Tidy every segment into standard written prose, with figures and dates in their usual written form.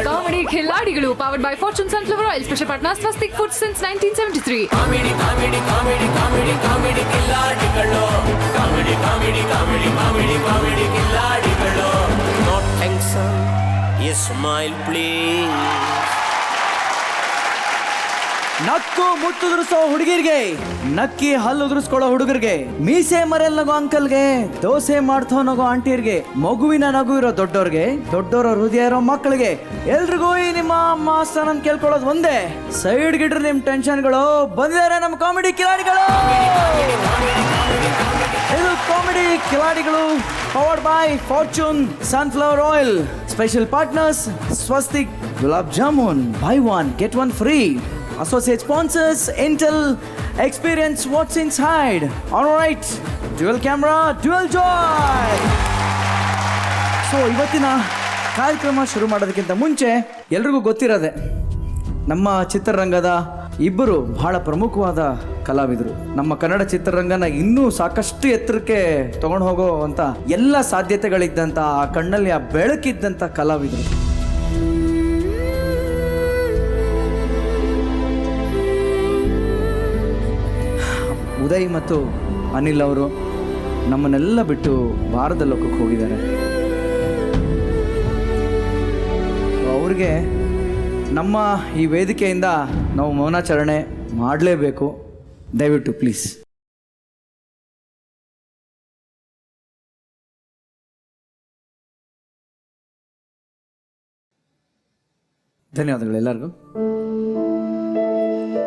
Comedy ಖಿಲಾಡಿಗಳು powered by Fortune sunflower oil, special partner Swastik food since 1973. Not tension, a smile please. ನಕ್ಕು ಮುತ್ತುದುರಿಸೋ ಹುಡುಗಿರ್ಗೆ, ನಕ್ಕಿ ಹಲ್ಲು ಉದುರಿಸ್ಕೊಳ್ಳೋ ಹುಡುಗರಿಗೆ, ಮೀಸೆ ಮರೆಲ್ ನಗೋ ಅಂಕಲ್ಗೆ, ದೋಸೆ ಮಾಡ್ತೋ ನಗೋ ಆಂಟಿಯರ್ಗೆ, ಮಗುವಿನ ನಗು ಇರೋ ದೊಡ್ಡೋರ್ಗೆ, ದೊಡ್ಡೋರ ಹೃದಯ ಇರೋ ಮಕ್ಕಳಿಗೆ, ಎಲ್ರಿಗೂ ಈ ನಿಮ್ಮ ಮಾಸ್ತನ ಕೇಳ್ಕೊಳ್ಳೋದು ಒಂದೇ, ಸೈಡ್ ಗಿಡ್ರಿ ನಿಮ್ ಟೆನ್ಷನ್ಗಳು. ಬಂದಿದ್ದಾರೆ ನಮ್ಮ ಕಾಮಿಡಿ ಕಿಲಾಡಿಗಳು. ಇದು ಕಾಮಿಡಿ ಕಿಲಾಡಿಗಳು powered by Fortune sunflower oil, special partners Swastik gulab jamun, buy one get one free. Associate sponsors Intel, experience what's inside. All right, dual camera, dual joy. So ಇವತ್ತಿನ ಕಾರ್ಯಕ್ರಮ ಶುರು ಮಾಡೋದಕ್ಕಿಂತ ಮುಂಚೆ ಎಲ್ರಿಗೂ ಗೊತ್ತಿರೋದೆ, ನಮ್ಮ ಚಿತ್ರರಂಗದ ಇಬ್ಬರು ಬಹಳ ಪ್ರಮುಖವಾದ ಕಲಾವಿದರು ನಮ್ಮ ಕನ್ನಡ ಚಿತ್ರರಂಗನ ಇನ್ನೂ ಸಾಕಷ್ಟು ಎತ್ತರಕ್ಕೆ ತಗೊಂಡು ಹೋಗೋವಂಥ ಎಲ್ಲ ಸಾಧ್ಯತೆಗಳಿದ್ದಂಥ, ಆ ಕಣ್ಣಲ್ಲಿ ಆ ಬೆಳಕಿದ್ದಂಥ ಕಲಾವಿದರು. ಉದಯ್ ಮತ್ತು ಅನಿಲ್ ಅವರು ನಮ್ಮನ್ನೆಲ್ಲ ಬಿಟ್ಟು ಭಾರತ ಲೋಕಕ್ಕೆ ಹೋಗಿದ್ದಾರೆ. ಅವ್ರಿಗೆ ನಮ್ಮ ಈ ವೇದಿಕೆಯಿಂದ ನಾವು ಮೌನಾಚರಣೆ ಮಾಡಲೇಬೇಕು. ದಯವಿಟ್ಟು ಪ್ಲೀಸ್. ಧನ್ಯವಾದಗಳು ಎಲ್ಲರಿಗೂ.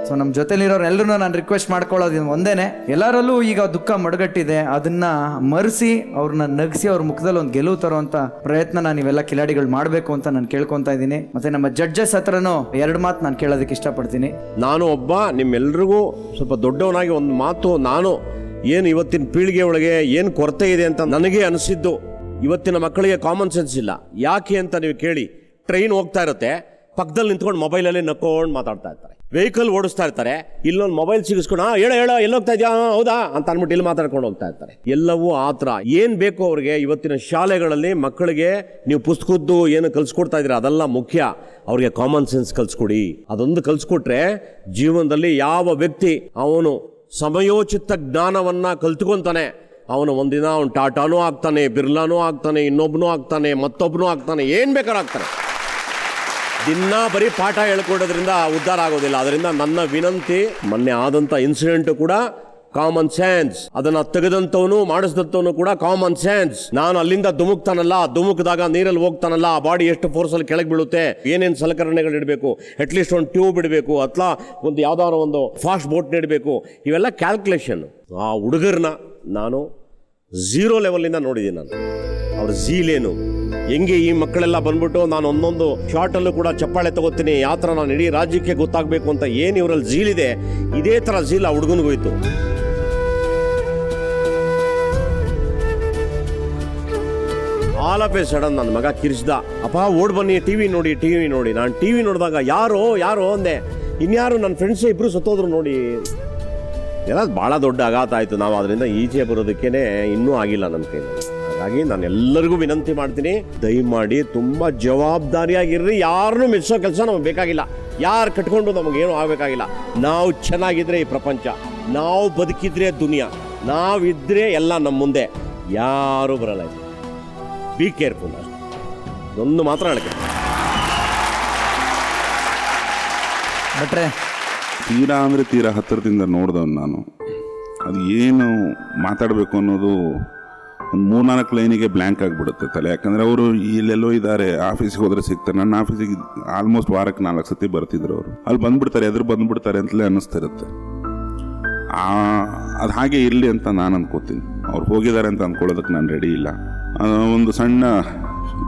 ಸೊ ನಮ್ಮ ಜೊತೆಲಿರೋರು ನಾನು ರಿಕ್ವೆಸ್ಟ್ ಮಾಡ್ಕೊಳ್ಳೋದು ಒಂದೇನೆ, ಎಲ್ಲರಲ್ಲೂ ಈಗ ದುಃಖ ಮಡಗಟ್ಟಿದೆ, ಅದನ್ನ ಮರೆಸಿ ಅವ್ರನ್ನ ನಗಿಸಿ ಅವ್ರ ಮುಖದಲ್ಲಿ ಒಂದು ಗೆಲುವು ತರುವಂತ ಪ್ರಯತ್ನ ನೀವೆಲ್ಲ ಕಿಲಾಡಿಗಳು ಮಾಡಬೇಕು ಅಂತ ನಾನು ಕೇಳ್ಕೊತಾ ಇದ್ದೀನಿ. ಮತ್ತೆ ನಮ್ಮ ಜಡ್ಜಸ್ ಹತ್ರನೂ ಎರಡು ಮಾತು ನಾನು ಕೇಳೋದಕ್ಕೆ ಇಷ್ಟಪಡ್ತೀನಿ. ನಾನು ಒಬ್ಬ ನಿಮ್ಮೆಲ್ರಿಗೂ ಸ್ವಲ್ಪ ದೊಡ್ಡವನಾಗಿ ಒಂದು ಮಾತು, ನಾನು ಏನು ಇವತ್ತಿನ ಪೀಳಿಗೆ ಒಳಗೆ ಏನು ಕೊರತೆ ಇದೆ ಅಂತ ನನಗೆ ಅನಿಸಿದ್ದು, ಇವತ್ತಿನ ಮಕ್ಕಳಿಗೆ ಕಾಮನ್ ಸೆನ್ಸ್ ಇಲ್ಲ. ಯಾಕೆ ಅಂತ ನೀವು ಕೇಳಿ, ಟ್ರೈನ್ ಹೋಗ್ತಾ ಇರುತ್ತೆ, ಪಕ್ಕದಲ್ಲಿ ನಿಂತ್ಕೊಂಡು ಮೊಬೈಲಲ್ಲಿ ನಕ್ಕೊಂಡು ಮಾತಾಡ್ತಾ ಇರ್ತಾರೆ, ವೆಹಿಕಲ್ ಓಡಿಸ್ತಾ ಇರ್ತಾರೆ, ಇಲ್ಲೊಂದು ಮೊಬೈಲ್ ಸಿಗಿಸ್ಕೊಂಡು ಹೇಳೋ ಎಲ್ಲೋಗ್ತಾ ಇದೆಯಾ ಹೌದಾ ಅಂತ ಅಂದ್ಬಿಟ್ಟು ಇಲ್ಲಿ ಮಾತಾಡ್ಕೊಂಡು ಹೋಗ್ತಾ ಇರ್ತಾರೆ. ಎಲ್ಲವೂ ಆ ಥರ. ಏನು ಬೇಕು ಅವ್ರಿಗೆ ಇವತ್ತಿನ ಶಾಲೆಗಳಲ್ಲಿ ಮಕ್ಕಳಿಗೆ ನೀವು ಪುಸ್ತಕದ್ದು ಏನು ಕಲಿಸ್ಕೊಡ್ತಾ ಇದ್ದೀರಾ ಅದೆಲ್ಲ ಮುಖ್ಯ. ಅವ್ರಿಗೆ ಕಾಮನ್ ಸೆನ್ಸ್ ಕಲಿಸ್ಕೊಡಿ. ಅದೊಂದು ಕಲಿಸ್ಕೊಟ್ರೆ ಜೀವನದಲ್ಲಿ ಯಾವ ವ್ಯಕ್ತಿ ಅವನು ಸಮಯೋಚಿತ ಜ್ಞಾನವನ್ನು ಕಲ್ತ್ಕೊತಾನೆ, ಅವನು ಒಂದಿನ ಅವನು ಟಾಟಾನೂ ಆಗ್ತಾನೆ, ಬಿರ್ಲಾನೂ ಆಗ್ತಾನೆ, ಇನ್ನೊಬ್ಬನೂ ಆಗ್ತಾನೆ, ಮತ್ತೊಬ್ಬನೂ ಆಗ್ತಾನೆ, ಏನು ಬೇಕಾದ್ರೂ ಆಗ್ತಾನೆ. ದಿನ ಬರೀ ಪಾಠ ಹೇಳ್ಕೊಡೋದ್ರಿಂದ ಉದ್ಧಾರ ಆಗೋದಿಲ್ಲ. ಅದರಿಂದ ನನ್ನ ವಿನಂತಿ, ಮೊನ್ನೆ ಆದಂಥ ಇನ್ಸಿಡೆಂಟು ಕೂಡ ಕಾಮನ್ ಸೆನ್ಸ್, ಅದನ್ನು ತೆಗೆದಂಥವನು ಮಾಡಿಸಿದಂಥವನು ಕೂಡ ಕಾಮನ್ ಸೆನ್ಸ್. ನಾನು ಅಲ್ಲಿಂದ ಧುಮುಕ್ತಾನಲ್ಲ, ಧುಮುಕ್ದಾಗ ನೀರಲ್ಲಿ ಹೋಗ್ತಾನಲ್ಲ, ಆ ಬಾಡಿ ಎಷ್ಟು ಫೋರ್ಸಲ್ಲಿ ಕೆಳಗೆ ಬೀಳುತ್ತೆ, ಏನೇನು ಸಲಕರಣೆಗಳು ಇಡಬೇಕು, ಅಟ್ಲೀಸ್ಟ್ ಒಂದು ಟ್ಯೂಬ್ ಇಡಬೇಕು, ಅಥವಾ ಒಂದು ಯಾವುದಾದ್ರು ಒಂದು ಫಾಸ್ಟ್ ಬೋಟ್ ಇಡಬೇಕು, ಇವೆಲ್ಲ ಕ್ಯಾಲ್ಕುಲೇಷನ್. ಆ ಹುಡುಗರನ್ನ ನಾನು ಝೀರೋ ಲೆವೆಲಿಂದ ನೋಡಿದ್ದೀನಿ. ನಾನು ಅವ್ರ ಝೀಲೇನು, ಹೆಂಗೆ ಈ ಮಕ್ಕಳೆಲ್ಲ ಬಂದ್ಬಿಟ್ಟು ನಾನು ಒಂದೊಂದು ಶಾರ್ಟಲ್ಲೂ ಕೂಡ ಚಪ್ಪಾಳೆ ತಗೋತೀನಿ, ಯಾವ ಥರ ನಾನು ಇಡೀ ರಾಜ್ಯಕ್ಕೆ ಗೊತ್ತಾಗಬೇಕು ಅಂತ ಏನು ಇವರಲ್ಲಿ ಝೀಲಿದೆ, ಇದೇ ಥರ ಝೀಲ್ ಆ ಹುಡುಗನಿಗೋಯ್ತು. ಆಲ್ ಆಫ್ ಎ ಸಡನ್ ನನ್ನ ಮಗ ಕಿರಿಸ್ದ, ಅಪ್ಪ ಓಡ್ ಬನ್ನಿ ಟಿವಿ ನೋಡಿ. ನಾನು ಟಿವಿ ನೋಡಿದಾಗ ಯಾರೋ ಅಂದೆ, ಇನ್ಯಾರು ನನ್ನ ಫ್ರೆಂಡ್ಸೇ ಇಬ್ಬರು ಸತ್ತೋದ್ರು ನೋಡಿ. ಎಲ್ಲ ಭಾಳ ದೊಡ್ಡ ಆಘಾತ ಆಯಿತು. ನಾವು ಅದರಿಂದ ಈಚೆ ಬರೋದಕ್ಕೇ ಇನ್ನೂ ಆಗಿಲ್ಲ ನನ್ನ ಕೈಲಿ. ಹಾಗಾಗಿ ನಾನು ಎಲ್ಲರಿಗೂ ವಿನಂತಿ ಮಾಡ್ತೀನಿ, ದಯಮಾಡಿ ತುಂಬ ಜವಾಬ್ದಾರಿಯಾಗಿರ್ರಿ. ಯಾರನ್ನೂ ಮೆಚ್ಚೋ ಕೆಲಸ ನಮಗೆ ಬೇಕಾಗಿಲ್ಲ, ಯಾರು ಕಟ್ಕೊಂಡು ನಮಗೇನು ಆಗಬೇಕಾಗಿಲ್ಲ. ನಾವು ಚೆನ್ನಾಗಿದ್ರೆ ಈ ಪ್ರಪಂಚ, ನಾವು ಬದುಕಿದ್ರೆ ದುನಿಯಾ, ನಾವಿದ್ರೆ ಎಲ್ಲ ನಮ್ಮ ಮುಂದೆ, ಯಾರೂ ಬರಲ್ಲ. Be careful. ಒಂದು ಮಾತ್ರ ಹೇಳ್ತೀನಿ. ಬಟ್ರೆ ತೀರಾ ಅಂದರೆ ತೀರಾ ಹತ್ತಿರದಿಂದ ನೋಡಿದವನು ನಾನು. ಅದು ಏನು ಮಾತಾಡಬೇಕು ಅನ್ನೋದು ಒಂದು 3-4 ಲೈನಿಗೆ ಬ್ಲ್ಯಾಂಕ್ ಆಗಿಬಿಡುತ್ತೆ ತಲೆ. ಯಾಕಂದರೆ ಅವರು ಇಲ್ಲೆಲ್ಲೋ ಇದ್ದಾರೆ, ಆಫೀಸಿಗೆ ಹೋದರೆ ಸಿಗ್ತಾರೆ. ನನ್ನ ಆಫೀಸಿಗೆ ಆಲ್ಮೋಸ್ಟ್ ವಾರಕ್ಕೆ 4 ಸತಿ ಬರ್ತಿದ್ರು ಅವರು. ಅಲ್ಲಿ ಬಂದುಬಿಡ್ತಾರೆ, ಎದುರು ಬಂದುಬಿಡ್ತಾರೆ ಅಂತಲೇ ಅನ್ನಿಸ್ತಿರುತ್ತೆ. ಅದು ಹಾಗೆ ಇರಲಿ ಅಂತ ನಾನು ಅಂದ್ಕೋತೀನಿ. ಅವ್ರು ಹೋಗಿದ್ದಾರೆ ಅಂತ ಅಂದ್ಕೊಳ್ಳೋದಕ್ಕೆ ನಾನು ರೆಡಿ ಇಲ್ಲ. ಒಂದು ಸಣ್ಣ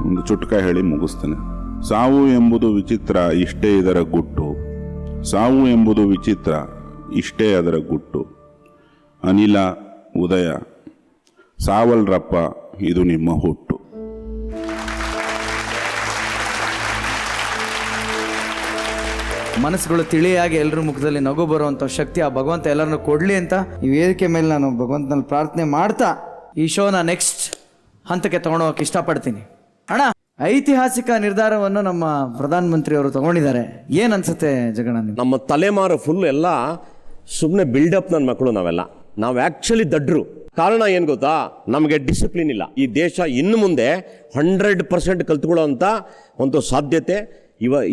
ಒಂದು ಚುಟ್ಕ ಹೇಳಿ ಮುಗಿಸ್ತೇನೆ. ಸಾವು ಎಂಬುದು ವಿಚಿತ್ರ, ಇಷ್ಟೇ ಇದರ ಗುಟ್ಟು. ಸಾವು ಎಂಬುದು ವಿಚಿತ್ರ, ಇಷ್ಟೇ ಅದರ ಗುಟ್ಟು. ಅನಿಲ, ಉದಯ, ಸಾವಲ್ರಪ್ಪ, ಇದು ನಿಮ್ಮ ಹುಟ್ಟು. ಮನಸ್ಸುಗಳು ತಿಳಿಯಾಗಿ ಎಲ್ಲರ ಮುಖದಲ್ಲಿ ನಗು ಬರುವಂಥ ಶಕ್ತಿ ಆ ಭಗವಂತ ಎಲ್ಲರನ್ನು ಕೊಡಲಿ ಅಂತ ಈ ವೇದಿಕೆ ಮೇಲೆ ನಾನು ಭಗವಂತನಲ್ಲಿ ಪ್ರಾರ್ಥನೆ ಮಾಡ್ತಾ ಈ ಶೋನ ನೆಕ್ಸ್ಟ್ ಹಂತಕ್ಕೆ ತೊಗೊಂಡೋಗಕ್ಕೆ ಇಷ್ಟಪಡ್ತೀನಿ. ಐತಿಹಾಸಿಕ ನಿರ್ಧಾರವನ್ನು ನಮ್ಮ ಪ್ರಧಾನಮಂತ್ರಿ ಅವರು ತಗೊಂಡಿದ್ದಾರೆ. ಏನ್ ಅನ್ಸುತ್ತೆ ಜಗಣ್ಣ ನಿಮ್ಗೆ? ನಮ್ಮ ತಲೆಮಾರು ಫುಲ್ ಎಲ್ಲ ಸುಮ್ಮನೆ ಬಿಲ್ಡಪ್ ನನ್ನ ಮಕ್ಕಳು. ನಾವು ಆ್ಯಕ್ಚುಲಿ ದಡ್ರು. ಕಾರಣ ಏನು ಗೊತ್ತಾ, ನಮಗೆ ಡಿಸಿಪ್ಲಿನ್ ಇಲ್ಲ. ಈ ದೇಶ ಇನ್ನು ಮುಂದೆ 100% ಕಲ್ತ್ಕೊಳ್ಳೋಂಥ ಒಂದು ಸಾಧ್ಯತೆ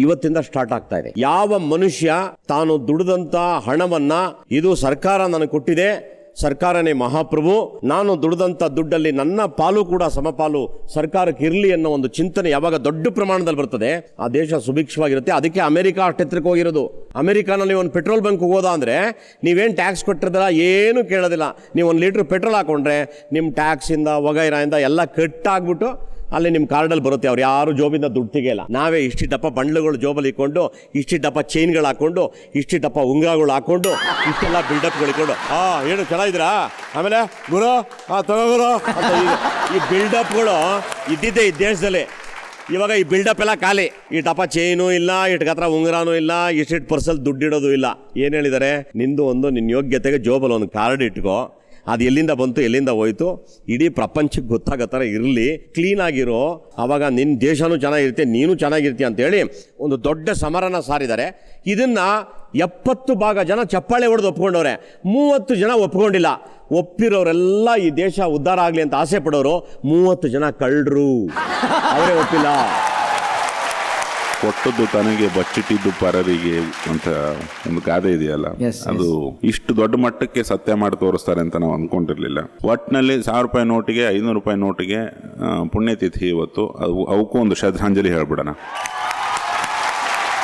ಇವತ್ತಿಂದ ಸ್ಟಾರ್ಟ್ ಆಗ್ತಾ ಇದೆ. ಯಾವ ಮನುಷ್ಯ ತಾನು ದುಡಿದಂಥ ಹಣವನ್ನ ಇದು ಸರ್ಕಾರ ನನಗೆ ಕೊಟ್ಟಿದೆ, ಸರ್ಕಾರನೇ ಮಹಾಪ್ರಭು, ನಾನು ದುಡಿದಂಥ ದುಡ್ಡಲ್ಲಿ ನನ್ನ ಪಾಲು ಕೂಡ ಸಮಪಾಲು ಸರ್ಕಾರಕ್ಕೆ ಇರಲಿ ಅನ್ನೋ ಒಂದು ಚಿಂತನೆ ಯಾವಾಗ ದೊಡ್ಡ ಪ್ರಮಾಣದಲ್ಲಿ ಬರ್ತದೆ, ಆ ದೇಶ ಸುಭಿಕ್ಷವಾಗಿರುತ್ತೆ. ಅದಕ್ಕೆ ಅಮೆರಿಕ ಅಷ್ಟೆತ್ತರಕ್ಕೆ ಹೋಗಿರೋದು. ಅಮೆರಿಕಾನಲ್ಲಿ ಒಂದು ಪೆಟ್ರೋಲ್ ಬಂಕ್ ಹೋಗೋದಾ ಅಂದರೆ ನೀವೇನು ಟ್ಯಾಕ್ಸ್ ಕೊಟ್ಟಿರೋದಿಲ್ಲ, ಏನು ಕೇಳೋದಿಲ್ಲ. ನೀವು 1 ಲೀಟ್ರ್ ಪೆಟ್ರೋಲ್ ಹಾಕೊಂಡ್ರೆ ನಿಮ್ಮ ಟ್ಯಾಕ್ಸಿಂದ ವಗೈರಾಯಿಂದ ಎಲ್ಲ ಕಟ್ಟಾಗ್ಬಿಟ್ಟು ಅಲ್ಲಿ ನಿಮ್ಮ ಕಾರ್ಡಲ್ಲಿ ಬರುತ್ತೆ. ಅವ್ರು ಯಾರು ಜೋಬಿಂದ ದುಡ್ಡು ತೆಗೆಯಲ್ಲ. ನಾವೇ ಇಷ್ಟಿಟ್ಟಪ್ಪ ಬಂಡ್ಲುಗಳು ಜೋಬಲ್ಲಿ ಇಟ್ಕೊಂಡು, ಇಷ್ಟಿಟ್ಟಪ್ಪ ಚೈನ್ಗಳು ಹಾಕೊಂಡು, ಇಷ್ಟಿಟ್ಟಪ್ಪ ಉಂಗುರಗಳು ಹಾಕೊಂಡು, ಇಷ್ಟೆಲ್ಲ ಬಿಲ್ಡಪ್ಗಳು ಇಟ್ಕೊಂಡು ಏನು ಚೆನ್ನಾಗಿದ್ದೀರಾ, ಆಮೇಲೆ ಗುರು ತಗೋಗುರು ಅಂತ ಈ ಬಿಲ್ಡಪ್ಗಳು ಇದ್ದಿದ್ದೆ ಈ ದೇಶದಲ್ಲಿ. ಇವಾಗ ಈ ಬಿಲ್ಡಪ್ ಎಲ್ಲ ಖಾಲಿ. ಇಟ್ಟಪ್ಪ ಚೈನು ಇಲ್ಲ, ಇಟ್ಟು ಹತ್ರ ಉಂಗುರನೂ ಇಲ್ಲ, ಇಷ್ಟಿಟ್ಟು ಪರ್ಸಲ್ಲಿ ದುಡ್ಡಿಡೋದು ಇಲ್ಲ. ಏನು ಹೇಳಿದ್ದಾರೆ, ನಿಂದು ಒಂದು ನಿನ್ನ ಯೋಗ್ಯತೆಗೆ ಜೋಬಲ್ಲಿ ಒಂದು ಕಾರ್ಡ್ ಇಟ್ಕೋ, ಅದು ಎಲ್ಲಿಂದ ಬಂತು ಎಲ್ಲಿಂದ ಹೋಯ್ತು ಇಡೀ ಪ್ರಪಂಚಕ್ಕೆ ಗೊತ್ತಾಗೋ ಥರ ಇರಲಿ, ಕ್ಲೀನಾಗಿರೋ, ಆವಾಗ ನಿನ್ನ ದೇಶನೂ ಚೆನ್ನಾಗಿರುತ್ತೆ, ನೀನು ಚೆನ್ನಾಗಿರ್ತೀಯ ಅಂತೇಳಿ ಒಂದು ದೊಡ್ಡ ಸಮರನ ಸಾರಿದ್ದಾರೆ. ಇದನ್ನು 70 ಭಾಗ ಜನ ಚಪ್ಪಾಳೆ ಹೊಡೆದು ಒಪ್ಕೊಂಡವ್ರೆ, 30 ಜನ ಒಪ್ಕೊಂಡಿಲ್ಲ. ಒಪ್ಪಿರೋರೆಲ್ಲ ಈ ದೇಶ ಉದ್ಧಾರ ಆಗಲಿ ಅಂತ ಆಸೆ ಪಡೋರು 30 ಜನ ಕಳ್ಳರು, ಅವರೇ ಒಪ್ಪಿಲ್ಲ. ಕೊಟ್ಟದ್ದು ತನಗೆ ಬಚ್ಚಿಟ್ಟಿದ್ದು ಪರರಿಗೆ ಅಂತ ಒಂದು ಗಾದೆ ಇದೆಯಲ್ಲ, ಅದು ಇಷ್ಟು ದೊಡ್ಡ ಮಟ್ಟಕ್ಕೆ ಸತ್ಯ ಮಾಡಿ ತೋರಿಸ್ತಾರೆ ಅಂತ ನಾವು ಅಂದ್ಕೊಂಡಿರ್ಲಿಲ್ಲ. ಒಟ್ಟಿನಲ್ಲಿ 1000 ರೂಪಾಯಿ ನೋಟಿಗೆ 500 ರೂಪಾಯಿ ನೋಟಿಗೆ ಪುಣ್ಯತಿಥಿ ಇವತ್ತು. ಅವಕ್ಕೂ ಒಂದು ಶ್ರದ್ಧಾಂಜಲಿ ಹೇಳ್ಬಿಡೋಣ.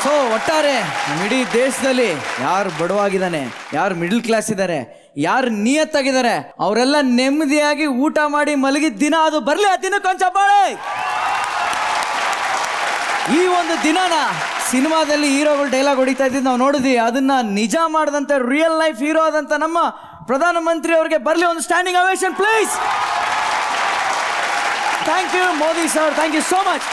ಸೊ ಒಟ್ಟಾರೆ ನಮ್ಮ ಇಡೀ ದೇಶದಲ್ಲಿ ಯಾರು ಬಡವಾಗಿದ್ದಾನೆ, ಯಾರು ಮಿಡಲ್ ಕ್ಲಾಸ್ ಇದ್ದಾರೆ, ಯಾರು ನಿಯತ್ತಾಗಿದ್ದಾರೆ, ಅವರೆಲ್ಲ ನೆಮ್ಮದಿಯಾಗಿ ಊಟ ಮಾಡಿ ಮಲಗಿದ ದಿನ ಅದು ಬರಲಿ. ಆ ದಿನಕ್ಕೊಂದು ಚಪ್ಪಾಳೆ. ಈ ಒಂದು ದಿನನ ಸಿನಿಮಾದಲ್ಲಿ ಹೀರೋಗಳು ಡೈಲಾಗ್ ಹೊಡಿತಾ ಇದ್ದಿದ್ದು ನಾವು ನೋಡಿದ್ವಿ. ಅದನ್ನ ನಿಜ ಮಾಡಿದಂತೆ ರಿಯಲ್ ಲೈಫ್ ಹೀರೋ ಆದಂತ ನಮ್ಮ ಪ್ರಧಾನಮಂತ್ರಿ ಅವರಿಗೆ ಬರಲಿ ಒಂದು standing ovation please. Thank you Modi sir, thank you so much.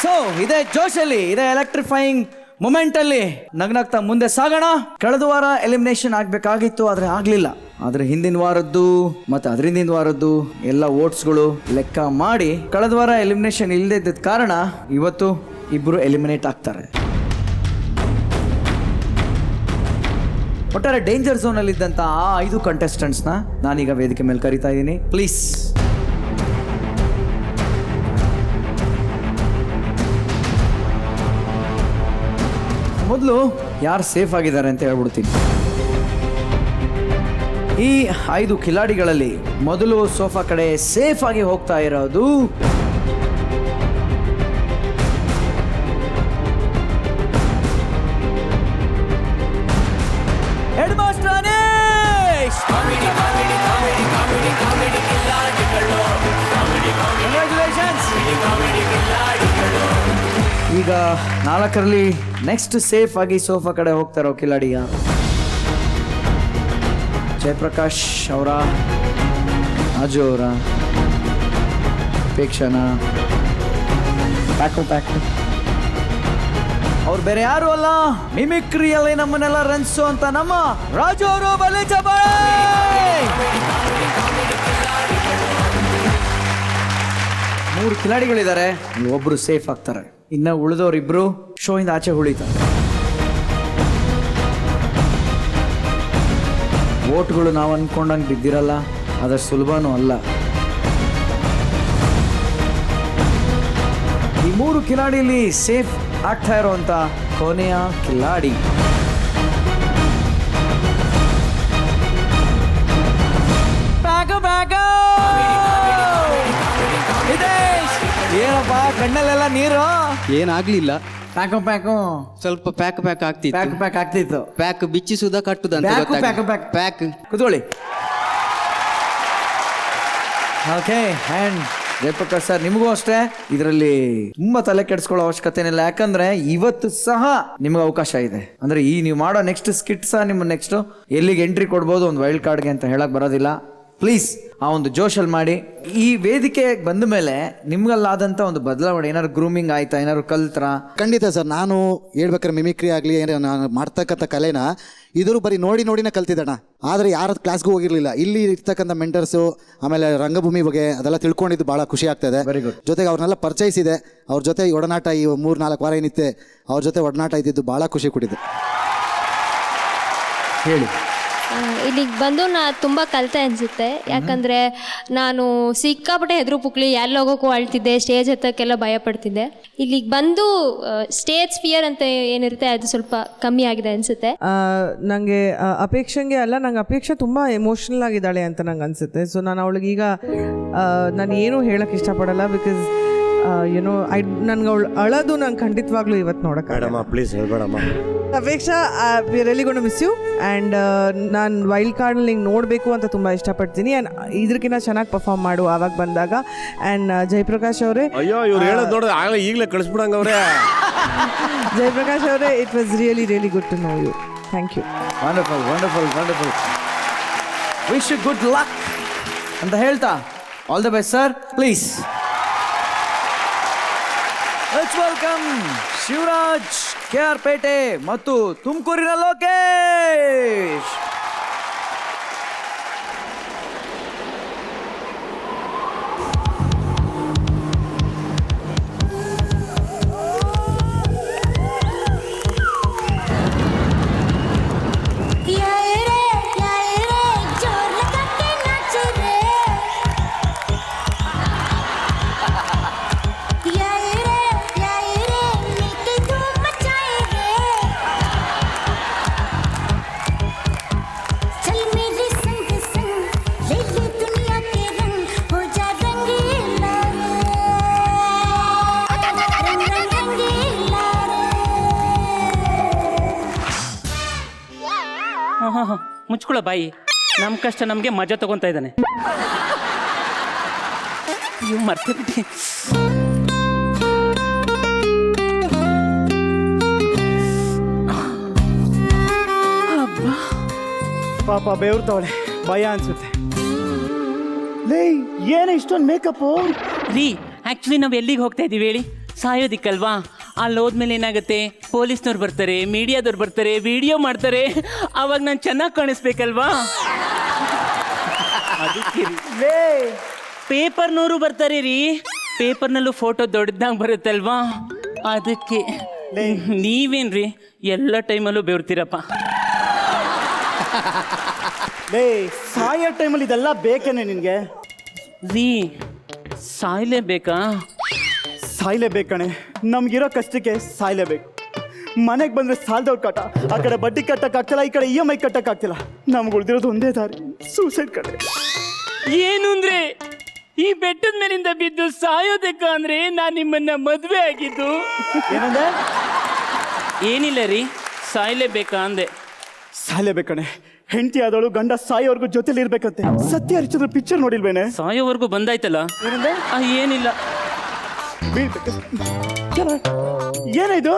So ಇದೇ ಜೋಶಲ್ಲಿ, ಇದೇ ಎಲೆಕ್ಟ್ರಿಫೈಯಿಂಗ್ ಮೊಮೆಂಟ್ ಅಲ್ಲಿ ನಗ್ನಗ್ತಾ ಮುಂದೆ ಸಾಗೋಣ. ಕಳೆದ ವಾರ ಎಲಿಮಿನೇಷನ್ ಆಗ್ಬೇಕಾಗಿತ್ತು, ಆದ್ರೆ ಆಗ್ಲಿಲ್ಲ. ಆದ್ರೆ ಹಿಂದಿನ ವಾರದ್ದು ಮತ್ತೆ ಅದರಿಂದ ವಾರದ್ದು ಎಲ್ಲ ವೋಟ್ಸ್ಗಳು ಲೆಕ್ಕ ಮಾಡಿ ಕಳೆದ ವಾರ ಎಲಿಮಿನೇಷನ್ ಇಲ್ಲದೆ ಇದ್ದ ಕಾರಣ ಇವತ್ತು ಇಬ್ರು ಎಲಿಮಿನೇಟ್ ಆಗ್ತಾರೆ. ಒಟ್ಟಾರೆ ಡೇಂಜರ್ ಝೋನ್ ಅಲ್ಲಿ ಇದ್ದಂತ ಆ 5 ಕಂಟೆಸ್ಟೆಂಟ್ಸ್ನ ನಾನೀಗ ವೇದಿಕೆ ಮೇಲೆ ಕರೀತಾ ಇದ್ದೀನಿ, ಪ್ಲೀಸ್. ಮೊದಲು ಯಾರು ಸೇಫ್ ಆಗಿದ್ದಾರೆ ಅಂತ ಹೇಳ್ಬಿಡ್ತೀನಿ. ಈ 5 ಖಿಲಾಡಿಗಳಲ್ಲಿ ಮೊದಲು ಸೋಫಾ ಕಡೆ ಸೇಫ್ ಆಗಿ ಹೋಗ್ತಾ ಇರೋದು ಹೆಡ್ ಮಾಸ್ಟರ್ ಅನೀಶ್. ಕಂಗ್ರ್ಯಾಚುಲೇಷನ್ಸ್. ಈಗ 4ರಲ್ಲಿ ನೆಕ್ಸ್ಟ್ ಸೇಫ್ ಆಗಿ ಸೋಫಾ ಕಡೆ ಹೋಗ್ತಾರೋ ಕಿಲಾಡಿಗ ಜಯಪ್ರಕಾಶ್ ಅವರ, ಅಜು ಅವರ, ಅಪೇಕ್ಷಾನ, ಪ್ಯಾಕು ಅವ್ರು ಬೇರೆ ಯಾರು ಅಲ್ಲ, ಮಿಮಿಕ್ರಿಯಲ್ಲಿ ನಮ್ಮನ್ನೆಲ್ಲ ರನ್ಸು ಅಂತ ನಮ್ಮ ರಾಜು ಅವರು. ಬಲೆ ಚಪ್ಪಾಳೆ. 3 ಕಿಲಾಡಿಗಳಿದ್ದಾರೆ, ಒಬ್ರು ಸೇಫ್ ಆಗ್ತಾರೆ, ಇನ್ನು ಉಳಿದವರಿಬ್ರು ಶೋ ಇಂದ ಆಚೆ ಉಳಿತಾರೆ. ವೋಟ್ಗಳು ನಾವು ಅನ್ಕೊಂಡಂಗೆ ಬಿದ್ದಿರಲ್ಲ, ಅದಷ್ಟು ಸುಲಭನೂ ಅಲ್ಲ. ಈ 3 ಕಿಲಾಡಿಯಲ್ಲಿ ಸೇಫ್ ಆಗ್ತಾ ಇರುವಂತ ಕೊನೆಯ ಕಿಲಾಡಿ ಏನಪ್ಪ ಕಣ್ಣಲ್ಲೆಲ್ಲ ನೀರು? ಏನಾಗ್ಲಿಲ್ಲ. ಪ್ಯಾಕು ಸ್ವಲ್ಪ ಪ್ಯಾಕ್ ಆಗ್ತಿತ್ತು. ಪ್ಯಾಕ್ ಬಿಚ್ಚಿಸುವುದ ಕಟ್ಟುದಂತ ಪ್ಯಾಕ್. ಕೂತ್ಕೊಳ್ಳಿ. ಓಕೆ, ಹ್ಯಾಂಡ್ ಜಯಪ್ರಕಾಶ್ ಸರ್, ನಿಮಗೂ ಅಷ್ಟೇ ಇದರಲ್ಲಿ ತುಂಬಾ ತಲೆ ಕೆಡಿಸ್ಕೊಳ್ಳೋ ಅವಶ್ಯಕತೆ ಏನಿಲ್ಲ. ಯಾಕಂದ್ರೆ ಇವತ್ತು ಸಹ ನಿಮ್ಗೆ ಅವಕಾಶ ಇದೆ. ಅಂದ್ರೆ ಈ ನೀವು ಮಾಡೋ ನೆಕ್ಸ್ಟ್ ಸ್ಕಿಟ್ ಸಹ ನಿಮ್ಮ ನೆಕ್ಸ್ಟ್ ಎಲ್ಲಿಗೆ ಎಂಟ್ರಿ ಕೊಡ್ಬೋದು ಒಂದು ವೈಲ್ಡ್ ಕಾರ್ಡ್ಗೆ ಅಂತ ಹೇಳಕ್ ಬರೋದಿಲ್ಲ. ಪ್ಲೀಸ್ ಆ ಒಂದು ಜೋಶಲ್ಲಿ ಮಾಡಿ. ಈ ವೇದಿಕೆ ಬಂದ ಮೇಲೆ ನಿಮ್ಗಲ್ಲಾದಂಥ ಒಂದು ಬದಲಾವಣೆ ಏನಾದ್ರು ಗ್ರೂಮಿಂಗ್ ಆಯ್ತಾ, ಏನಾದ್ರು ಕಲ್ತ್ರಾ? ಖಂಡಿತ ಸರ್. ನಾನು ಹೇಳ್ಬೇಕಾದ್ರೆ ಮಿಮಿಕ್ರಿ ಆಗಲಿ ನಾನು ಮಾಡ್ತಕ್ಕಂಥ ಕಲೆನ ಇದ್ರು ಬರೀ ನೋಡಿನೇ ಕಲ್ತಿದ್ದಣ. ಆದರೆ ಯಾರ ಕ್ಲಾಸ್ಗೂ ಹೋಗಿರಲಿಲ್ಲ. ಇಲ್ಲಿ ಇರ್ತಕ್ಕಂಥ ಮೆಂಟರ್ಸು, ಆಮೇಲೆ ರಂಗಭೂಮಿ ಬಗ್ಗೆ ಅದೆಲ್ಲ ತಿಳ್ಕೊಂಡಿದ್ದು ಭಾಳ ಖುಷಿ ಆಗ್ತಾಯಿದೆ. Very good. ಜೊತೆಗೆ ಅವ್ರನ್ನೆಲ್ಲ ಪರಿಚಯಿಸಿದೆ. ಅವ್ರ ಜೊತೆ ಒಡನಾಟ ಈ 3-4 ವಾರ ಏನಿತ್ತೆ ಅವ್ರ ಜೊತೆ ಒಡನಾಟ ಇದ್ದಿದ್ದು ಭಾಳ ಖುಷಿ ಕೊಟ್ಟಿದೆ. ಹೇಳಿ. ಇಲ್ಲಿಗೆ ಬಂದು ನಾ ತುಂಬ ಕಲಿತೆ ಅನಿಸುತ್ತೆ. ಯಾಕಂದರೆ ನಾನು ಸಿಕ್ಕಾಪಟ್ಟೆ ಹೆದರು ಪುಕ್ಲಿ ಎಲ್ಲಿ ಹೋಗೋಕ್ಕೂ ಅಳ್ತಿದ್ದೆ, ಸ್ಟೇಜ್ ಹತ್ತಕ್ಕೆಲ್ಲ ಭಯ ಪಡ್ತಿದ್ದೆ. ಇಲ್ಲಿಗೆ ಬಂದು ಸ್ಟೇಜ್ ಫಿಯರ್ ಅಂತ ಏನಿರುತ್ತೆ ಅದು ಸ್ವಲ್ಪ ಕಮ್ಮಿ ಆಗಿದೆ ಅನಿಸುತ್ತೆ. ನನಗೆ ಅಪೇಕ್ಷೆಗೆ ಅಲ್ಲ, ನಂಗೆ ಅಪೇಕ್ಷೆ ತುಂಬ ಎಮೋಷ್ನಲ್ ಆಗಿದ್ದಾಳೆ ಅಂತ ನಂಗೆ ಅನಿಸುತ್ತೆ. ಸೊ ನಾನು ಅವಳಿಗೆ ಈಗ ನಾನು ಏನೂ ಹೇಳೋಕ್ಕೆ ಇಷ್ಟಪಡಲ್ಲ. ಬಿಕಾಸ್ ಯುನೋ ನನ್ಗೆ ಅವಳು ಅಳೋದು ನಂಗೆ ಖಂಡಿತವಾಗ್ಲೂ ಇವತ್ತು ನೋಡೋಕ್ಕಾಗಲ್ಲ. ಪ್ಲೀಸ್ ಹೇಳ್ಬೇಡಮ್ಮ. Apeksha, we really gonna miss you. And ನಾನು ವೈಲ್ಡ್ ಕಾರ್ಡ್ನಲ್ಲಿ ಹಿಂಗೆ ನೋಡಬೇಕು ಅಂತ ತುಂಬ ಇಷ್ಟಪಡ್ತೀನಿ. ಆ್ಯಂಡ್ ಇದಕ್ಕಿಂತ ಚೆನ್ನಾಗಿ ಪರ್ಫಾರ್ಮ್ ಮಾಡು ಆವಾಗ ಬಂದಾಗ. ಆ್ಯಂಡ್ ಜಯಪ್ರಕಾಶ್ ಅವರೇ, ಅಯ್ಯೋ ಇವ್ರು ಹೇಳೋದು ನೋಡಿದ್ರೆ ಆಗಲೇ ಈಗಲೇ ಕಳಿಸ್ಬಿಡಂಗ ಅವರೇ. ಜಯಪ್ರಕಾಶ್ ಅವರೇ, it was really good to know you. Thank you. Wonderful. Wish you good luck ಅಂತ ಹೇಳ್ತಾ all the best sir. Please let's welcome Shivaraj KR Pete ಮತ್ತು ತುಮಕೂರಿನ ಲೋಕೇಶ್. ಮುಚ್ಕೊಳ್ಳೋ ಬಾಯಿ. ನಮ್ಮ ಕಷ್ಟ ನಮಗೆ ಮಜಾ ತಗೊಂತ ಇದ್ದಾನೆ. ಇವ್ ಮರ್ತೇಬಿಟ್ಟಿ. ಪಾಪ ಬೇವ್ರತವಳೆ, ಭಯ ಅನ್ಸುತ್ತೆ. ಲೇ, ಏನು ಇಷ್ಟೊಂದು ಮೇಕಪ್ಪು ರೀ? ಆ್ಯಕ್ಚುಲಿ ನಾವು ಎಲ್ಲಿಗೆ ಹೋಗ್ತಾ ಇದ್ದೀವಿ ಹೇಳಿ? ಸಾಯೋದಿಕ್ಕಲ್ವಾ? ಅಲ್ಲಿ ಹೋದ್ಮೇಲೆ ಏನಾಗುತ್ತೆ, ಪೊಲೀಸ್ನವ್ರು ಬರ್ತಾರೆ, ಮೀಡಿಯಾದವ್ರು ಬರ್ತಾರೆ, ವಿಡಿಯೋ ಮಾಡ್ತಾರೆ. ಅವಾಗ ನಾನು ಚೆನ್ನಾಗಿ ಕಾಣಿಸ್ಬೇಕಲ್ವಾ? ಅದಕ್ಕೆ ರೀ. ಪೇಪರ್ನವರು ಬರ್ತಾರೆ ರೀ, ಪೇಪರ್ನಲ್ಲೂ ಫೋಟೋ ದೊಡ್ಡದಾಗಿ ಬರುತ್ತಲ್ವಾ? ಅದಕ್ಕೆ. ನೀವೇನ್ರಿ ಎಲ್ಲ ಟೈಮಲ್ಲೂ ಬೆವ್ರ್ತೀರಪ್ಪ. ಲೇ, ಸಾಯೋ ಟೈಮಲ್ಲಿ ಇದೆಲ್ಲ ಬೇಕೇನೆ ನಿನಗೆ? ರೀ, ಸಾಯ್ಲೇಬೇಕಾ? ಸಾಯ್ಲೇಬೇಕಣೆ. ನಮ್ಗಿರೋ ಕಷ್ಟಕ್ಕೆ ಸಾಯ್ಲೇಬೇಕು. ಮನೆಗೆ ಬಂದರೆ ಸಾಲದವ್ರ ಕಾಟ, ಆ ಕಡೆ ಬಡ್ಡಿ ಕಟ್ಟಕ್ಕಾಗ್ತಿಲ್ಲ, ಈ ಕಡೆ EMI ಕಟ್ಟಕ್ಕಾಗ್ತಿಲ್ಲ. ನಮ್ಗೆ ಉಳಿದಿರೋದು ಒಂದೇ ದಾರಿ, ಸೂಸೈಡ್ ಕಡೆ. ಏನು ಅಂದ್ರೆ ಈ ಬೆಟ್ಟದ ಮೇಲಿಂದ ಬಿದ್ದು ಸಾಯೋದಕ್ಕ ಅಂದ್ರೆ ನಾನು ನಿಮ್ಮನ್ನ ಮದುವೆ ಆಗಿದ್ದು. ಏನಂದ್ರೆ? ಏನಿಲ್ಲ ರೀ, ಸಾಯ್ಲೇಬೇಕಾ ಅಂದೆ. ಸಾಯ್ಲೇಬೇಕಣೆ. ಹೆಂಡತಿ ಆದವಳು ಗಂಡ ಸಾಯೋವರೆಗೂ ಜೊತೆಲಿ ಇರ್ಬೇಕಂತೆ. ಸತ್ಯ ಹರಿಚಂದ್ರ ಪಿಕ್ಚರ್ ನೋಡಿಲ್ವೇನೆ? ಸಾಯೋವರೆಗೂ ಬಂದಾಯ್ತಲ್ಲ. ಏನಂದ್ರೆ? ಏನಿಲ್ಲ. ಏನಿದು?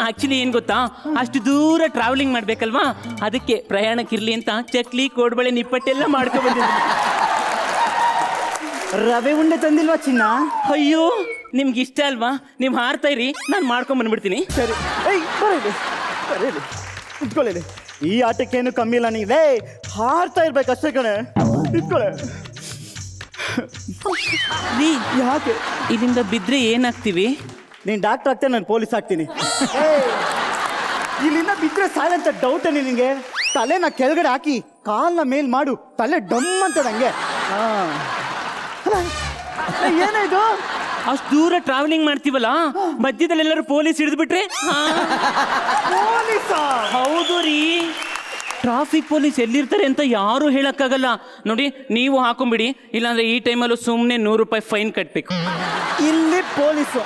ಆಕ್ಚುಲಿ ಏನ್ ಗೊತ್ತಾ, ಅಷ್ಟು ದೂರ ಟ್ರಾವೆಲಿಂಗ್ ಮಾಡ್ಬೇಕಲ್ವಾ, ಅದಕ್ಕೆ ಪ್ರಯಾಣಕ್ಕಿರ್ಲಿ ಅಂತ ಚಕ್ಲಿ, ಕೋಡ್ಬಳೆ, ನಿಪ್ಪಟ್ಟೆಲ್ಲ ಮಾಡ್ಕೊ ಬಂದಿದ್ದೀನಿ. ರವೆ ಉಂಡೆ ತಂದಿಲ್ವಾ ಚಿನ್ನ? ಅಯ್ಯೋ, ನಿಮ್ಗೆ ಇಷ್ಟ ಅಲ್ವಾ? ನೀವು ಹಾರ್ತಾ ಇರಿ, ನಾನು ಮಾಡ್ಕೊಂಡ್ ಬಂದ್ಬಿಡ್ತೀನಿ. ಸರಿ. ಬರೀಲಿ ಇಟ್ಕೊಳ್ಳಿ. ಈ ಆಟಕ್ಕೇನು ಕಮ್ಮಿ ಇಲ್ಲ. ನೀವೇ ಹಾರ್ತಾ ಇರ್ಬೇಕು ಅಷ್ಟೇ ಕಣೆ. ಇಟ್ಕೊಳ್ಳೆ. ರೀ, ಯಾಕೆ ಇಲ್ಲಿಂದ ಬಿದ್ರೆ ಏನಾಗ್ತೀವಿ? ನೀನು ಡಾಕ್ಟರ್ ಆಗ್ತೇನೆ, ನಾನು ಪೊಲೀಸ್ ಆಗ್ತೀನಿ. ಇಲ್ಲಿಂದ ಬಿದ್ದರೆ ಸಾಯಂತ ಡೌಟ್ ನಿನಗೆ? ತಲೆನ ಕೆಳಗಡೆ ಹಾಕಿ ಕಾಲ್ನ ಮೇಲ್ ಮಾಡು, ತಲೆ ಡಮ್ ಅಂತ ನಂಗೆ. ಏನಾಯ್ತು? ಅಷ್ಟು ದೂರ ಟ್ರಾವೆಲಿಂಗ್ ಮಾಡ್ತೀವಲ್ಲ, ಮಧ್ಯದಲ್ಲಿ ಎಲ್ಲರೂ ಪೊಲೀಸ್ ಹಿಡಿದ್ಬಿಟ್ರೆ? ಹೌದು ರೀ, ಟ್ರಾಫಿಕ್ ಪೊಲೀಸ್ ಎಲ್ಲಿರ್ತಾರೆ ಅಂತ ಯಾರು ಹೇಳಕ್ಕಾಗಲ್ಲ. ನೋಡಿ, ನೀವು ಹಾಕೊಂಬಿಡಿ, ಇಲ್ಲಾಂದ್ರೆ ಈ ಟೈಮಲ್ಲೂ ಸುಮ್ಮನೆ 100 ರೂಪಾಯಿ ಫೈನ್ ಕಟ್ಬೇಕು. ಇಲ್ಲಿ ಪೊಲೀಸು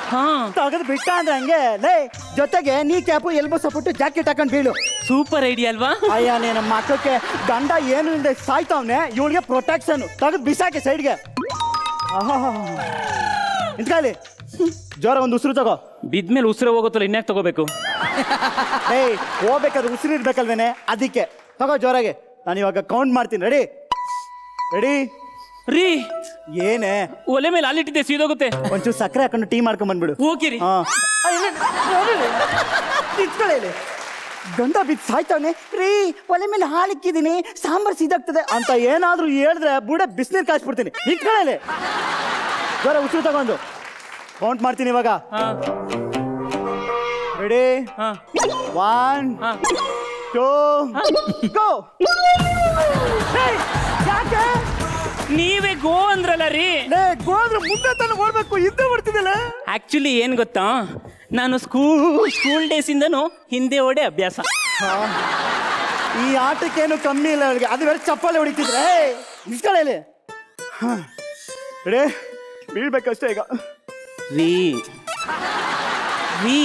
ತೆಗೆದು ಬಿಟ್ಟ ಅಂದ್ರೆ ಹಂಗೆ. ಲೇ, ಜೊತೆಗೆ ನೀ ಕ್ಯಾಪು, ಎಲ್ಬೋ ಸಪೋರ್ಟ್, ಜಾಕೆಟ್ ಹಾಕೊಂಡು ಬೀಳು. ಸೂಪರ್ ಐಡಿಯಾ ಅಲ್ವಾ? ಅಯ್ಯ, ನಮ್ಮ ಮಕ್ಕಳಿಗೆ ಗಂಡ ಏನು ಇಲ್ಲದೆ ಸಾಯ್ತಾವ್ನೆ, ಇವಳಿಗೆ ಪ್ರೊಟೆಕ್ಷನ್. ತೆಗೆದು ಬಿಸಾಕೆ ಸೈಡ್ಗೆ. ನಿಂತ್ಕೊಳ್ಳಿ. ಜ್ವರ ಒಂದು ಉಸಿರು ತಗೋ. ಬಿದ್ಮೇಲೆ ಉಸಿರು ಹೋಗುತ್ತಲ್ಲ, ಇನ್ಯಾಕೆ ತಗೋಬೇಕು? ಏಯ್, ಹೋಗ್ಬೇಕಾದ್ರೆ ಉಸಿರು ಇರ್ಬೇಕಲ್ವೇನೆ? ಅದಕ್ಕೆ ತಗೋ ಜ್ವರಗೆ. ನಾನು ಇವಾಗ ಕೌಂಟ್ ಮಾಡ್ತೀನಿ. ರೆಡಿ? ರೀ ಏನೇ ಒಲೆ ಮೇಲೆ ಹಾಲಿಟ್ಟಿದ್ದೆ ಸೀದೋಗುತ್ತೆ. ಒಂಚೂರು ಸಕ್ಕರೆ ಹಾಕೊಂಡು ಟೀ ಮಾಡ್ಕೊಂಡ್ ಬಂದ್ಬಿಡು. ಓಕೆ ರೀ. ನಿಂತ್ಕೊಳ್ಳಿ. ಗಂಡ ಬಿದ್ದು ಸಾಯ್ತಾವನೆ ರೀ, ಒಲೆ ಮೇಲೆ ಹಾಲಿಕ್ಕಿದೀನಿ, ಸಾಂಬಾರ್ ಸೀದಾಗ್ತದೆ ಅಂತ ಏನಾದ್ರೂ ಹೇಳಿದ್ರೆ ಬುಡ ಬಿಸಿನೀರು ಕಾಯಿಸ್ಬಿಡ್ತೀನಿ. ನಿಂತ್ಕೊಳ್ಳಿ. ಜರ ಉಸಿರು ತಗೊಂಡು ಕೌಂಟ್ ಮಾಡ್ತೀನಿ ಇವಾಗ. ರೆಡಿ? 1 2 ಗೋ. ಯಾಕೆ ನೀವೇ ಗೋ ಅಂದ್ರಲ್ಲ ರೀ? ಗೋ ಅಂದ್ರೆ ಮುಂದೆ ತಾನು ಓಡ್ಬೇಕು, ಹಿಂದೆ ಓಡ್ತಿದ್ದಲ್ಲ. ಆಕ್ಚುಲಿ ಏನ್ ಗೊತ್ತಾ, ನಾನು ಸ್ಕೂಲ್ ಡೇಸಿಂದನೂ ಹಿಂದೆ ಓಡೇ ಅಭ್ಯಾಸ. ಈ ಆಟಕ್ಕೇನು ಕಮ್ಮಿ ಇಲ್ಲ ಅವಳಿಗೆ. ಅದು ಬೇರೆ ಚಪ್ಪಾಳೆ ಹೊಡಿತಿದ್ರೆ ನಿಂತ್ಕೊಳ್ಳಿ. ರೆಡಿ? ಬೀಳ್ಬೇಕಷ್ಟೇ ಈಗ. ರೀ ರೀ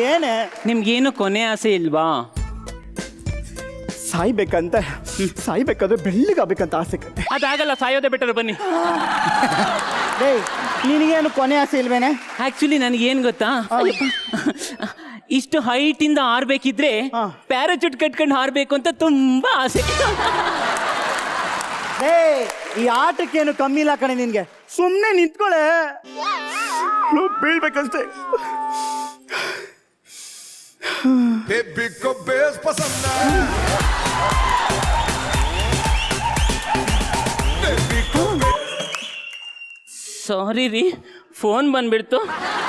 ಏನೇ ನಿಮ್ಗೇನು ಕೊನೆ ಆಸೆ ಇಲ್ವಾ? ಸಾಯ್ಬೇಕಾದ್ರೆ ಬೆಳ್ಳಿಗಾಗ್ಬೇಕಂತ ಆಸೆ. ಅದಾಗಲ್ಲ, ಸಾಯೋದೇ ಬೆಟರ್. ಬನ್ನಿ. ನಿನಗೇನು ಕೊನೆ ಆಸೆ ಇಲ್ವೇನೆ? ಆಕ್ಚುಲಿ ನನಗೇನು ಗೊತ್ತಾ, ಇಷ್ಟು ಹೈಟ್ ಇಂದ ಹಾರ್ಬೇಕಿದ್ರೆ ಪ್ಯಾರಾಚೂಟ್ ಕಟ್ಕೊಂಡು ಹಾರ್ಬೇಕು ಅಂತ ತುಂಬಾ ಆಸೆ. ಈ ಆಟಕ್ಕೇನು ಕಮ್ಮಿ ಇಲ್ಲ ಕಣೆ ನಿನ್ಗೆ. ಸುಮ್ಮನೆ ನಿಂತ್ಕೊಳ್ಳೆ, ಬೀಳ್ಬೇಕಷ್ಟೇ. ಸಾರಿ ರೀ, ಫೋನ್ ಬಂದ್ಬಿಡ್ತು.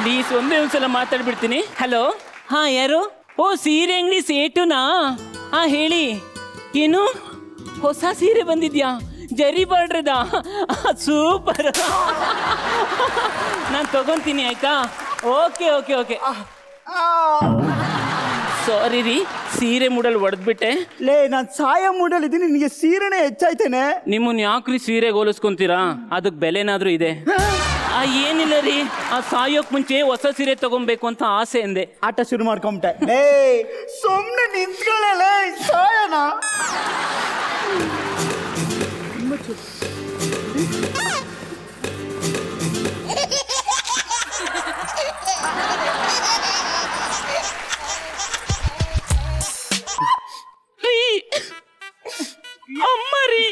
ಪ್ಲೀಸ್ ಒಂದ್ಸಲ ಮಾತಾಡ್ಬಿಡ್ತೀನಿ. ಹಲೋ, ಹಾ ಯಾರು? ಓ, ಸೀರೆ ಅಂಗಡಿ ಸೇಟುನಾ? ಹಾ ಹೇಳಿ. ಏನು ಹೊಸ ಸೀರೆ ಬಂದಿದ್ಯಾ? ಜರಿ ಬಾರ್ಡ್ರದ? ಸೂಪರ್. ನಾನು ತಗೊಂತೀನಿ ಆಯ್ತಾ? Okay okay okay. ಸಾರಿ ರೀ, ಸೀರೆ ಮೂಡಲ್ಲಿ ಹೊಡೆದ್ಬಿಟ್ಟೆ. ನಾನು ಸಾಯ ಮೂಡಲ್ಲಿ ಇದ್ದೀನಿ, ನಿನಗೆ ಸೀರೆನೇ ಹೆಚ್ಚಾಯ್ತೇನೆ. ನಿಮ್ಮನ್ನ ಯಾಕ್ರಿ ಸೀರೆಗೆ ಹೋಲಿಸ್ಕೊಂತೀರಾ? ಅದಕ್ಕೆ ಬೆಲೆನಾದ್ರೂ ಇದೆ. ಏನಿಲ್ಲ ರೀ, ಆ ಸಾಯೋಕ್ ಮುಂಚೆ ಹೊಸ ಸೀರೆ ತಗೊಬೇಕು ಅಂತ ಆಸೆ ಅಂದೆ. ಆಟ ಶುರು ಮಾಡ್ಕೊಂಬಿಟ್ಟೆ. ಸುಮ್ಮನೆ ನಿಂತ್ಕೊಳ್ಳಲ್ಲ, ಸಾಯನ. ಅಮ್ಮ ರೀ,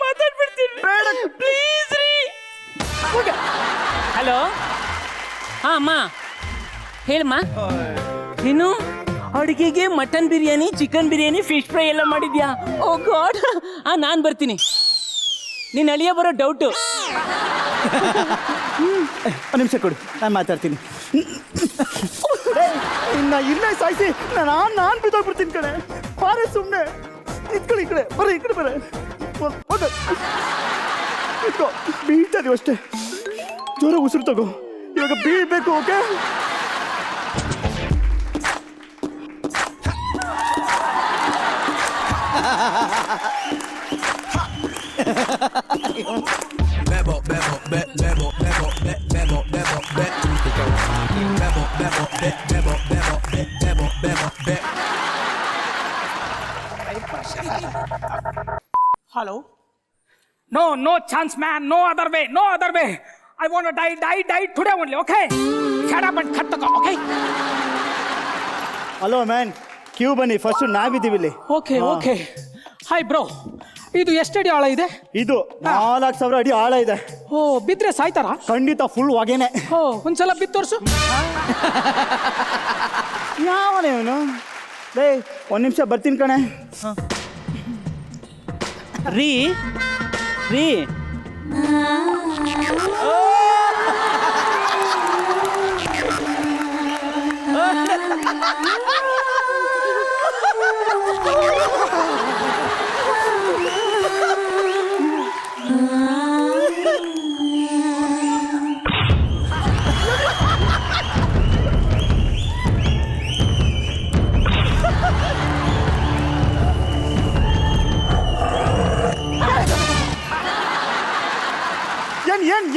ಮಾತಾಡ್ಬಿಡ್ತೀನಿ ಪ್ಲೀಸ್ ರೀ. ಹಲೋ, ಹಾ ಅಮ್ಮ ಹೇಳಮ್ಮ. ಏನು ಅಡುಗೆಗೆ mutton biryani, chicken biryani, fish fry ಎಲ್ಲ ಮಾಡಿದ್ಯಾ? ಓ ಗಾಡ್. ನಾನು ಬರ್ತೀನಿ. ನೀನು ಅಳಿಯ ಬರೋ ಡೌಟು. ಒಂದು ನಿಮಿಷ ಕೊಡು, ನಾನು ಮಾತಾಡ್ತೀನಿ. ಇನ್ನ ಇಲ್ಲೇ ಸಾಯಿಸಿ ನಾನು ಬಿದ್ದೋಗ್ಬಿಡ್ತೀನಿ ಕಡೆ. ಬಾರೆ ಸುಮ್ಮನೆ ನಿಂತ್ಕೊಳ್ಳಿ. ಈ ಕಡೆ ಬರ, ಈ ಕಡೆ ಬರ. ಬೀಳ್ತಾ ಇದೀವಿ ಅಷ್ಟೇ. ಜೋರ ಉಸಿರು ತಗೋ. ಇವಾಗ ಬೀಳ್ಬೇಕು. Okay? Hello? No chance, man. No other way. I want to die today only, okay? Shut up and cut the call, okay? Hello man, queue ಬನ್ನಿ. ಫಸ್ಟ್ ನಾವಿದ್ದೀವಿ ಇಲ್ಲಿ. ಓಕೆ. ಹಾಯ್ ಬ್ರೋ, ಇದು ಎಷ್ಟಡಿ ಆಳ ಇದೆ? ಇದು 4,000 ಅಡಿ ಆಳ ಇದೆ. ಓ, ಬಿದ್ರೆ ಸಾಯ್ತಾರ? ಖಂಡಿತ ಫುಲ್ ಹೊಗೆನೆ. ಓ, ಒಂದ್ಸಲ ಬಿದ್ದು ತೋರ್ಸು. ಯಾವನೇವನು? ಒಂದು ನಿಮಿಷ ಬರ್ತೀನಿ ಕಣೆ. ರೀ ರೀ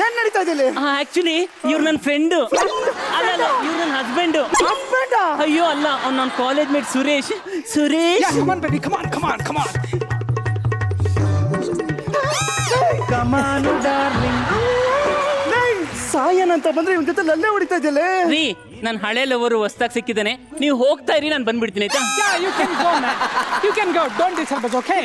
ಏನ್ ನಡೀತಾ ಇದೆ? ಆಕ್ಚುಲಿ ಇವ್ರು ನನ್ನ ಫ್ರೆಂಡು. ಅಲ್ಲ, ಇವ್ರು ನನ್ನ ಹಸ್ಬೆಂಡು. ಅಯ್ಯೋ ಅಲ್ಲ, ಅವ್ನು ನನ್ನ ಕಾಲೇಜ್ ಮೇಟ್ ಸುರೇಶ್. ಸಾಯನಂತ ಬಂದ್ರೆ ಇವನ್ ಜೊತೆ ಅಲ್ಲೇ ಹೊಡಿತಾ ಇದೆಯಲ್ಲ. ರೀ, ನನ್ನ ಹಳೆ ಲವರು ಹೊಸ್ದಾಗಿ ಸಿಕ್ಕಿದ್ದಾನೆ. ನೀವು ಹೋಗ್ತಾ ಇರಿ, ನಾನು ಬಂದ್ಬಿಡ್ತೀನಿ ಆಯ್ತಾ? You can go. Don't disturb us, okay?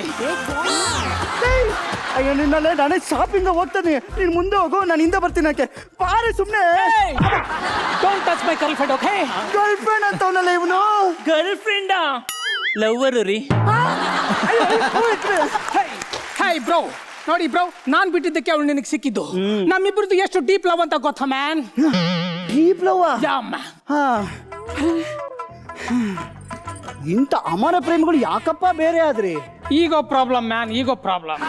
ಅಯ್ಯೋ ನಿನ್ನಲ್ಲೇ ನಾನೇ ಶಾಪಿಂಗ್ ಹೋಗ್ತಾನೆ, ನೀನು ಮುಂದೆ ಹೋಗು, ನಾನು ಹಿಂದೆ ಬರ್ತೀನಿ. ಯಾಕೆ ಬಾರೆ ಸುಮ್ಮನೆ. Don't touch my girlfriend, okay? Girlfriend ಅಂತವನಲ್ಲ ಇವನು. ಗರ್ಲ್ ಫ್ರೆಂಡಾ? ಲವ್ವರು ರೀ. ಹೇ ಬ್ರೋ, ನೋಡಿ ಬ್ರೋ, ನಾನ್ ಬಿಟ್ಟಿದ್ದಕ್ಕೆ ಅವಳು ನಿನಗೆ ಸಿಕ್ಕಿದ್ದು. ನಮ್ಮಿಬ್ರದ್ದು ಎಷ್ಟು ಡೀಪ್ ಲವ್ ಅಂತ ಗೊತ್ತಾ man? Deep love? Yeah man. ಹಾ, ಇಂಥ ಅಮರ ಪ್ರೇಮಿಗಳು ಯಾಕಪ್ಪ ಬೇರೆ ಆದ್ರಿ? Ego problem man, ego problem.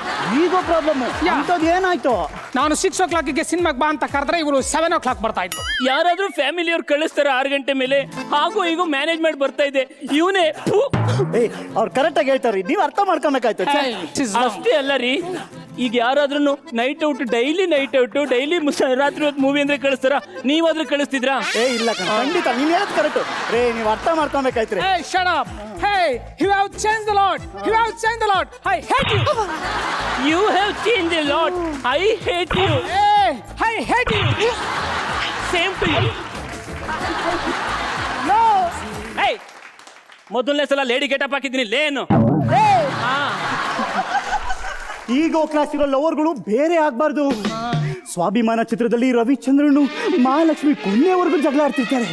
Ego problem? ಅಂಥದ್ದು ಏನಾಯ್ತು? ನಾನು 6 o'clockಗೆ ಸಿನಿಮಾಗೆ ಬಾ ಅಂತ ಕರೆದ್ರೆ ಇವರು 7 o'clock ಬರ್ತಾ ಇದ್ರು. ಯಾರಾದ್ರೂ ಫ್ಯಾಮಿಲಿಯವ್ರು ಕಳಿಸ್ತಾರೆ 6 ಗಂಟೆ ಮೇಲೆ, ಹಾಗೂ ಈಗ ಮ್ಯಾನೇಜ್ ಮಾಡಿ ಬರ್ತಾ ಇದೆ. ಇವನೇ ಅವ್ರು ಕರೆಕ್ಟ್ ಆಗಿ ಹೇಳ್ತಾರ್ರಿ, ನೀವು ಅರ್ಥ ಮಾಡ್ಕೊಬೇಕಾಯ್ತು. ಅಷ್ಟೇ ಅಲ್ಲ ರೀ, ಈಗ ಯಾರಾದ್ರೂ night out, daily night out, daily ರಾತ್ರಿ ಹೊತ್ತು ಮೂವಿ ಅಂದ್ರೆ ಕಳಿಸ್ತಾರ? ನೀವಾದ್ರೂ ಕಳಿಸ್ತಿದ್ರಾ? ಇಲ್ಲ ಖಂಡಿತ, ನೀನ್ ಹೇಳೋದು ಕರೆಕ್ಟ್ ರೇ, ನೀವು ಅರ್ಥ ಮಾಡ್ಕೊಬೇಕಾಯ್ತು. Hey, shut up. Hey, you have changed a lot. You have changed a lot. I hate you. You have changed a lot. I hate you. Hey, I hate you. Same to you. No. Hey, ಮೊದಲನೇ ಸಲ lady getup ಹಾಕಿದ್ದೀನಿ lane. ಈಗೋ class ಇರೋ ಲವರ್ಗಳು ಬೇರೆ ಆಗ್ಬಾರ್ದು. ಸ್ವಾಭಿಮಾನ ಚಿತ್ರದಲ್ಲಿ ರವಿಚಂದ್ರನು ಮಹಾಲಕ್ಷ್ಮಿ ಕೊನೆಯವರೆಗೂ ಜಗಳ ಆಡ್ತಿರ್ತಾರೆ,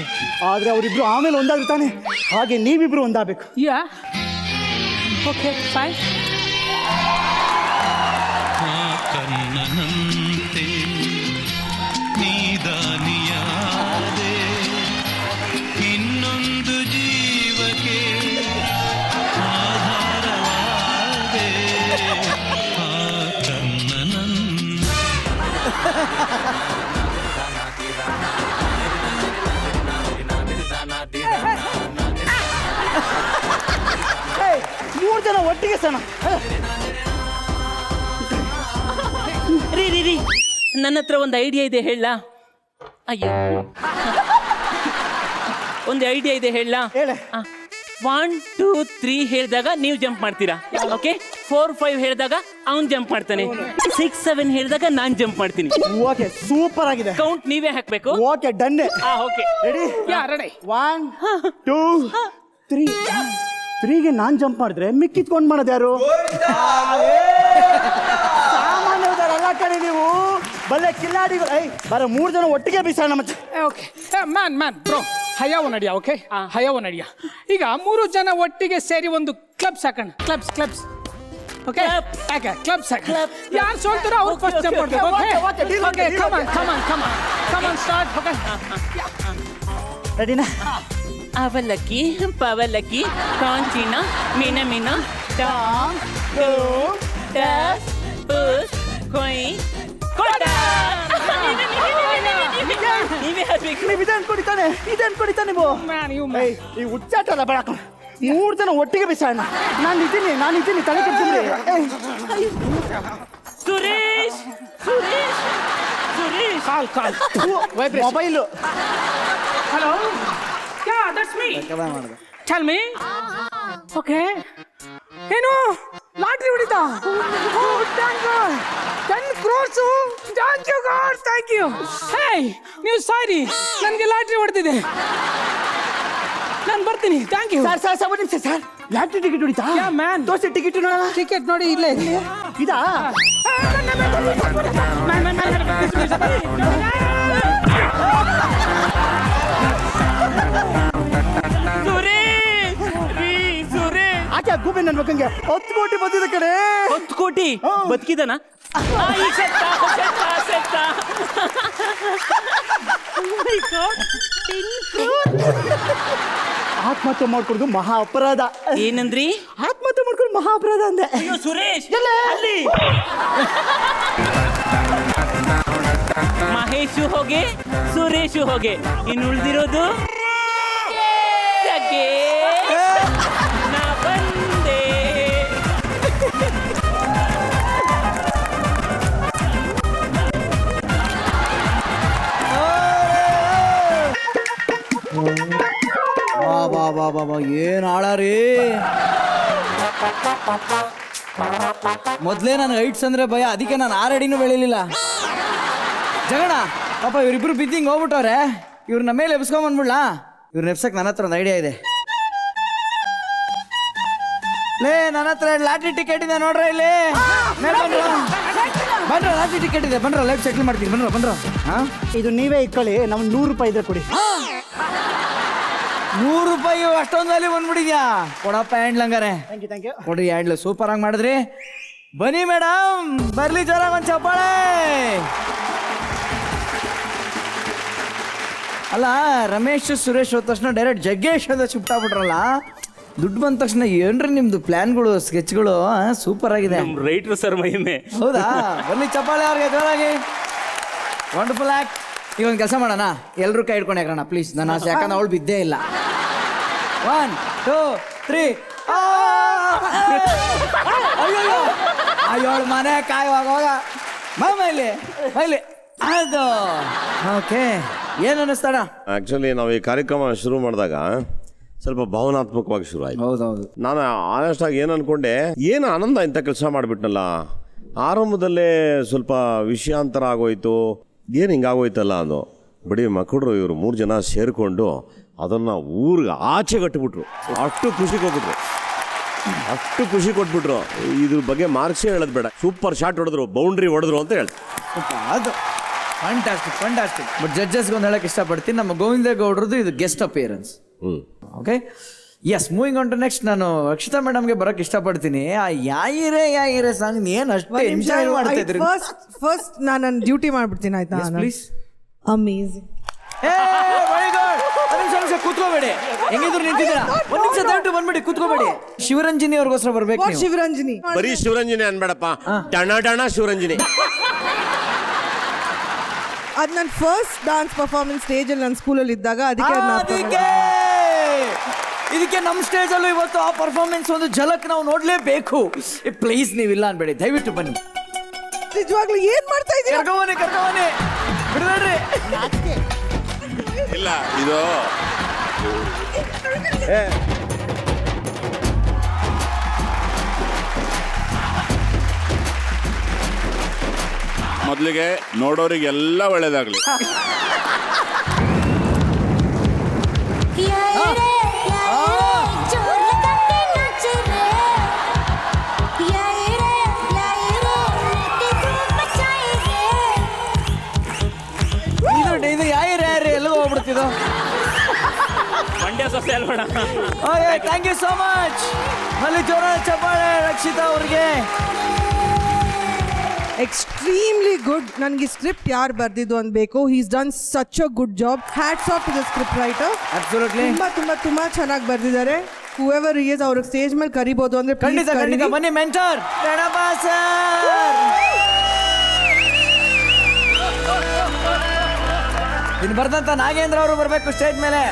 ಆದ್ರೆ ಅವರಿಬ್ರು ಆಮೇಲೆ ಒಂದಾಗಿರ್ತಾನೆ. ಹಾಗೆ ನೀವಿಬ್ರು ಒಂದಾಗಬೇಕು. Yeah. Okay, fine. ಕನ್ನನಂತೆ ನೀದಾನಿಯಾದೆ ಇನ್ನೊಂದು ಜೀವಕ್ಕೆ ಆಧಾರವಾದೆ ಆ ಕನ್ನನಂತೆ. ಮೂರು ಜನ ಒಟ್ಟಿಗೆ ಸಣ. ರೀ ನನ್ನ ಹತ್ರ ಒಂದು ಐಡಿಯಾ ಇದೆ, ಹೇಳ? ಅಯ್ಯೋ, ಒಂದು ಐಡಿಯಾ ಇದೆ, ಹೇಳ? 1 2 3 ಹೇಳಿದಾಗ ನೀವು ಜಂಪ್ ಮಾಡ್ತೀರಾ, ಓಕೆ? 4 5 ಹೇಳಿದಾಗ ಅವ್ನು ಜಂಪ್ ಮಾಡ್ತಾನೆ, 6 7 ಹೇಳಿದಾಗ ನಾನು ಜಂಪ್ ಮಾಡ್ತೀನಿ. ಓಕೆ, ಸೂಪರ್ ಆಗಿದೆ. ಕೌಂಟ್ ನೀವೇ ಹಾಕ್ಬೇಕು. Okay, done. Okay, ready? Yeah, ready. 1 2 3. 3ಗೆ ನಾನ್ ಜಂಪ್ ಮಾಡಿದ್ರೆ ಮಿಕ್ಕಿತ್ಕೊಂಡ್ ಮಾಡೋದು ಯಾರು? ಸಾಮಾನ್ಯದಲ್ಲ ಕಣೆ ನೀವು, ಬಲ್ಲೆ ಕಿಲ್ಲಾಡಿಗಳು. ಬರ 3 ಜನ ಒಟ್ಟಿಗೆ ಬಿಸಾಣ ಮತ್ತೆ. ಓಕೆ ಮ್ಯಾನ್ ಬ್ರೋ, ಹಯಾವ ನಡಿಯ. ಓಕೆ, ಹಯಾವ ನಡಿಯ. ಈಗ 3 ಜನ ಒಟ್ಟಿಗೆ ಸೇರಿ ಒಂದು ಕ್ಲಬ್ಸ್ ಹಾಕೋಣ. ಕ್ಲಬ್ಸ್. ಓಕೆ, ಕ್ಲಬ್ಸ್ ಹಾಕೋಣ. ಯಾರು ಸೋಲ್ತಾರೋ ಅವ್ರು ಫಸ್ಟ್ ಜಂಪ್ ಮಾಡ್ಬೇಕು. Okay, come on start. Okay, ರೆಡಿನಾ? ಅವಲಕ್ಕಿ ಪವಲಕ್ಕಿ ಕಾಂಚಿನ ಮೀನ ಟಾಮ್ ಟಸ್ ಪುಸ್ ಕೊಯ್ ಕೊಡ. ನೀವೇ ಹೇಳ್ಬೇಕು. ನೀವು ಇದೆ ಅನ್ಕೊಂಡಿದ್ದಾನೆ ನೀವು. ಈ ಹುಚ್ಚಾಟಲ್ಲ ಬೇಡ. 3 ಜನ ಒಟ್ಟಿಗೆ ಬಿಸಾಣ. ನಾನು ಇದ್ದೀನಿ ತಲೆ ಕೆಡ್ತೀನಿ. Suresh call mobile. Hello, yeah, that's me. Tell me. Okay, ಏನು ಲಾಟ್ರಿ ಹೊಡಿತಾ? 10 crores. Thank you God, thank you. Hey, ನೀವು ಸಾರಿ, ನನಗೆ ಲಾಟ್ರಿ ಹೊಡೆದಿದೆ. ನಾನು ಬರ್ತೀನಿ. Thank you sir. ಒಂದು ನಿಮಿಷ ಸರ್, ಲಾಟ್ರಿ ಟಿಕೆಟ್ ಹೊಡಿತಾ? Yeah man. ತೋರಿಸಿ ಟಿಕೆಟ್ ನೋಡೋಣ. ಟಿಕೆಟ್ ನೋಡಿ, ಇಲ್ಲೇ ಇದಾ? ಆಕೆ ಗೂಬೆ ನನ್ನ ಮಕ್ಕಂಗೆ 10 ಕೋಟಿ ಬಂದಿದೆ ಕಡೆ. 10 ಕೋಟಿ ಬದುಕಿದನ? ಆತ್ಮಹತ್ಯೆ ಮಾಡ್ಕೊಡುದು ಮಹಾ ಅಪರಾಧ. ಏನಂದ್ರಿ? ಆತ್ಮಹತ್ಯೆ ಮಾಡ್ಕೊಂಡು ಮಹಾ ಅಪರಾಧ ಅಂದೆ. ಅಯ್ಯೋ ಸುರೇಶ್, ಅಲ್ಲಿ ಮಹೇಶು ಹೋಗೆ, ಸುರೇಶು ಹೋಗೆ, ಇನ್ನು ಉಳಿದಿರೋದು ನಾ ಬಂದೆ. ಬಾ ಏನ್ ಆಳಾರಿ. ಮೊದ್ಲೇ ನಾನು ಹೈಟ್ಸ್ ಅಂದ್ರೆ ಭಯ, ಅದಕ್ಕೆ ನಾನು 6 ಅಡಿನೂ ಬೆಳಿಲಿಲ್ಲ. ಜಗಣ ಪಾಪ ಇವರಿಬ್ರು ಬಿದ್ದಿಂಗ್ ಹೋಗ್ಬಿಟ್ಟವ್ರೆ. ಇವ್ರನ್ನ ಮೇಲೆ ಎಬ್ಸ್ಕೊಂಡ್ ಬಂದ್ಬಿಡ್ಲಾ? ಇವ್ರನ್ನ ಎಬ್ಸಕ್ ನನ್ನ ಹತ್ರ ಒಂದು ಐಡಿಯಾ ಇದೆ. ಲೇ ನನ್ನ ಹತ್ರ ಲಾಟ್ರಿ ಟಿಕೆಟ್ ಇದೆ ನೋಡ್ರ ಇಲ್ಲಿ ಬನ್ರ ಲಾಟ್ರಿ ಟಿಕೆಟ್ ಇದೆ ಬನ್ರ ಲೈಫ್ ಸೆಟ್ಲ್ ಮಾಡ್ತೀನಿ ಬನ್ರ ಹಾ ಇದು ನೀವೇ ಇಟ್ಕೊಳ್ಳಿ ನಮ್ಗೆ 100 ರೂಪಾಯಿ ಇದ್ರೆ ಕೊಡಿ. 100 ರೂಪಾಯಿ ಅಷ್ಟೊಂದು ಅಲ್ಲಿ ಬಂದ್ಬಿಡಿದ್ಯಾ ಕೊಡಪ್ಪ ಹ್ಯಾಂಡ್ಲಂಗಾರೆ ಥ್ಯಾಂಕ್ ಯು ಕೊಡಿ ಹ್ಯಾಂಡ್ಲು ಸೂಪರ್ ಆಗಿ ಮಾಡಿದ್ರಿ. ಬನ್ನಿ ಮೇಡಮ್ ಬರ್ಲಿ ಜೋರಾಗಿ ಒಂದು ಚಪ್ಪಾಳೆ. ಅಲ್ಲ ರಮೇಶ್ ಸುರೇಶ್ ಹೋದ ತಕ್ಷಣ ಡೈರೆಕ್ಟ್ ಜಗ್ಗೇಶ್ ಅಂತ ಶಿಫ್ಟ್ ಆಗ್ಬಿಟ್ರಲ್ಲ. ದುಡ್ಡು ಬಂದ ತಕ್ಷಣ ಏನ್ರಿ ನಿಮ್ದು ಪ್ಲಾನ್ಗಳು ಸ್ಕೆಚ್ಗಳು ಸೂಪರ್ ಆಗಿದೆ. ರೈಟ್ರು ಸರ್ ಮಹಿಮೆ. ಹೌದಾ ಬರ್ಲಿ ಚಪ್ಪಾಳೆ ಅವ್ರಿಗೆ ಜೋರಾಗಿ. Wonderful act. ಈಗ ಒಂದು ಕೆಲಸ ಮಾಡೋಣ, ಎಲ್ಲರೂ ಕೈ ಹಿಡ್ಕೊಂಡು ಯಾಕಣ್ಣ ಪ್ಲೀಸ್. ನನ್ನ ಆಸೆ ಯಾಕಂದ್ರೆ ಅವಳು ಬಿದ್ದೇ ಇಲ್ಲ. 1 2 3 ಅಯ್ಯೋಳು ಮನೆ ಕಾಯುವಾಗ ಮೈಲಿ ಅದು ಓಕೆ. ಏನು ಅನ್ನಿಸ್ತಾಡ? ಆ್ಯಕ್ಚುಲಿ ನಾವು ಈ ಕಾರ್ಯಕ್ರಮ ಶುರು ಮಾಡಿದಾಗ ಸ್ವಲ್ಪ ಭಾವನಾತ್ಮಕವಾಗಿ ಶುರು ಆಯ್ತು. ಹೌದೌದು. ನಾನು ಆನೆಸ್ಟ್ ಆಗಿ ಏನು ಅನ್ಕೊಂಡೆ, ಏನು ಆನಂದ ಇಂಥ ಕೆಲಸ ಮಾಡಿಬಿಟ್ನಲ್ಲ. ಆರಂಭದಲ್ಲೇ ಸ್ವಲ್ಪ ವಿಷಯಾಂತರ ಆಗೋಯ್ತು, ಏನು ಹಿಂಗಾಗೋಯ್ತಲ್ಲ ಅನ್ನೋ. ಬರೀ ಮಕ್ಕಳು ಇವರು 3 ಜನ ಸೇರಿಕೊಂಡು ಅದನ್ನು ಊರಿಗೆ ಆಚೆ ಕಟ್ಟಿಬಿಟ್ರು. ಅಷ್ಟು ಖುಷಿ ಕೊಟ್ಬಿಟ್ರು, ಅಷ್ಟು ಖುಷಿ ಕೊಟ್ಬಿಟ್ರು. ಇದ್ರ ಬಗ್ಗೆ ಮಾರ್ಕ್ಸೇ ಹೇಳೋದು ಬೇಡ. ಸೂಪರ್ ಶಾಟ್ ಹೊಡೆದ್ರು, ಬೌಂಡ್ರಿ ಹೊಡೆದ್ರು ಅಂತ ಹೇಳ್ತಾರೆ. ಅದು ಫಂಟಾಸ್ಟಿಕ್. ಬಟ್ ಜಡ್ಜಸ್ಗೆ ಒಂದು ಹೇಳಕ್ಕೆ ಇಷ್ಟಪಡ್ತೀನಿ, ನಮ್ಮ ಗೋವಿಂದ ಗೌಡ್ರದ್ದು ಇದು guest appearance. Okay yes, moving on to next. ನಾನು ಅಕ್ಷಿತಾ ಮೇಡಮ್ಗೆ ಬರೋಕ್ಕೆ ಇಷ್ಟಪಡ್ತೀನಿ. ಆ ಯಾಯಿರೆ ಸಾಂಗ್ ಏನು ಅಷ್ಟು ಎಂಜಾಯ್ ಮಾಡ್ತಾ ಇದ್ರಿ. ಫಸ್ಟ್ ನಾನು ನನ್ನ ಡ್ಯೂಟಿ ಮಾಡ್ಬಿಡ್ತೀನಿ ಆಯ್ತಾ? ಪ್ಲೀಸ್. ಅಮೇಝಿಂಗ್. Very good. ನಿಮಿಷ ಕೂತ್ಕೋಬೇಡಿ, ಹೆಂಗಿದ್ರು ನಿಂತಿದ್ದೀರಾ. ಒಂದು ನಿಮಿಷ ದಯವಿಟ್ಟು ಬಂದ್ಬಿಡಿ, ಕೂತ್ಕೋಬೇಡಿ. ಶಿವರಂಜನಿ ಅವ್ರಿಗೋಸ್ಕರ ಬರ್ಬೇಕು. ಶಿವರಂಜನಿ ಬರೀ ಶಿವರಂಜನಿ ಅನ್ಬೇಡಪ್ಪ, ಡಣ ಶಿವರಂಜನಿ. ಅದು ನನ್ನ ಫಸ್ಟ್ ಡಾನ್ಸ್ ಪರ್ಫಾರ್ಮೆನ್ಸ್ ಸ್ಟೇಜಲ್ಲಿ ನನ್ನ ಸ್ಕೂಲಲ್ಲಿ ಇದ್ದಾಗ. ಇದಕ್ಕೆ ನಮ್ಮ ಸ್ಟೇಜಲ್ಲೂ ಇವತ್ತು ಆ ಪರ್ಫಾರ್ಮೆನ್ಸ್ ಒಂದು ಝಲಕ್ ನಾವು ನೋಡ್ಲೇಬೇಕು. ಪ್ಲೀಸ್ ನೀವಿಲ್ಲ ಅನ್ಬೇಡಿ, ದಯವಿಟ್ಟು ಬನ್ನಿ. ನಿಜವಾಗ್ಲೂ ಏನ್ ಮಾಡ್ತಾ ಇದ್ದೀರಾ? ಕರ್ಕೋಬನ್ನಿ ಬಿಡಬೇಡ್ರಿ. ಇಲ್ಲ ಇದು ಮೊದಲಿಗೆ ನೋಡೋರಿಗೆಲ್ಲ ಒಳ್ಳೇದಾಗ್ಲಿ. ಇದು ಯಾರು ಎಲ್ಲ ಹೋಗ್ಬಿಡ್ತಿದ್ದು. ಮಂಡ್ಯ ಸೊಸೆ ಅಲ್ಬೇಡ. Thank you so much. ಅಲ್ಲಿ ಜೋರ ಚಪ್ಪಾಳೆ ರಕ್ಷಿತಾ ಅವ್ರಿಗೆ. Extremely good. ನನಗೆ ಸ್ಕ್ರಿಪ್ಟ್ ಯಾರು ಬರ್ದಿದ್ದು ಅನ್ಬೇಕು. He's done such a good job. Hats off to the script writer. Absolutely ತುಂಬಾ ಚೆನ್ನಾಗಿ ಬರ್ದಿದ್ದಾರೆ. ಹೂಎವರ್ ಈಸ್ ಅವ್ರ ಸ್ಟೇಜ್ ಮೇಲೆ ಕರಿಬಹುದು ಅಂದ್ರೆ ಖಂಡಿತ ಬನ್ನಿ. Mentor Ganapa sir. ಇನ್ನು ಬರ್ದಂತ ನಾಗೇಂದ್ರ ಅವರು ಬರಬೇಕು ಸ್ಟೇಜ್ ಮೇಲೆ.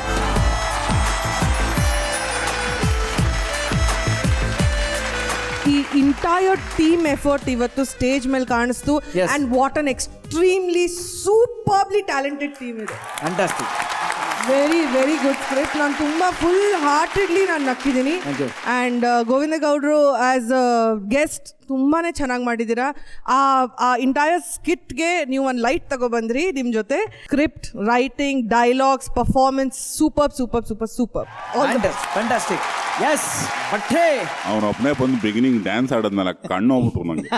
ಈ ಇಂಟೈರ್ ಟೀಮ್ ಎಫರ್ಟ್ ಇವತ್ತು ಸ್ಟೇಜ್ ಮೇಲೆ ಕಾಣಿಸ್ತು. And what an extremely superbly talented team ಇದೆ. Fantastic. Very very good script. ನಾನು ತುಂಬಾ ಫುಲ್ ಹಾರ್ಟೆಡ್ಲಿ ನಾನು ನಕ್ಕಿದ್ದೀನಿ. ಆ್ಯಂಡ್ ಗೋವಿಂದ ಗೌಡ್ರು ಆಸ್ ಅ ಗೆಸ್ಟ್ ತುಂಬಾನೇ ಚೆನ್ನಾಗಿ ಮಾಡಿದ್ದೀರಾ. ಆ ಇಂಟೈರ್ ಸ್ಕಿಟ್ಗೆ ನೀವು ಒಂದು ಲೈಟ್ ತಗೊಬಂದ್ರಿ ನಿಮ್ಮ ಜೊತೆ. Script, writing, dialogues, performance super. Fantastic. Yes ಬಟ್ಟೆ ಅವನೊಬ್ಬನೇ ಬಂದು ಬಿಗಿನಿಂಗ್ ಡ್ಯಾನ್ಸ್ ಆಡೋದ್ನಲ್ಲ ಕಣ್ಣು ಹೋಗ್ಬಿಟ್ರು ನನಗೆ.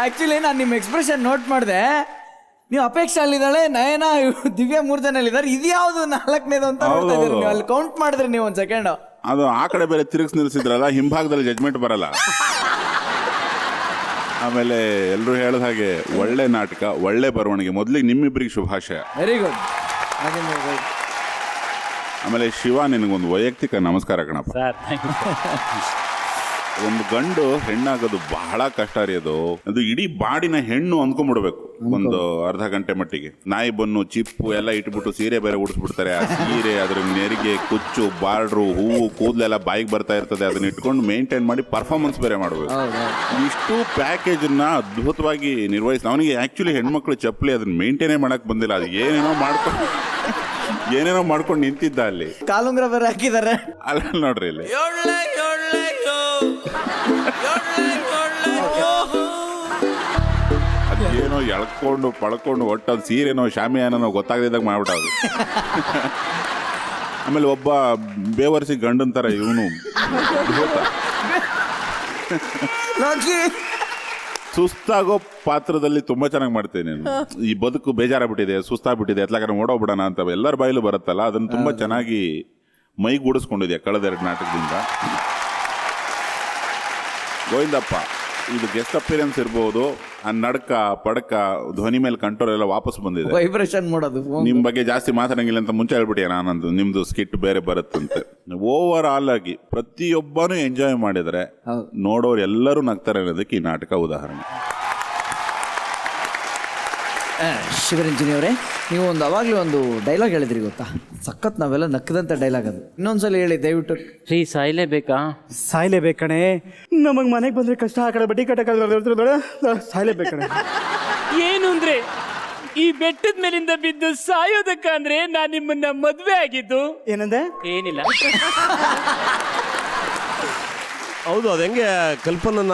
ಆ್ಯಕ್ಚುಲಿ ನಾನು ನಿಮ್ಮ ಎಕ್ಸ್ಪ್ರೆಷನ್ ನೋಟ್ ಮಾಡಿದೆ. ನೀವು ಅಪೇಕ್ಷೆ ಅಲ್ಲಿದ್ದಾಳೆ, ನಯನ, ದಿವ್ಯಾ 3 ಜನ ಅಲ್ಲಿದ್ದಾರೆ. ಇದು ಯಾವುದು 4ನೇದು ಅಂತ ನೋಡ್ತಾ ಇದ್ದೀರಿ ನೀವು. ಅಲ್ಲಿ ಕೌಂಟ್ ಮಾಡಿದ್ರಿ ನೀವು ಒಂದು ಸೆಕೆಂಡ್. ಅದು ಆ ಕಡೆ ಬೇರೆ ತಿರುಗಿಸಿ ನಿಲ್ಲಿಸಿದ್ರಲ್ಲ, ಹಿಂಭಾಗದಲ್ಲಿ ಜಡ್ಜ್ಮೆಂಟ್ ಬರಲ್ಲ. ಆಮೇಲೆ ಎಲ್ಲರೂ ಹೇಳಿದ ಹಾಗೆ ಒಳ್ಳೆ ನಾಟಕ, ಒಳ್ಳೆ ಬರವಣಿಗೆ. ಮೊದಲಿಗೆ ನಿಮ್ಮಿಬ್ಬರಿಗೆ ಶುಭಾಶಯ. Very good. ಆಮೇಲೆ ಶಿವ, ನಿನಗೊಂದು ವೈಯಕ್ತಿಕ ನಮಸ್ಕಾರ ಕಣಪ್ಪ. ಒಂದು ಗಂಡು ಹೆಣ್ಣಾಗೋದು ಬಹಳ ಕಷ್ಟ ರೀ. ಅದು ಇಡೀ ಬಾಡಿನ ಹೆಣ್ಣು ಅಂದ್ಕೊಂಡ್ಬಿಡ್ಬೇಕು ಒಂದು ಅರ್ಧ ಗಂಟೆ ಮಟ್ಟಿಗೆ. ನಾಯಿ ಬನ್ನು, ಚಿಪ್ಪು ಎಲ್ಲ ಇಟ್ಬಿಟ್ಟು ಸೀರೆ ಬೇರೆ ಉಡಿಸ್ಬಿಡ್ತಾರೆ. ಆ ಸೀರೆ, ಅದ್ರ ನೆರಿಗೆ, ಕುಚ್ಚು, ಬಾರ್ಡ್ರು, ಹೂವು, ಕೂದಲೆಲ್ಲ ಬಾಯಿಗೆ ಬರ್ತಾ ಇರ್ತದೆ. ಅದನ್ನ ಇಟ್ಕೊಂಡು ಮೇಂಟೈನ್ ಮಾಡಿ ಪರ್ಫಾರ್ಮೆನ್ಸ್ ಬೇರೆ ಮಾಡಬೇಕು. ಇಷ್ಟು ಪ್ಯಾಕೇಜನ್ನ ಅದ್ಭುತವಾಗಿ ನಿರ್ವಹಿಸಿ. ಅವನಿಗೆ ಆಕ್ಚುಲಿ ಹೆಣ್ಮಕ್ಳು ಚಪ್ಪಲಿ ಅದನ್ನ ಮೇಂಟೈನೇ ಮಾಡಕ್ ಬಂದಿಲ್ಲ. ಅದು ಏನೇನೋ ಮಾಡ್ಕೊಂಡು ನಿಂತಿದ್ದ ಅಲ್ಲಿ. ಕಾಲುಂಗ್ರ ಬೇರೆ ಹಾಕಿದ್ದಾರೆ ಅಲ್ಲ ನೋಡ್ರಿ ಇಲ್ಲಿ. ಅದೇನೋ ಎಳ್ಕೊಂಡು ಪಳ್ಕೊಂಡು ಒಟ್ಟು ಅದು ಸೀರೆನೋ ಶಾಮಿಯಾನೋ ಗೊತ್ತಾಗದಿದ್ದಾಗ ಮಾಡ್ಬಿಟ್ಟದು. ಆಮೇಲೆ ಒಬ್ಬ ಬೇವರ್ಸಿ ಗಂಡನ ಥರ ಇವನು ಸುಸ್ತಾಗೋ ಪಾತ್ರದಲ್ಲಿ ತುಂಬಾ ಚೆನ್ನಾಗಿ ಮಾಡ್ತೇನೆ ನೀನು. ಈ ಬದುಕು ಬೇಜಾರಾಗ್ಬಿಟ್ಟಿದೆ, ಸುಸ್ತಾಗ್ಬಿಟ್ಟಿದೆ, ಎತ್ಲಾಗಾರ ಓಡೋಗ್ಬಿಡೋಣ ಅಂತ ಎಲ್ಲರ ಬಾಯಲ್ಲೂ ಬರುತ್ತಲ್ಲ, ಅದನ್ನು ತುಂಬಾ ಚೆನ್ನಾಗಿ ಮೈಗೂಡಿಸ್ಕೊಂಡಿದ್ಯಾ ಕಳೆದ 2 ನಾಟಕದಿಂದ. ಗೋವಿಂದಪ್ಪ, ಇದು ಗೆಸ್ಟ್ ಅಪಿಯರೆನ್ಸ್ ಇರ್ಬೋದು, ಆ ನಡ್ಕ ಪಡಕ ಧ್ವನಿ ಮೇಲೆ ಕಂಟ್ರೋಲ್ ಎಲ್ಲ ವಾಪಸ್ ಬಂದಿದೆ. ವೈಬ್ರೇಷನ್ ಮಾಡೋದು. ನಿಮ್ ಬಗ್ಗೆ ಜಾಸ್ತಿ ಮಾತಾಡಂಗಿಲ್ಲ ಅಂತ ಮುಂಚೆ ಹೇಳ್ಬಿಟ್ಟಿಯ ನಾನಂದು, ನಿಮ್ದು ಸ್ಕಿಟ್ ಬೇರೆ ಬರುತ್ತಂತೆ. ಓವರ್ ಆಲ್ ಆಗಿ ಪ್ರತಿಯೊಬ್ಬನೂ ಎಂಜಾಯ್ ಮಾಡಿದ್ರೆ ನೋಡೋರು ಎಲ್ಲರೂ ನಗ್ತಾರೆ ಅನ್ನೋದಕ್ಕೆ ಈ ನಾಟಕ ಉದಾಹರಣೆ. ಶಿವರಂಜನಿ ಅವರೇ, ನೀವು ಅವಾಗಲೇ ಒಂದು ಡೈಲಾಗ್ ಹೇಳಿದ್ರಿ ಗೊತ್ತಾ, ಸಖತ್ ನಾವೆಲ್ಲ ನಕ್ಕದಂತ ಡೈಲಾಗ್ ಅದು. ಇನ್ನೊಂದ್ಸಲ ಹೇಳಿ ದಯವಿಟ್ಟು. ರೀ ಸಾಯ್ಲೇಬೇಕಾ? ಸಾಯ್ಲೇಬೇಕಣೆ, ನಮಗೆ ಮನೆಗೆ ಬಂದ್ರೆ ಕಷ್ಟ, ಆ ಕಡೆ ಬಡ್ಡಿ ಕಟ್ಟಕ ಸಾಯ್ಲೇಬೇಕಣೆ. ಏನು ಅಂದ್ರೆ ಈ ಬೆಟ್ಟದ ಮೇಲಿಂದ ಬಿದ್ದು ಸಾಯೋದಕ್ಕಂದ್ರೆ ನಾನು ನಿಮ್ಮನ್ನ ಮದ್ವೆ ಆಗಿದ್ದು. ಏನಂದೆ? ಏನಿಲ್ಲ. ಹೌದು, ಅದು ಹೆಂಗೆ ಕಲ್ಪನನ್ನ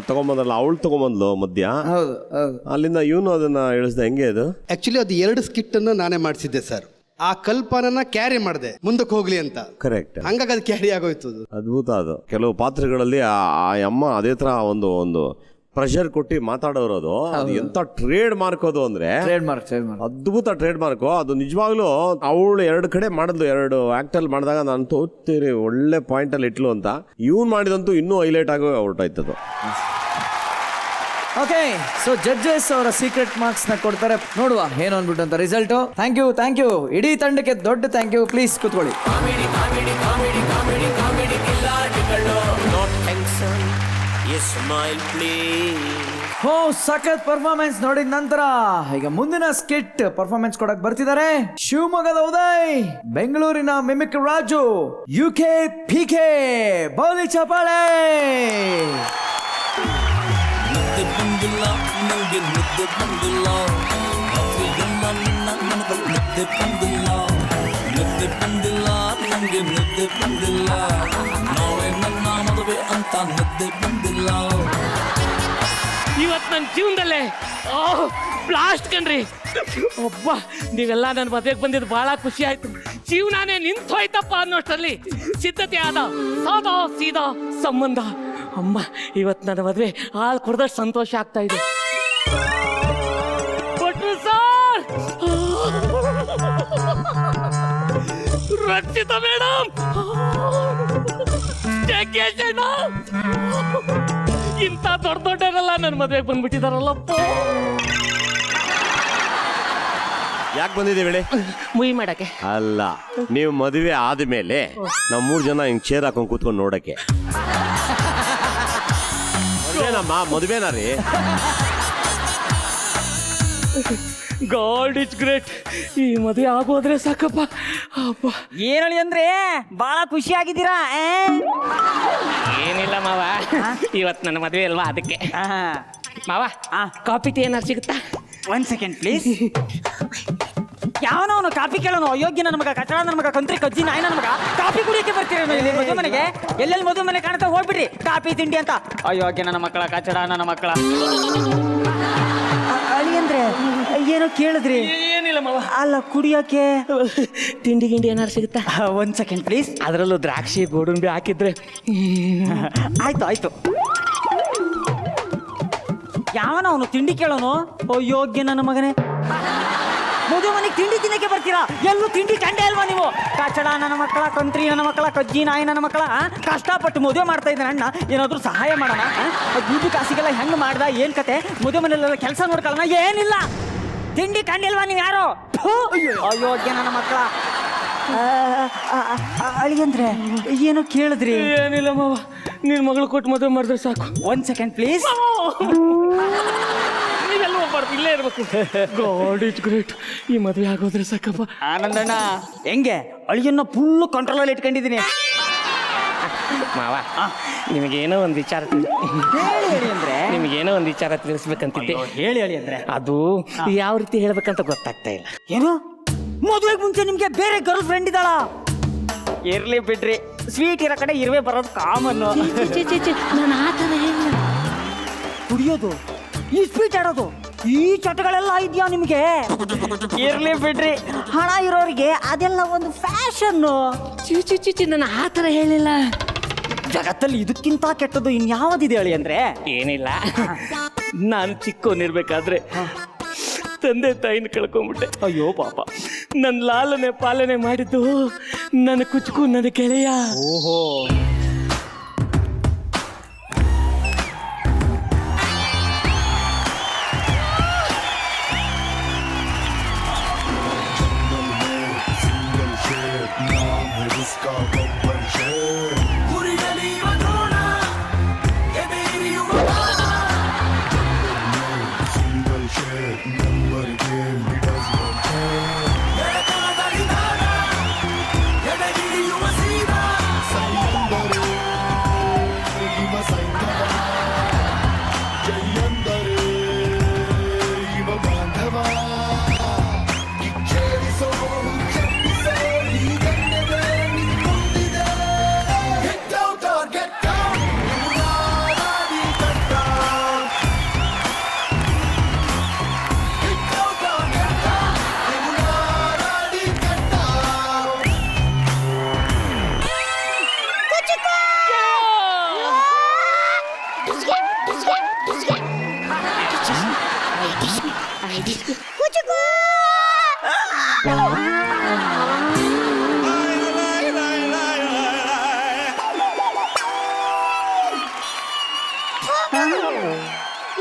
ತಗೊಂಬಂದಲ್ಲ, ಅವಳು ತಗೊಂಬಂದ್ಲು ಮಧ್ಯ. ಹೌದು, ಅಲ್ಲಿಂದ ಇವನು ಅದನ್ನ ಇಳಿಸ್ದ. ಹೆಂಗೆ ಅದು? ಆಕ್ಚುಲಿ ಅದು 2 ಸ್ಕಿಟ್ ಅನ್ನು ನಾನೇ ಮಾಡಿಸಿದ್ದೆ ಸರ್. ಆ ಕಲ್ಪನನ ಕ್ಯಾರಿ ಮಾಡಿದೆ ಮುಂದಕ್ಕೆ ಹೋಗ್ಲಿ ಅಂತ. ಕರೆಕ್ಟ್. ಹಂಗಾಗಿ ಅದು ಕ್ಯಾರಿ ಆಗೋಯ್ತು. ಅದ್ಭುತ ಅದು. ಕೆಲವು ಪಾತ್ರಗಳಲ್ಲಿ ಆ ಅಮ್ಮ ಅದೇ ತರ ಒಂದು ಪ್ರೆಷರ್ ಕೊಟ್ಟು ಮಾತಾಡೋರು. ಅದು ಎಂತ ಟ್ರೇಡ್ ಮಾರ್ಕ್ ಅದು ಅಂದ್ರೆ, ಅದ್ಭುತ ಟ್ರೇಡ್ ಮಾರ್ಕ್ ಅದು. ನಿಜವಾಗ್ಲೂ ಅವಳು 2 ಕಡೆ ಮಾಡಿದ್ಲು, 2 ಆಕ್ಟಲ್ಲಿ ಮಾಡಿದಾಗ ನಾನು ತೋರ್ತೀರಿ ಒಳ್ಳೆ ಪಾಯಿಂಟ್ ಅಲ್ಲಿ ಇಟ್ಲು ಅಂತ. ಇವ್ನು ಮಾಡಿದಂತೂ ಇನ್ನೂ ಹೈಲೈಟ್ ಆಗೋ ಹೊರಟಾಯ್ತದು. ಓಕೆ, ಸೊ ಜಡ್ಜಸ್ ಅವರ ಸೀಕ್ರೆಟ್ ಮಾರ್ಕ್ಸ್ ನ ಕೊಡ್ತಾರೆ, ನೋಡುವ ಏನು ಅಂದ್ಬಿಟ್ಟು ಅಂತ ರಿಸಲ್ಟ್. ಥ್ಯಾಂಕ್ ಯು ಇಡೀ ತಂಡಕ್ಕೆ ದೊಡ್ಡ ಥ್ಯಾಂಕ್ ಯು. ಪ್ಲೀಸ್ ಕೂತ್ಕೊಳ್ಳಿ. ಹೋ, ಸಖತ್ ಪರ್ಫಾರ್ಮೆನ್ಸ್ ನೋಡಿದ ನಂತರ ಈಗ ಮುಂದಿನ ಸ್ಕಿಟ್ ಪರ್ಫಾರ್ಮೆನ್ಸ್ ಕೊಡಕ್ ಬರ್ತಿದ್ದಾರೆ ಶಿವಮೊಗ್ಗದ ಉದಯ್, ಬೆಂಗಳೂರಿನ ಮಿಮಿಕ್ ರಾಜು, UK PK. ಬೌಲಿ ಚಪಾಳೆ. ಇವತ್ತು ನನ್ನ ಜೀವನದಲ್ಲೇ ಬ್ಲಾಸ್ಟ್ ಕಣ್ರಿ. ಒಬ್ಬ ನೀವೆಲ್ಲ ನನ್ನ ಮದುವೆಗೆ ಬಂದಿದ್ದು ಬಹಳ ಖುಷಿ ಆಯ್ತು. ಜೀವನಾನೇ ನಿಂತು ಹೋಯ್ತಪ್ಪ ಅನ್ನೋಷ್ಟರಲ್ಲಿ ಸಿದ್ಧತೆ ಆದ ಸಾದಾ ಸೀದಾ ಸಂಬಂಧ. ಅಮ್ಮ, ಇವತ್ತು ನನ್ನ ಮದುವೆ ಹಾಲು ಕುಡ್ದಷ್ಟು ಸಂತೋಷ ಆಗ್ತಾ ಇದೆ. ಕೊಟ್ರು ಸರ್, ರಕ್ಷಿತಾ ಮೇಡಮ್, ಇಂಥ ದೊಡ್ಡವರೆಲ್ಲ ನನ್ನ ಮದುವೆಗೆ ಬಂದ್ಬಿಟ್ಟಿದಾರಲ್ಲಪ್ಪ. ಯಾಕೆ ಬಂದಿದ್ದೀವಿ? ಮುಯಿ ಮಾಡಕ್ಕೆ ಅಲ್ಲ, ನೀವು ಮದುವೆ ಆದ್ಮೇಲೆ ನಾವು 3 ಜನ ಹಿಂಗ್ ಚೇರ್ ಹಾಕೊಂಡು ಕೂತ್ಕೊಂಡು ನೋಡಕ್ಕೆ. ಮದುವೆನಾ ರೀ? God is great. ಈ ಮದುವೆ ಆಗೋದ್ರೆ ಸಾಕಪ್ಪ. ಅಪ್ಪ, ಏನಳಿ ಅಂದ್ರೆ ಬಹಳ ಖುಷಿ ಆಗಿದ್ದೀರಾ? ಏನಿಲ್ಲ ಮಾವ, ಇವತ್ತು ನನ್ನ ಮದುವೆ ಅಲ್ವಾ, ಅದಕ್ಕೆ. ಮಾವ, ಕಾಫಿ ಟೀ ಏನಾರು ಸಿಗುತ್ತಾ? 1 ಸೆಕೆಂಡ್ ಪ್ಲೀಸ್. ಯಾವನವನು ಕಾಫಿ ಕೇಳೋನು? ಅಯೋಗ್ಯ ನನ್ನ ಮಗ, ಕಚಡ ನನ್ನ ಮಗ, ಕಂತ್ರಿ ಕಜ್ಜಿ ನಾಯಿ ನನ್ನ ಮಗ. ಕಾಫಿ ಕುಡಿಯಕ್ಕೆ ಬರ್ತೀರ ಇಲ್ಲಿ ಮದುವೆ ಮನೆಗೆ? ಎಲ್ಲೆಲ್ಲಿ ಮದುವೆ ಮನೆ ಕಾಣ್ತಾ ಹೋಗ್ಬಿಡ್ರಿ ಕಾಫಿ ತಿಂಡಿ ಅಂತ. ಅಯೋಗ್ಯ ನನ್ನ ಮಕ್ಕಳ, ಕಚಡ ನನ್ನ ಮಕ್ಕಳ. ಅಳಿ ಅಂದ್ರೆ ಏನೋ ಕೇಳಿದ್ರಿ? ಏನಿಲ್ಲ ಮಾವ. ಅಲ್ಲ, ಕುಡಿಯೋಕೆ ತಿಂಡಿ ಗಿಂಡಿ ಏನಾರು ಸಿಗುತ್ತಾ? 1 ಸೆಕೆಂಡ್ ಪ್ಲೀಸ್. ಅದರಲ್ಲೂ ದ್ರಾಕ್ಷಿ ಗೋಡಂಬಿ ಹಾಕಿದ್ರೆ. ಆಯ್ತು. ಯಾವನ ಅವನು ತಿಂಡಿ ಕೇಳೋನು? ಅಯೋಗ್ಯ ನನ್ನ ಮಗನೇ. ಮದುವೆ ಮನೆಗೆ ತಿಂಡಿ ತಿನ್ನಕ್ಕೆ ಬರ್ತೀರಾ? ಎಲ್ಲೂ ತಿಂಡಿ ಕಂಡೆ ಅಲ್ವಾ ನೀವು? ಕಚಡ ನನ್ನ ಮಕ್ಕಳ, ಕಂತ್ರಿ ನನ್ನ ಮಕ್ಕಳ, ಕಜ್ಜಿ ನಾಯಿ ನನ್ನ ಮಕ್ಕಳ. ಕಷ್ಟಪಟ್ಟು ಮದುವೆ ಮಾಡ್ತಾ ಇದ್ದಾನೆ ಅಣ್ಣ, ಏನಾದರೂ ಸಹಾಯ ಮಾಡೋಣ. ದುಡ್ಡು ಕಾಸಿಗೆಲ್ಲ ಹೆಂಗೆ ಮಾಡ್ದ, ಏನ್ ಕತೆ? ಮದುವೆ ಮನೆಯಲ್ಲೆಲ್ಲ ಕೆಲಸ ನೋಡ್ಕೊಳ್ಳೋಣ. ಏನಿಲ್ಲ, ತಿಂಡಿ ಕಂಡಿಲ್ವಾ ನೀವು ಯಾರು? ಅಯೋಗ್ಯ ನನ್ನ ಮಕ್ಕಳ. ಅಳಿ ಅಂದ್ರೆ ಏನೋ ಕೇಳಿದ್ರಿ? ಏನಿಲ್ಲ ಮಾವ, ನಿನ್ ಮಗಳು ಕೊಟ್ಟು ಮದುವೆ ಮಾಡಿದ್ರೆ ಸಾಕು. 1 ಸೆಕೆಂಡ್ ಪ್ಲೀಸ್. ನೀವೆಲ್ಲ ಹೋಗ್ಬಾರ್ದು, ಇಲ್ಲೇ ಇರ್ಬೇಕು. God is great. ಈ ಮದುವೆ ಆಗೋದ್ರೆ ಸಾಕಪ್ಪ. ಆನಂದಣ್ಣ, ಹೆಂಗೆ ಅಳಿಯನ್ನ ಫುಲ್ಲು ಕಂಟ್ರೋಲಲ್ಲಿ ಇಟ್ಕೊಂಡಿದ್ದೀನಿ ಮಾವ. ನಿಮಗೇನೋ ಒಂದು ವಿಚಾರ ನಿಮಗೇನೋ ಒಂದು ವಿಚಾರ ತಿಳಿಸ್ಬೇಕಂತಿದ್ದೆ. ಹೇಳಿ ಅಂದ್ರೆ ಅದು ಯಾವ ರೀತಿ ಹೇಳ್ಬೇಕಂತ ಗೊತ್ತಾಗ್ತಾ ಇಲ್ಲ. ಏನು, ಮದುವೆಗೆ ಮುಂಚೆ ನಿಮ್ಗೆ ಬೇರೆ ಗರ್ಲ್ ಫ್ರೆಂಡ್ ಇದ್ದಾಳ? ಇರ್ಲಿ ಬಿಡ್ರಿ, ಸ್ವೀಟ್ ಇರೋ ಕಡೆ ಇರುವೆ ಬರೋದು ಕಾಮನ್ನು. ನಾನು ಆ ಥರ ಹೇಳಿಲ್ಲ. ಕುಡಿಯೋದು, ಈ ಸ್ವೀಟ್ ಆಡೋದು ಈ ಚಟಗಳೆಲ್ಲ ಇದೆಯಾ ನಿಮ್ಗೆ? ಇರ್ಲಿ ಬಿಡ್ರಿ, ಹಣ ಇರೋರಿಗೆ ಅದೆಲ್ಲ ಒಂದು ಫ್ಯಾಷನ್ನು. ಚಿಚಿ ನಾನು ಆ ಥರ ಹೇಳಿಲ್ಲ. ಜಗತ್ತಲ್ಲಿ ಇದಕ್ಕಿಂತ ಕೆಟ್ಟದ್ದು ಇನ್ಯಾವುದಿದೆ ಹೇಳಿ ಅಂದ್ರೆ? ಏನಿಲ್ಲ, ನಾನು ಚಿಕ್ಕವನಿರ್ಬೇಕಾದ್ರೆ ತಂದೆ ತಾಯಿನ ಕಳ್ಕೊಂಡ್ಬಿಟ್ಟೆ. ಅಯ್ಯೋ ಪಾಪ. ನನ್ನ ಲಾಲನೆ ಪಾಲನೆ ಮಾಡಿದ್ದು ನನ್ನ ಕುಚುಕು ನನ್ನ ಗೆಳೆಯ. ಓಹೋ.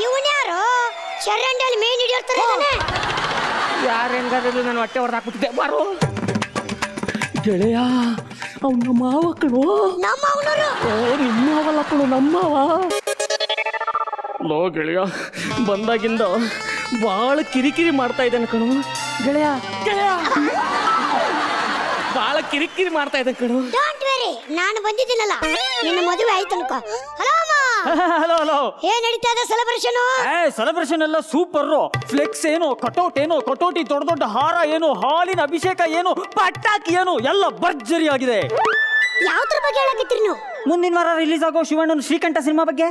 ಇವನ್ಯಾರು ಚರಂಡಲ್ಲಿ ಮೇನ್ ಹಿಡಿಯೋರ್ತಾರೆ. ಯಾರು ಹೆಂಗಾದ್ರು ನಾನು ಹೊಟ್ಟೆ ಹೊಡೆದಾಕ್ಬಿಟ್ಟಿದ್ದೆ. ಬಾರೋ ಗೆಳೆಯ, ಅವ್ನ ಮಾವ ಕಣೋ. ನಿಮ್ಮ ಮಾವಲ್ಲ ಕಣೋ, ನಮ್ಮವ. ಲೋ ಗೆಳೆಯ, ಬಂದಾಗಿಂದ ಭಾಳ ಕಿರಿಕಿರಿ ಮಾಡ್ತಾ ಇದ್ದಾನೆ ಕಣೋ. ಗೆಳೆಯ ಗೆಳೆಯ ಭಾಳ ಕಿರಿಕಿರಿ ಮಾಡ್ತಾ ಇದ್ದಾನೆ ಕಣೋ. ನಾನು ಬಂದಿದ್ದೀನಲ್ಲ, ನಿನ್ನ ಮದುವೆ ಆಯ್ತು ಅನ್ಕೋ. Hello hello. ಏನ್ ನಡೀತಾ ಇದೆ ಸೆಲೆಬ್ರೇಷನ್? ಸೆಲೆಬ್ರೇಷನ್ ಎಲ್ಲ ಸೂಪರ್. ಫ್ಲೆಕ್ಸ್ ಏನು, ಕಟೌಟ್ ಏನು, ಕಟೌಟಿ ದೊಡ್ಡ ದೊಡ್ಡ ಹಾರ ಏನು, ಹಾಲಿನ ಅಭಿಷೇಕ ಏನು, ಪಟಾಕಿ ಏನು, ಎಲ್ಲ ಭರ್ಜರಿ ಆಗಿದೆ. ಯಾವ್ದ್ರ ಬಗ್ಗೆ ಹೇಳಕತ್ತೀರಿ ನೀವು? ಮುಂದಿನ ವಾರ ರಿಲೀಸ್ ಆಗೋ ಶಿವಣ್ಣನ ಶ್ರೀಕಂಠ ಸಿನಿಮಾ ಬಗ್ಗೆ.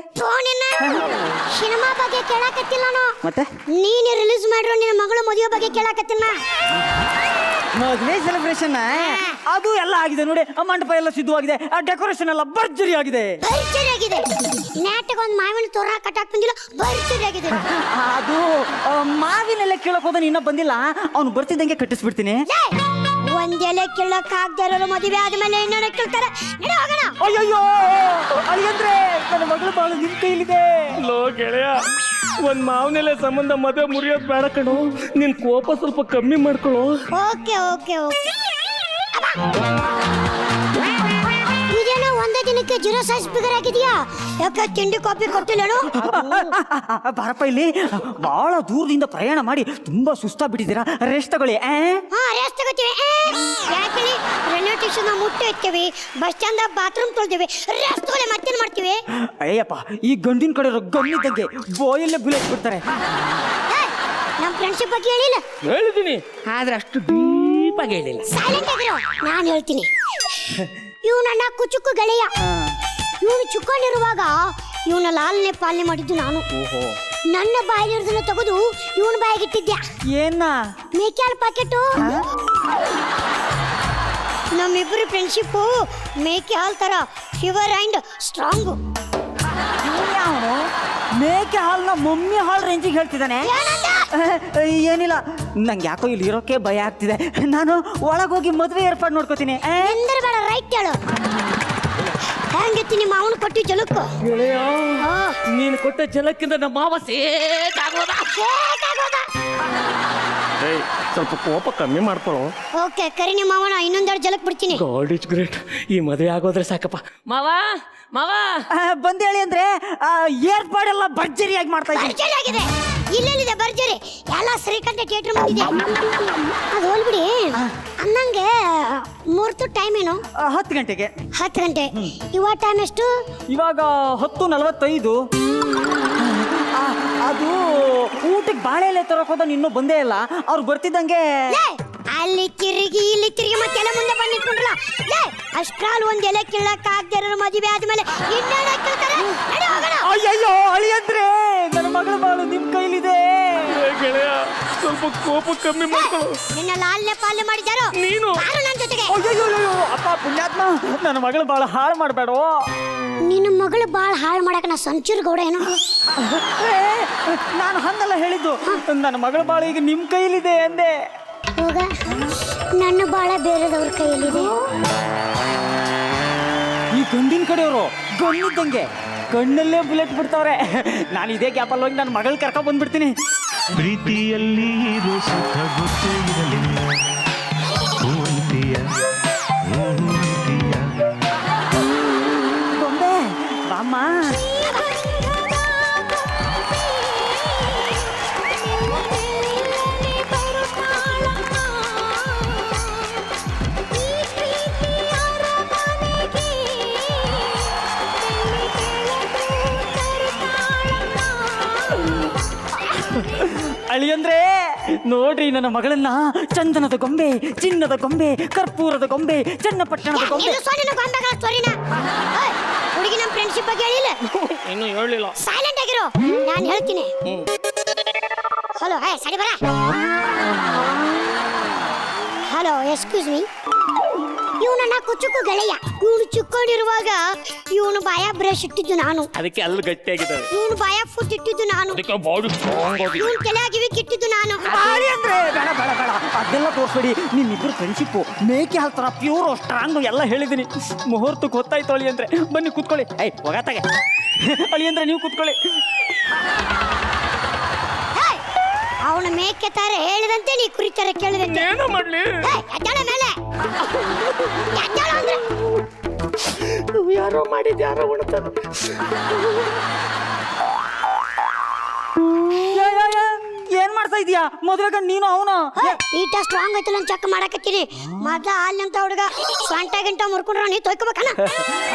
ಸಿನಿಮಾ ಬಗ್ಗೆ ಕೇಳಕತ್ತಿಲ್ಲ ನಾನು. ಮತ್ತೆ ನೀನೇ ರಿಲೀಸ್ ಮಾಡಿರೋ ನಿನ್ನ ಮಗಳ ಮದುವೆ ಬಗ್ಗೆ ಕೇಳಕತ್ತಿಲ್ಲ. ಮದುವೆ ಸೆಲೆಬ್ರೇಷನ್ ಅದು ಎಲ್ಲ ಆಗಿದೆ ನೋಡಿ. ಮಂಟಪ ಎಲ್ಲ ಸಿದ್ಧವಾಗಿದೆ, ಡೆಕೋರೇಷನ್ ಎಲ್ಲ ಭರ್ಜರಿ ಆಗಿದೆ. ಭರ್ಜರಿ ಆಗಿದೆ. ನಾಟಕ ಒಂದು ಮಾವಿನ ತೋರ ಕಟ್ಟಾಕ್ ಬಂದಿಲ್ಲ, ಭರ್ಜರಿ ಆಗಿದೆ. ಅದು ಮಾವಿನೆಲ್ಲ ಕೇಳಕ್ ಹೋದ ಇನ್ನ ಬಂದಿಲ್ಲ, ಅವ್ನು ಬರ್ತಿದ್ದಂಗೆ ಕಟ್ಟಿಸ್ಬಿಡ್ತೀನಿ. ಒಂದೆಲೆ ಕೇಳಕ್ ಆಗದಿರೋ ಮದುವೆ ಆದ್ಮೇಲೆ ಇನ್ನೊಂದು ಕೇಳ್ತಾರೆ. ನಡಿ ಹೋಗೋಣ. ಅಯ್ಯಯ್ಯೋ ಅಳಿಯಂದ್ರೆ ನನ್ನ ಮಗಳು ಬಾಳು ನಿನ್ ಕೈಲಿದೆ. ಲೋ ಗೆಳೆಯ, ಒಂದ್ ಮಾವನೆಲೆ ಸಂಬಂಧ ಮದುವೆ ಮುರಿಯೋದು ಬೇಡ ಕಣೋ. ನಿನ್ ಕೋಪ ಸ್ವಲ್ಪ ಕಮ್ಮಿ ಮಾಡ್ಕೊಳ್ಳೋ. Okay okay okay. ಇದೇನೋ ಒಂದೇ ದಿನಕ್ಕೆ ಜೀರೋ ಸೈಜ್ ಫಿಗರ್ ಆಗಿದೆಯಾ? ಯಾಕೆ ತಿಂಡಿ ಕಾಫಿ ಕೊಟ್ಟಿಲ್ಲೋ? ಬಾರಪ್ಪ ಇಲ್ಲಿ. ಬಹಳ ದೂರದಿಂದ ಪ್ರಯಾಣ ಮಾಡಿ ತುಂಬಾ ಸುಸ್ತಾಗ್ಬಿಟ್ಟಿದ್ದೀರಾ, ರೆಸ್ಟ್ ತಗೊಳ್ಳಿ. ರೆಸ್ಟ್ ತಗೋತೀವಿ. ಯಾಕೆ ರೈಲ್ವೆ ಸ್ಟೇಷನ್ ಮುಟ್ಟಿ ಇರ್ತೀವಿ, ಬಸ್ ಸ್ಟ್ಯಾಂಡ್ ಬಾತ್ರೂಮ್ ತೊಳ್ತೀವಿ, ರೆಸ್ಟ್ ತಗೊಳ್ಳಿ. ಮತ್ತೇನ್ ಮಾಡ್ತೀವಿ? ಅಯ್ಯಪ್ಪ, ಈ ಗಂಡಿನ ಕಡೆ ಗಮ್ಮಿದ್ದಂಗೆ ಬೋಯಲ್ಲೇ ಬುಲೆಟ್ ಬಿಡ್ತಾರೆ. ನಮ್ಮ ಫ್ರೆಂಡ್ಶಿಪ್ ಬಗ್ಗೆ ಹೇಳಿಲ್ಲ? ಹೇಳಿದ್ದೀನಿ, ಆದ್ರೆ ಅಷ್ಟು ಡೀಪ್ ಆಗಿ ಹೇಳಿಲ್ಲ. ಸೈಲೆಂಟ್ ಆಗಿರೋ, ನಾನು ಹೇಳ್ತೀನಿ. ಇವ್ ನನ್ನ ಕುಚುಕು ಗೆಳೆಯ. ಇವನು ಚಿಕ್ಕವನಿರುವಾಗ ಇವನ ಲಾಲನೆ ಪಾಲನೆ ಮಾಡಿದ್ದು ನಾನು. ನನ್ನ ಬಾಯಿಲಿರೋದನ್ನ ತೆಗೆದು ಇವನ ಬಾಯಿಗಿಟ್ಟಿದ್ದೆ. ಏನ? ಮೇಕ್ಯಾಲ್ ಪ್ಯಾಕೆಟು. ನಮ್ಮಿಬ್ಬರು ಫ್ರೆಂಡ್ಶಿಪ್ ಮೇಕೆ ಹಾಲ್ ತರ ಫೀವರ್ ಅಂಡ್ ಸ್ಟ್ರಾಂಗ್. ಮೇಕೆ ಹಾಲ್ನ ಮಮ್ಮಿ ಹಾಲ್ ರೇಂಜಿಗೆ ಹೇಳ್ತಿದ್ದಾನೆ. ಏನಿಲ್ಲ, ನಂಗೆ ಯಾಕೋ ಇಲ್ಲಿ ಇರೋಕೆ ಭಯ ಆಗ್ತಿದೆ. ನಾನು ಒಳಗೋಗಿ ಮದುವೆ ಏರ್ಪಾಡು ನೋಡ್ಕೋತೀನಿ. ಎಂದರೆ ಬೇಡ, ರೈಟ್ ಹೇಳು. ಹೆಂಗಿತ್ತು ನಿಮ್ಮ ಅವನು ಕೊಟ್ಟು ಜಲಕ್ಕೂ? ಗೆಳೆಯ, ನೀನು ಕೊಟ್ಟ ಜಲಕ್ಕಿಂತ ನಮ್ಮ ಮಾವ ಸೇಟ್ ಆಗೋದ. ಸ್ವಲ್ಪ ಕೋಪ ಕಮ್ಮಿ ಮಾಡ್ಕೊಳ್ಳೋ. ಓಕೆ, ಕರಿ ನಿಮ್ಮ ಮಾವನ ಇನ್ನೊಂದೆರಡು ಜಲಕ್ ಬಿಡ್ತೀನಿ. God is great. ಈ ಮದುವೆ ಆಗೋದ್ರೆ ಸಾಕಪ್ಪ. ಮಾವ ಮಾವ ಬಂದು ಹೇಳಿ ಅಂದ್ರೆ ಏರ್ಪಾಡೆಲ್ಲ ಭರ್ಜರಿಯಾಗಿ ಮಾಡ್ತಾ ಇದ್ದೀನಿ. ಭರ್ಜರಿ ಆಗಿದೆ. ಇಲ್ಲೆಲ್ಲಿದೆ ಭರ್ಜರಿ? ಎಲ್ಲ ಶ್ರೀಕಂಠ ಥಿಯೇಟರ್ ಬಂದಿದೆ. ಅದು ಹೋಲ್ಬಿಡಿ. ಅನ್ನಂಗೆ ಮುಹೂರ್ತ ಟೈಮ್ ಏನು? 10 ಗಂಟೆಗೆ. 10 ಗಂಟೆ. ಇವಾಗ ಟೈಮ್ ಎಷ್ಟು? ಇವಾಗ 10:45. ಅದು ಊಟಕ್ಕೆ ಬಾಳೆ ಎಲೆ ತರಕ್ ಹೋದ ಇನ್ನೂ ಬಂದೇ ಇಲ್ಲ. ಅವ್ರು ಬರ್ತಿದ್ದಂಗೆ ಅಲ್ಲಿ ತಿರುಗಿ ಇಲ್ಲಿ ತಿರುಗಿ ಮತ್ತೆಲ್ಲ ಮುಂದೆ ಬಂದು ನಿಂತ್ಕೊಂಡ್ರಲ್ಲ. ಅಷ್ಟ್ರಲ್ಲಿ ಒಂದ್ ಎಲೆ ಕೀಳಕ್ ಆಗದೆ ಇರೋ ಮದುವೆ ಆದ್ಮೇಲೆ ಇನ್ನೇನ ಕೇಳ್ತಾರೆ. ಅಯ್ಯಯ್ಯೋ ಅಳಿಯಂದ್ರೆ ನನ್ನ ಮಗಳ ಬಾಳು ನಿಮ್ ಕೈಲಿದೆ. ಗೆಳೆಯ ಸ್ವಲ್ಪ ಕೋಪ ಕಮ್ಮಿ ಮಾಡ್ಕೊಳ್ಳು. ನಿನ್ನ ಲಾಲ್ನೆ ಪಾಲನೆ ಮಾಡಿದಾರೋ ನೀನು ನನ್ನ ಜೊತೆಗೆ. ಅಯ್ಯೋ ಅಪ್ಪ ಪುಣ್ಯಾತ್ಮ, ನನ್ನ ಮಗಳು ಭಾಳ ಹಾಳು ಮಾಡಬೇಡ. ನಿನ್ನ ಮಗಳು ಬಾಳ ಹಾಳು ಮಾಡಕ ನಾ ಸಂಚೂರು ಗೌಡ ಏನೋ. ನಾನು ಹಂಗಲ್ಲ ಹೇಳಿದ್ದು, ನನ್ನ ಮಗಳು ಬಾಳ ಈಗ ನಿಮ್ ಕೈಲಿದೆ ಅಂದೆ. ಹೋಗ, ನನ್ನ ಬಾಳ ಬೇರೆದವ್ರ ಕೈಯಲ್ಲಿದೆ. ಈ ಗಂಡಿನ ಕಡೆಯವರು ಗಣ್ಣಿದ್ದಂಗೆ ಕಣ್ಣಲ್ಲೇ ಬುಲೆಟ್ ಬಿಡ್ತಾವ್ರೆ. ನಾನು ಇದೇ ಗ್ಯಾಪಲ್ಲಿ ಹೋಗಿ ನನ್ನ ಮಗಳು ಕರ್ಕೊಂಡ್ ಬಂದ್ಬಿಡ್ತೀನಿ. ಪ್ರೀತಿಯಲ್ಲಿ ಇರೋ ಸುಖ ಗೊತ್ತೇ ಇರಲಿಲ್ಲ. ಗೊಂಬೆ ಬಾಮ್ಮ. ಅಳಿಯಂದ್ರೆ ನೋಡ್ರಿ ನನ್ನ ಮಗಳನ್ನ, ಚಂದನದ ಗೊಂಬೆ, ಚಿನ್ನದ ಗೊಂಬೆ, ಕರ್ಪೂರದ ಗೊಂಬೆ, ಚನ್ನಪಟ್ಟಣದ ಗೊಂಬೆ. ಹುಡುಗಿ ನಮ್ಮ ಫ್ರೆಂಡ್ಶಿಪ್ ಬಗ್ಗೆ ಹೇಳಿಲ್ಲ. ಇನ್ನು ಹೇಳಿಲ್ಲ. ಸೈಲೆಂಟ್ ಆಗಿರೋ, ನಾನು ಹೇಳ್ತೀನಿ. ಹಲೋ, ಸರಿ ಬರ. Hello, excuse me. ಇವನನ್ನ ಕುಚ್ಚುಕು ಗೆಳೆಯ. ಇವನು ಚಿಕ್ಕೊಂಡಿರುವಾಗ ಇವನು ಬಾಯ ಬ್ರಷ್ ಇಟ್ಟಿದ್ದು ನಾನು. ಅದಕ್ಕೆ ಅಲ್ಲಿ ಗಟ್ಟಿಯಾಗಿದ್ದಾವೆ. ಇವನು ಬಾಯ ಫುಟ್ ಇಟ್ಟಿದ್ದು ನಾನು. ಅದಕ್ಕೆ ಬಾಡಿ ಸ್ಟ್ರಾಂಗ್ ಆಗಿದೆ. ಇವನು ತಲೆಯಾಗಿವಿ ಕಿಟ್ಟಿದ್ದು ನಾನು. ಅಂದ್ರೆ ಬೇಡ ಬೇಡ ಬೇಡ, ಅದೆಲ್ಲ ತೋರಿಸ್ಬೇಡಿ. ನಿಮ್ಮಿಬ್ರು ಫ್ರೆಂಡ್ಶಿಪ್ಪು ಮೇಕೆ ಹಾಕ್ತಾರ, ಪ್ಯೂರ್ ಸ್ಟ್ರಾಂಗ್ ಎಲ್ಲ ಹೇಳಿದ್ದೀನಿ. ಮುಹೂರ್ತಕ್ಕೆ ಹೊತ್ತಾಯ್ತು ಅಳಿ ಅಂದ್ರೆ. ಬನ್ನಿ ಕೂತ್ಕೊಳ್ಳಿ. ಹೋಗತ್ತಾಗೆ ಅಳಿ ಅಂದ್ರೆ ನೀವು ಕೂತ್ಕೊಳ್ಳಿ. ಅವನ ಮೇಕೆ ತರ ಹೇಳಿದಂತೆ ನೀ ಕುರಿತಾರೆ ಕೇಳಿದಂತೆ. ಏನು ಮಾಡ್ಲಿ? ಎದ್ದಾಳ ಮೇಲೆ. ಎದ್ದಾಳ ಅಂದ್ರೆ ಯಾರೋ ಮಾಡಿದ್ ಯಾರೋ ಉಣ್ತಾರ. ಏನ್ ಮಾಡ್ತಾ ಇದೀಯಾ? ಮದುವೆಗ ನೀನು ಅವನು ಈಟ ಸ್ಟ್ರಾಂಗ್ ಐತಲ್ಲ ಚೆಕ್ ಮಾಡಕತ್ತೀನಿ. ಮೊದ್ಲ ಹಾಲಿನಂತ ಹುಡುಗ ಸೊಂಟ ಗಂಟ ಮುರ್ಕೊಂಡ್ರ ನೀ ತೊಯ್ಕೋಬೇಕನ.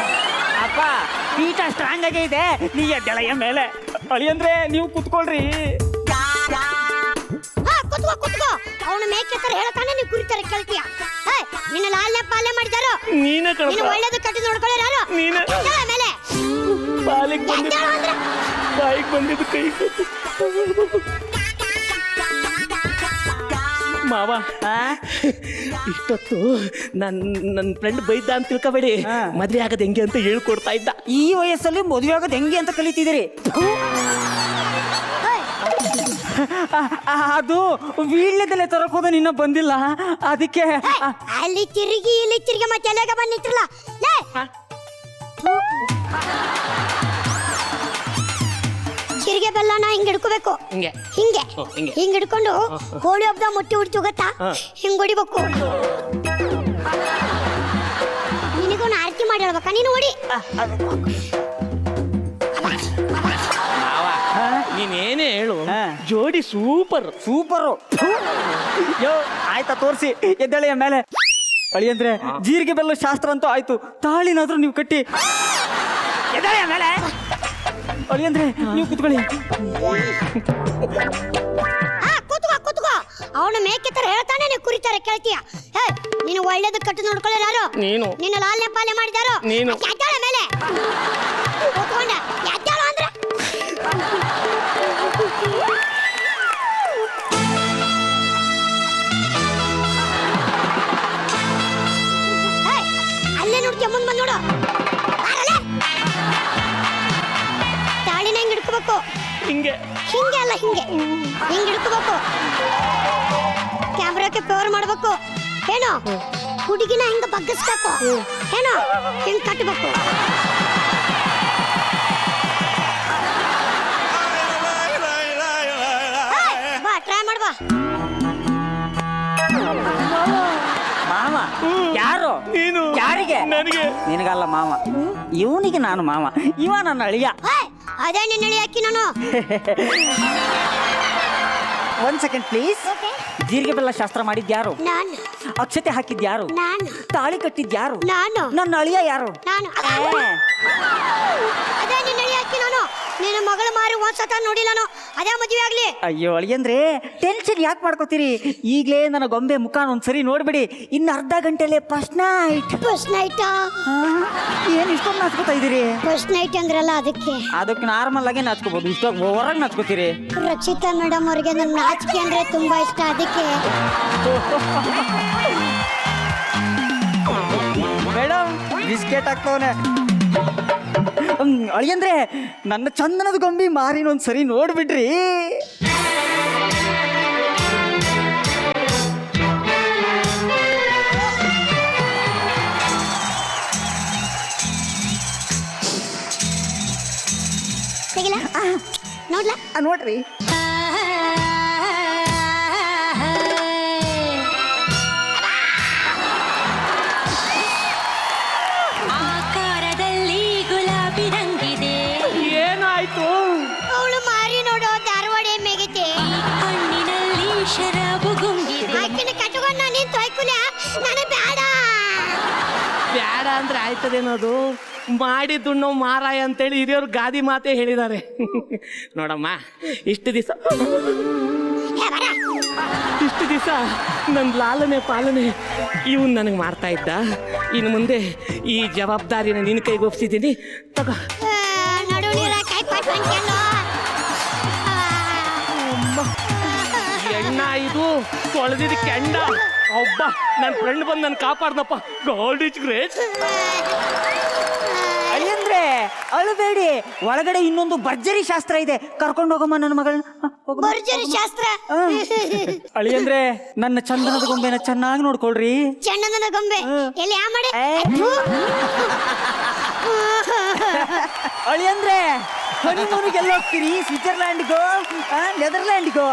ಅಪ್ಪ ಈಟ ಸ್ಟ್ರಾಂಗ್ ಆಗೇ ಇದೆ, ನೀ ಎದ್ದಳೆಯ ಮೇಲೆ. ಅಳಿ ಅಂದ್ರೆ ನೀವು ಕೂತ್ಕೊಳ್ರಿ. ಕುತ್ಕೋ ಕುತ್ಕೋ. ಅವನ ಮೇಕೆ ತರ ಹೇಳ್ತಾನೆ, ನೀ ಕುರಿತಾರೆ ಕೇಳ್ತೀಯ. ನಿನ್ನ ಲಾಲ್ನೆ ಪಾಲನೆ ಮಾಡಿದಾರೋ ನೀನೇ ಕಳ್ಪ. ನೀನು ಒಳ್ಳೇದು ಕಟ್ಟಿ ನೋಡ್ಕೊಳ್ಳೋ ಯಾರು? ನೀನೇ. ಮೇಲೆ ಬಾಲಿಗೆ ಬಂದಿದ್ದು ಬಾಯಿಗೆ ಬಂದಿದ್ದು ಕೈ ಮಾವ. ಇಷ್ಟೊತ್ತು ನನ್ನ ಫ್ರೆಂಡ್ ಬೈದ ಅಂತ ತಿಳ್ಕೊಬೇಡಿ. ಮದ್ವೆ ಆಗದ ಹೆಂಗೆ ಅಂತ ಹೇಳ್ಕೊಡ್ತಾ ಇದ್ದ. ಈ ವಯಸ್ಸಲ್ಲಿ ಮದುವೆ ಆಗೋದು ಹೆಂಗೆ ಅಂತ ಕಲಿತಿದ್ದೀರಿ. ಅದು ವೀಳ್ಯದಲ್ಲೇ ತರಕ್ ಹೋದ ನಿನ್ನ ಬಂದಿಲ್ಲ, ಅದಕ್ಕೆ ಅಲ್ಲಿ ತಿರುಗಿ ಇಲ್ಲಿ ತಿರುಗಿ ಮತ್ತೆ ಎಲೆಗ ಬಂದಿತ್ರಲ್ಲ. ಚಿರಿಗೆ ಬೆಲ್ಲನ ಹಿಂಗ್ ಹಿಡ್ಕೋಬೇಕು. ಹಿಂಗೆ ಹಿಂಗ್ ಹಿಡ್ಕೊಂಡು ಹೋಳಿ ಹಬ್ಬದ ಮುಟ್ಟಿ ಉಡ್ತು ಗೊತ್ತಾ? ಹಿಂಗ್ ಹೊಡಿಬೇಕು. ನಿನಗೊಂದು ಆರತಿ ಮಾಡಿ ಹೇಳ್ಬೇಕಾ? ನೀನು ಹೊಡಿ. ನೀನೇನೇ ಹೇಳು, ಜೋಡಿ ಸೂಪರ್ ಸೂಪರು. ಯೋ ಆಯ್ತಾ ತೋರಿಸಿ, ಎದ್ದಳೆಯ ಮೇಲೆ. ಅಳಿ ಅಂದ್ರೆ ಜೀರಿಗೆ ಬೆಲ್ಲ ಶಾಸ್ತ್ರ ಅಂತೂ ಆಯ್ತು, ತಾಳಿನಾದ್ರೂ ನೀವು ಕಟ್ಟಿ. ಎದ್ದಳೆಯ ಮೇಲೆ ಅಳಿ ಅಂದ್ರೆ ನೀವು ಕೂತ್ಕೊಳ್ಳಿ. ಕೂತ್ಕೋ ಕೂತ್ಕೋ. ಅವನ ಮೇಕೆ ತರ ಹೇಳ್ತಾನೆ, ನೀವು ಕುರಿತಾರೆ ಕೇಳ್ತೀಯ. ನೀನು ಒಳ್ಳೇದು ಕಟ್ಟು ನೋಡ್ಕೊಳ್ಳೋ ಯಾರು? ನೀನು. ನಿನ್ನ ಲಾಲ್ನೆ ಪಾಲನೆ ಮಾಡಿದಾರೋ ನೀನು. ಎದ್ದಾಳ ಮೇಲೆ ಕೂತ್ಕೊಂಡ. ಎದ್ದಾಳ ಅಂದ್ರೆ ಅಲ್ಲೇ ನೋಡ್ತೀಯ, ಮುಂದ್ ಬಂದ್ ನೋಡು. ತಾಳಿನ ಹಿಂಗ್ ಹಿಡ್ಕೋಬೇಕು. ಹಿಂಗೆ ಹಿಂಗೆ ಅಲ್ಲ, ಹಿಂಗೆ ಹಿಂಗ್ ಹಿಡ್ಕೋಬೇಕು. ಕ್ಯಾಮ್ರಾಕ್ಕೆ ಪವರ್ ಮಾಡ್ಬೇಕು. ಏನೋ ಹುಡುಗಿನ ಹಿಂಗ ಬಗ್ಗಿಸ್ಬೇಕು. ಏನೋ ಹಿಂಗ್ ಕಟ್ಟಬೇಕು. ಬಾ ಟ್ರೈ ಮಾಡ್ಬಾ. ಮಾವ ಯಾರು? ನೀನು. ಯಾರಿಗೆ? ನನಗೆ. ನಿನಗಲ್ಲ ಮಾವ, ಇವನಿಗೆ ನಾನು ಮಾವ, ಇವ ನನ್ನ ಅಳಿಯ. ಅದೇ ನಿನ್ನ ಅಳಿ ಹಾಕಿ ನಾನು. ಒಂದ್ ಸೆಕೆಂಡ್ ಪ್ಲೀಸ್. ಜೀರಿಗೆ ಬೆಲ್ಲ ಶಾಸ್ತ್ರ ಮಾಡಿದ್ಯಾರು? ನಾನು. ಅಕ್ಷತೆ ಹಾಕಿದ್ಯಾರು? ನಾನು. ತಾಳಿ ಕಟ್ಟಿದ್ಯಾರು? ನಾನು. ನನ್ನ ಅಳಿಯ ಯಾರು? ನಾನು. ಅದೇ ನಿನ್ನ ಅಳಿ ಹಾಕಿ ನಾನು. ನಿನ್ನ ಮಗಳ ಮಾರಿ ಒಂದ್ಸತ ನೋಡಿಲ್ಲ. ಅದೇ ಮದುವೆ ಆಗ್ಲಿ. ಅಯ್ಯೋ ಅಳಿಯಂದ್ರೆ ಟೆನ್ಷನ್ ಯಾಕೆ ಮಾಡ್ಕೋತೀರಿ? ಈಗಲೇ ನನ್ನ ಗೊಂಬೆ ಮುಖ ಒಂದ್ಸರಿ ನೋಡ್ಬಿಡಿ, ಇನ್ನು ಅರ್ಧ ಗಂಟೆಲೆ ಫಸ್ಟ್ ನೈಟ್. ಫಸ್ಟ್ ನೈಟ್ ಏನ್ ಇಷ್ಟೊಂದು ನಾಚ್ಕೋತಾ ಇದೀರಿ? ಫಸ್ಟ್ ನೈಟ್ ಅಂದ್ರಲ್ಲ ಅದಕ್ಕೆ ನಾರ್ಮಲ್ ಆಗಿ ನಾಚ್ಕೋಬಹುದು, ಇಷ್ಟ ಹೊರಗೆ ನಾಚ್ಕೋತೀರಿ. ರಕ್ಷಿತಾ ಮೇಡಮ್ ಅವ್ರಿಗೆ ನನ್ನ ನಾಚಿಕೆ ಅಂದ್ರೆ ತುಂಬಾ ಇಷ್ಟ, ಅದಕ್ಕೆ. Madam biscuit ಹಾಕ್ತವನೆ. ಅಳಿಯಂದ್ರೆ ನನ್ನ ಚಂದನದ ಗೊಂಬಿ ಮಾರಿನ ಒಂದ್ಸರಿ ನೋಡ್ಬಿಡ್ರಿ. ನೋಡ್ಲಾ? ನೋಡ್ರಿ. ಆಕಾರದಲ್ಲಿ ಗುಲಾಬಿ ರಂಗಿದೆ. ಏನಾಯ್ತು? ಅವಳು ಮಾರಿ ನೋಡೋ ಧಾರವಾಡ ಮೇಗಿದೆ. ಕಣ್ಣಿನಲ್ಲಿ ಶರಾಬು ಗುಂಗಿದೆ. ಆಕಿನ ಕಟ್ಕೊಂಡು ನೀನ್ ತೊಯ್ಕುಲ, ನನಗೆ ಬೇಡ. ಬ್ಯಾಡ ಅಂದ್ರೆ ಆಯ್ತದೇನೋದು, ಮಾಡಿದ್ದು ಮಾರಾಯ ಅಂತೇಳಿ ಹಿರಿಯವ್ರು ಗಾದಿ ಮಾತೇ ಹೇಳಿದ್ದಾರೆ. ನೋಡಮ್ಮ, ಇಷ್ಟು ದಿವಸ ನನ್ನ ಲಾಲನೆ ಪಾಲನೆ ಇವನ್ ನನಗೆ ಮಾಡ್ತಾ ಇದ್ದ. ಇನ್ನು ಮುಂದೆ ಈ ಜವಾಬ್ದಾರಿನ ನಿನ್ನ ಕೈಗೆ ಒಪ್ಸಿದ್ದೀನಿ, ತಗೋ. ಎಣ್ಣ ಇದು ತೊಳೆದಿದ್ದು ಕೆಂಡ. ಒಬ್ಬ ನನ್ನ ಫ್ರೆಂಡ್ ಬಂದು ನನ್ನ ಕಾಪಾಡ್ದಪ್ಪ. God is great. ಅಳಿಯಂದ್ರೆ ಅಳಬೇಡಿ, ಒಳಗಡೆ ಇನ್ನೊಂದು ಭರ್ಜರಿ ಶಾಸ್ತ್ರ ಇದೆ, ಕರ್ಕೊಂಡು ಹೋಗಮ್ಮ ನನ್ನ ಮಗಳನ್ನ. ಭರ್ಜರಿ ಶಾಸ್ತ್ರ? ಅಳಿಯಂದ್ರೆ ನನ್ನ ಚಂದನದ ಗೊಂಬೆನ ಚೆನ್ನಾಗಿ ನೋಡ್ಕೊಳ್ರಿ. ಚಂದನದ ಗೊಂಬೆ ಎಲ್ಲಿ ಯಾ ಮಾಡಿ? ಅಳಿಯಂದ್ರೆ ಹನಿಮೂನಿಗೆ ಎಲ್ಲ ಹೋಗ್ತೀರಿ? ಸ್ವಿಟ್ಜರ್ಲ್ಯಾಂಡ್ಗೋ ನೆದರ್ಲ್ಯಾಂಡ್ಗೋ?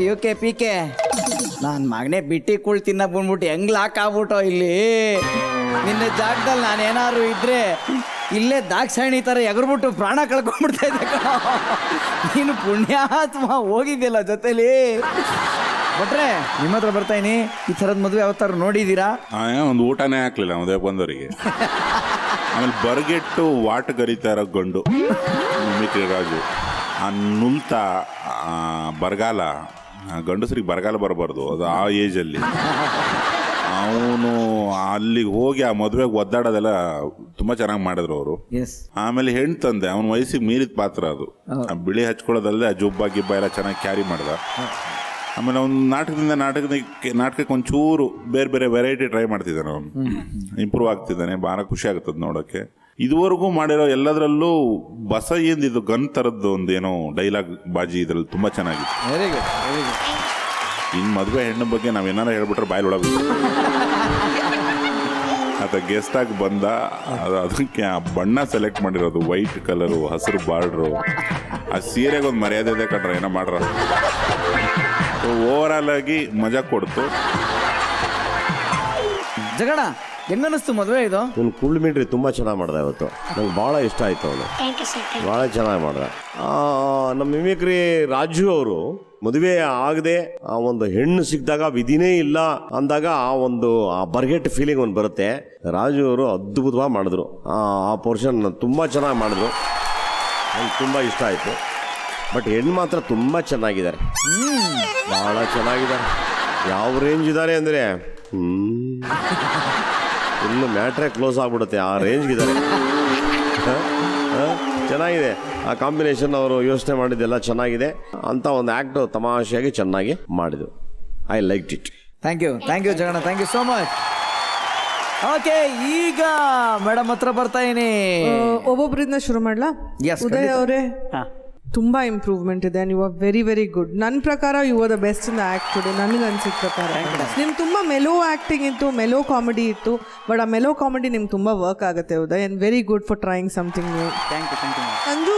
ಯೋ ಕೆ ಪಿ ಕೆ, ನಾನು ಮಗನೇ ಬಿಟ್ಟಿ ಕುಳ್ ತಿನ್ನ ಬಂದ್ಬಿಟ್ಟು ಹೆಂಗ್ ಲಾಕ್ ಆಗ್ಬಿಟ್ಟೋ ಇಲ್ಲಿ. ನಿನ್ನ ಜಾಗದಲ್ಲಿ ನಾನೇನಾದ್ರು ಇದ್ರೆ ಇಲ್ಲೇ ದಾಕ್ಷಾಯಣಿ ಥರ ಎಗರ್ಬಿಟ್ಟು ಪ್ರಾಣ ಕಳ್ಕೊಂಡ್ಬಿಡ್ತಾ ಇದ್ದೆ ಕಣೋ. ನೀನು ಪುಣ್ಯಾತ್ಮ ಹೋಗಿದ್ದಿಲ್ಲ ಜೊತೆಲಿ. ಬಟ್ರೆ ನಿಮ್ಮ ಹತ್ರ ಬರ್ತಾಯಿನಿ, ಈ ಥರದ ಮದುವೆ ಯಾವತ್ತಾರು ನೋಡಿದ್ದೀರಾ? ಒಂದು ಊಟನೇ ಹಾಕ್ಲಿಲ್ಲ ಮದುವೆ ಬಂದವರಿಗೆ. ಆಮೇಲೆ ಬರ್ಗೆಟ್ಟು ವಾಟ್ ಕರೀತಾ ಇರೋ ಗಂಡು ಮಿಮಿಕ್ರಿ ರಾಜು, ಆ ನುಲ್ತಾ ಬರಗಾಲ, ಗಂಡಸರಿಗೆ ಬರಗಾಲ ಬರಬಾರ್ದು, ಅದು ಆ ಏಜಲ್ಲಿ. ಅವನು ಅಲ್ಲಿಗೆ ಹೋಗಿ ಆ ಮದುವೆಗೆ ಒದ್ದಾಡೋದೆಲ್ಲ ತುಂಬ ಚೆನ್ನಾಗಿ ಮಾಡಿದ್ರು ಅವರು. ಆಮೇಲೆ ಹೆಣ್ಣು ತಂದೆ, ಅವನ ವಯಸ್ಸಿಗೆ ಮೀರಿದ ಪಾತ್ರ ಅದು. ಆ ಬಿಳಿ ಹಚ್ಕೊಳ್ಳೋದಲ್ಲದೆ ಆ ಜುಬ್ಬ ಗಿಬ್ಬ ಎಲ್ಲ ಚೆನ್ನಾಗಿ ಕ್ಯಾರಿ ಮಾಡ್ದ. ಆಮೇಲೆ ಅವ್ನು ನಾಟಕಕ್ಕೆ ಒಂಚೂರು ಬೇರೆ ಬೇರೆ ವೆರೈಟಿ ಟ್ರೈ ಮಾಡ್ತಿದ್ದಾನೆ. ಅವನು ಇಂಪ್ರೂವ್ ಆಗ್ತಿದ್ದಾನೆ, ಭಾಳ ಖುಷಿ ಆಗ್ತದೆ ನೋಡೋಕ್ಕೆ. ಇದುವರೆಗೂ ಮಾಡಿರೋ ಎಲ್ಲದರಲ್ಲೂ ಬಸ ಏನಿದು ಗನ್ ಥರದ್ದು ಒಂದೇನೋ ಡೈಲಾಗ್ ಬಾಜಿ ಇದರಲ್ಲಿ ತುಂಬ ಚೆನ್ನಾಗಿತ್ತು. Very good, very good. ಇನ್ನು ಮದುವೆ ಹೆಣ್ಣು ಬಗ್ಗೆ ನಾವೇನಾರು ಹೇಳ್ಬಿಟ್ರೆ ಬಾಯೊಳಗೆ ಆತ ಗೆಸ್ಟಾಗಿ ಬಂದ. ಅದಕ್ಕೆ ಆ ಬಣ್ಣ ಸೆಲೆಕ್ಟ್ ಮಾಡಿರೋದು ವೈಟ್ ಕಲರು, ಹಸಿರು ಬಾರ್ಡ್ರು, ಆ ಸೀರೆಗೆ ಒಂದು ಮರ್ಯಾದೆ ಇದೆ ಕಣ್ರೆ, ಏನೋ ಮಾಡ್ರ. ಓವರಾಲ್ ಆಗಿ ಮಜಾ ಕೊಡ್ತು. ಜಗಣ ಹೆಂಗನಿಸ್ತು ಮದುವೆ ಇದು? ಇವ್ನು ಕುಳ್ಳು ಮೀಟ್ರಿ ತುಂಬ ಚೆನ್ನಾಗಿ ಮಾಡ್ದೆ ಇವತ್ತು, ನಂಗೆ ಭಾಳ ಇಷ್ಟ ಆಯಿತು. ಅವನು ಭಾಳ ಚೆನ್ನಾಗಿ ಮಾಡ್ದೆ. ನಮ್ಮ ಮಿಮಿಕ್ರಿ ರಾಜು ಅವರು ಮದುವೆ ಆಗದೆ ಆ ಒಂದು ಹೆಣ್ಣು ಸಿಕ್ಕಿದಾಗ ವಿಧಿನೇ ಇಲ್ಲ ಅಂದಾಗ ಆ ಬರ್ಗೆಟ್ ಫೀಲಿಂಗ್ ಒಂದು ಬರುತ್ತೆ. ರಾಜು ಅವರು ಅದ್ಭುತವಾಗಿ ಮಾಡಿದ್ರು. ಆ ಪೋರ್ಷನ್ ತುಂಬ ಚೆನ್ನಾಗಿ ಮಾಡಿದ್ರು, ನಂಗೆ ತುಂಬ ಇಷ್ಟ ಆಯಿತು. ಬಟ್ ಹೆಣ್ಣು ಮಾತ್ರ ತುಂಬ ಚೆನ್ನಾಗಿದ್ದಾರೆ, ಭಾಳ ಚೆನ್ನಾಗಿದ್ದಾರೆ. ಯಾವ ರೇಂಜ್ ಇದ್ದಾರೆ ಅಂದರೆ ಇನ್ನು ಮ್ಯಾಟ್ರೇ ಕ್ಲೋಸ್ ಆಗ್ಬಿಡುತ್ತೆ, ಆ ರೇಂಜ್ಗಿದ್ದಾರೆ. ಚೆನ್ನಾಗಿದೆ ಆ ಕಾಂಬಿನೇಷನ್. ಅವರು ಯೋಚನೆ ಮಾಡಿದ್ದೆಲ್ಲ ಚೆನ್ನಾಗಿದೆ ಅಂತ ಒಂದು ಆ್ಯಕ್ಟ್ ತಮಾಷೆಯಾಗಿ ಚೆನ್ನಾಗಿ ಮಾಡಿದ್ರು. I like it. Thank you ಜಗಣ, thank you so much. Okay, ಈಗ ಮೇಡಮ್ ಹತ್ರ ಬರ್ತಾ ಇದೀನಿ. ಒಬ್ಬೊಬ್ಬರಿಂದ ಶುರು ಮಾಡ್ಲಾ? ಉದಯ್ ಅವರೇ, ತುಂಬ ಇಂಪ್ರೂವ್ಮೆಂಟ್ ಇದೆ. ನೀವು ಆರ್ ವೆರಿ ವೆರಿ ಗುಡ್. ನನ್ನ ಪ್ರಕಾರ you are the best in the act today. ನನಗೆ ಅನ್ಸಿದ ಪ್ರಕಾರ ನಿಮ್ಗೆ ತುಂಬ ಮೆಲೋ ಆ್ಯಕ್ಟಿಂಗ್ ಇತ್ತು, ಮೆಲೋ ಕಾಮಿಡಿ ಇತ್ತು. ಬಟ್ ಆ ಮೆಲೋ ಕಾಮಿಡಿ ನಿಮ್ಗೆ ತುಂಬ ವರ್ಕ್ ಆಗುತ್ತೆ Uday, and very good for trying something new. Thank you. ಅಂದು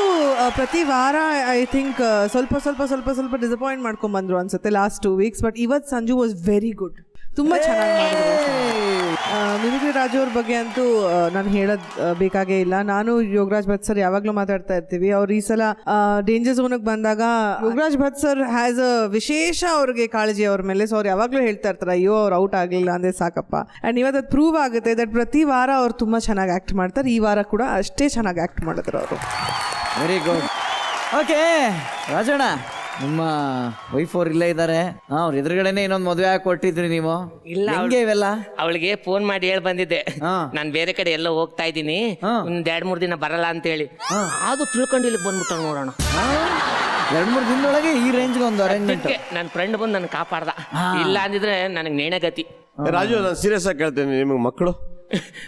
ಪ್ರತಿ ವಾರ ಐ ಥಿಂಕ್ ಸ್ವಲ್ಪ ಡಿಸಪಾಯಿಂಟ್ ಮಾಡ್ಕೊಂಡ್ಬಂದ್ರು ಅನ್ಸುತ್ತೆ ಲಾಸ್ಟ್ 2 weeks. ಬಟ್ ಇವತ್ತು ಸಂಜು ವಾಸ್ ವೆರಿ ಗುಡ್, ತುಂಬ ಚೆನ್ನಾಗಿ ಮಾಡಿದ್ರು. ಮಿಮಿಕ್ರಿ ರಾಜು ಅವ್ರ ಬಗ್ಗೆ ಅಂತೂ ನಾನು ಹೇಳೋದು ಬೇಕಾಗೇ ಇಲ್ಲ. ನಾನು ಯೋಗರಾಜ್ ಭಟ್ ಸರ್ ಯಾವಾಗಲೂ ಮಾತಾಡ್ತಾ ಇರ್ತೀವಿ. ಅವ್ರು ಈ ಸಲ ಡೇಂಜರ್ ಝೋನಿಗೆ ಬಂದಾಗ Yogaraj Bhat sir has a ವಿಶೇಷ ಅವ್ರಿಗೆ ಕಾಳಜಿ ಅವ್ರ ಮೇಲೆ. ಸೊ ಅವ್ರು ಯಾವಾಗಲೂ ಹೇಳ್ತಾ ಇರ್ತಾರೆ, ಅಯ್ಯೋ ಅವ್ರು ಔಟ್ ಆಗಲಿಲ್ಲ ಅಂದರೆ ಸಾಕಪ್ಪ. ಆ್ಯಂಡ್ ಇವತ್ತು ಅದು ಪ್ರೂವ್ ಆಗುತ್ತೆ ದಟ್ ಪ್ರತಿ ವಾರ ಅವ್ರು ತುಂಬ ಚೆನ್ನಾಗಿ ಆ್ಯಕ್ಟ್ ಮಾಡ್ತಾರೆ. ಈ ವಾರ ಕೂಡ ಅಷ್ಟೇ ಚೆನ್ನಾಗಿ ಆ್ಯಕ್ಟ್ ಮಾಡಿದ್ರು ಅವರು. Very good. ಓಕೆ ರಾಜಣ್ಣ, ನಿಮ್ಮ ವೈಫ್ ಅವ್ರು ಇಲ್ಲೇ ಇದ್ದಾರೆ. ಅವ್ರ ಎದುರುಗಡೆನೆ ಇನ್ನೊಂದು ಮದುವೆ ಹಾಕಿ ಕೊಟ್ಟಿದ್ರಿ ನೀವು. ಇಲ್ಲ ಹೆಂಗೆ ಇವೆಲ್ಲ? ಅವಳಿಗೆ ಫೋನ್ ಮಾಡಿ ಹೇಳಿ ಬಂದಿದ್ದೆ, ನಾನು ಬೇರೆ ಕಡೆ ಎಲ್ಲ ಹೋಗ್ತಾ ಇದ್ದೀನಿ, ಒಂದ್ 2-3 ದಿನ ಬರಲ್ಲ ಅಂತ ಹೇಳಿ. ಅದು ತಿಳ್ಕೊಂಡು ಇಲ್ಲಿ ಬಂದ್ಬಿಟ್ಟ ನೋಡೋಣ. 2-3 ದಿನದೊಳಗೆ ಈ ರೇಂಜ್ಗೆ ಒಂದು ಅರೇಂಜ್ಮೆಂಟ್. ನನ್ನ ಫ್ರೆಂಡ್ ಬಂದು ನನ್ನ ಕಾಪಾಡ್ದ, ಇಲ್ಲ ಅಂದಿದ್ರೆ ನನಗೆ ನೇಣೆ ಗತಿ. ರಾಜು, ನಾನು ಸೀರಿಯಸ್ ಆಗಿ ಕೇಳ್ತೇನೆ, ನಿಮಗೆ ಮಕ್ಕಳು?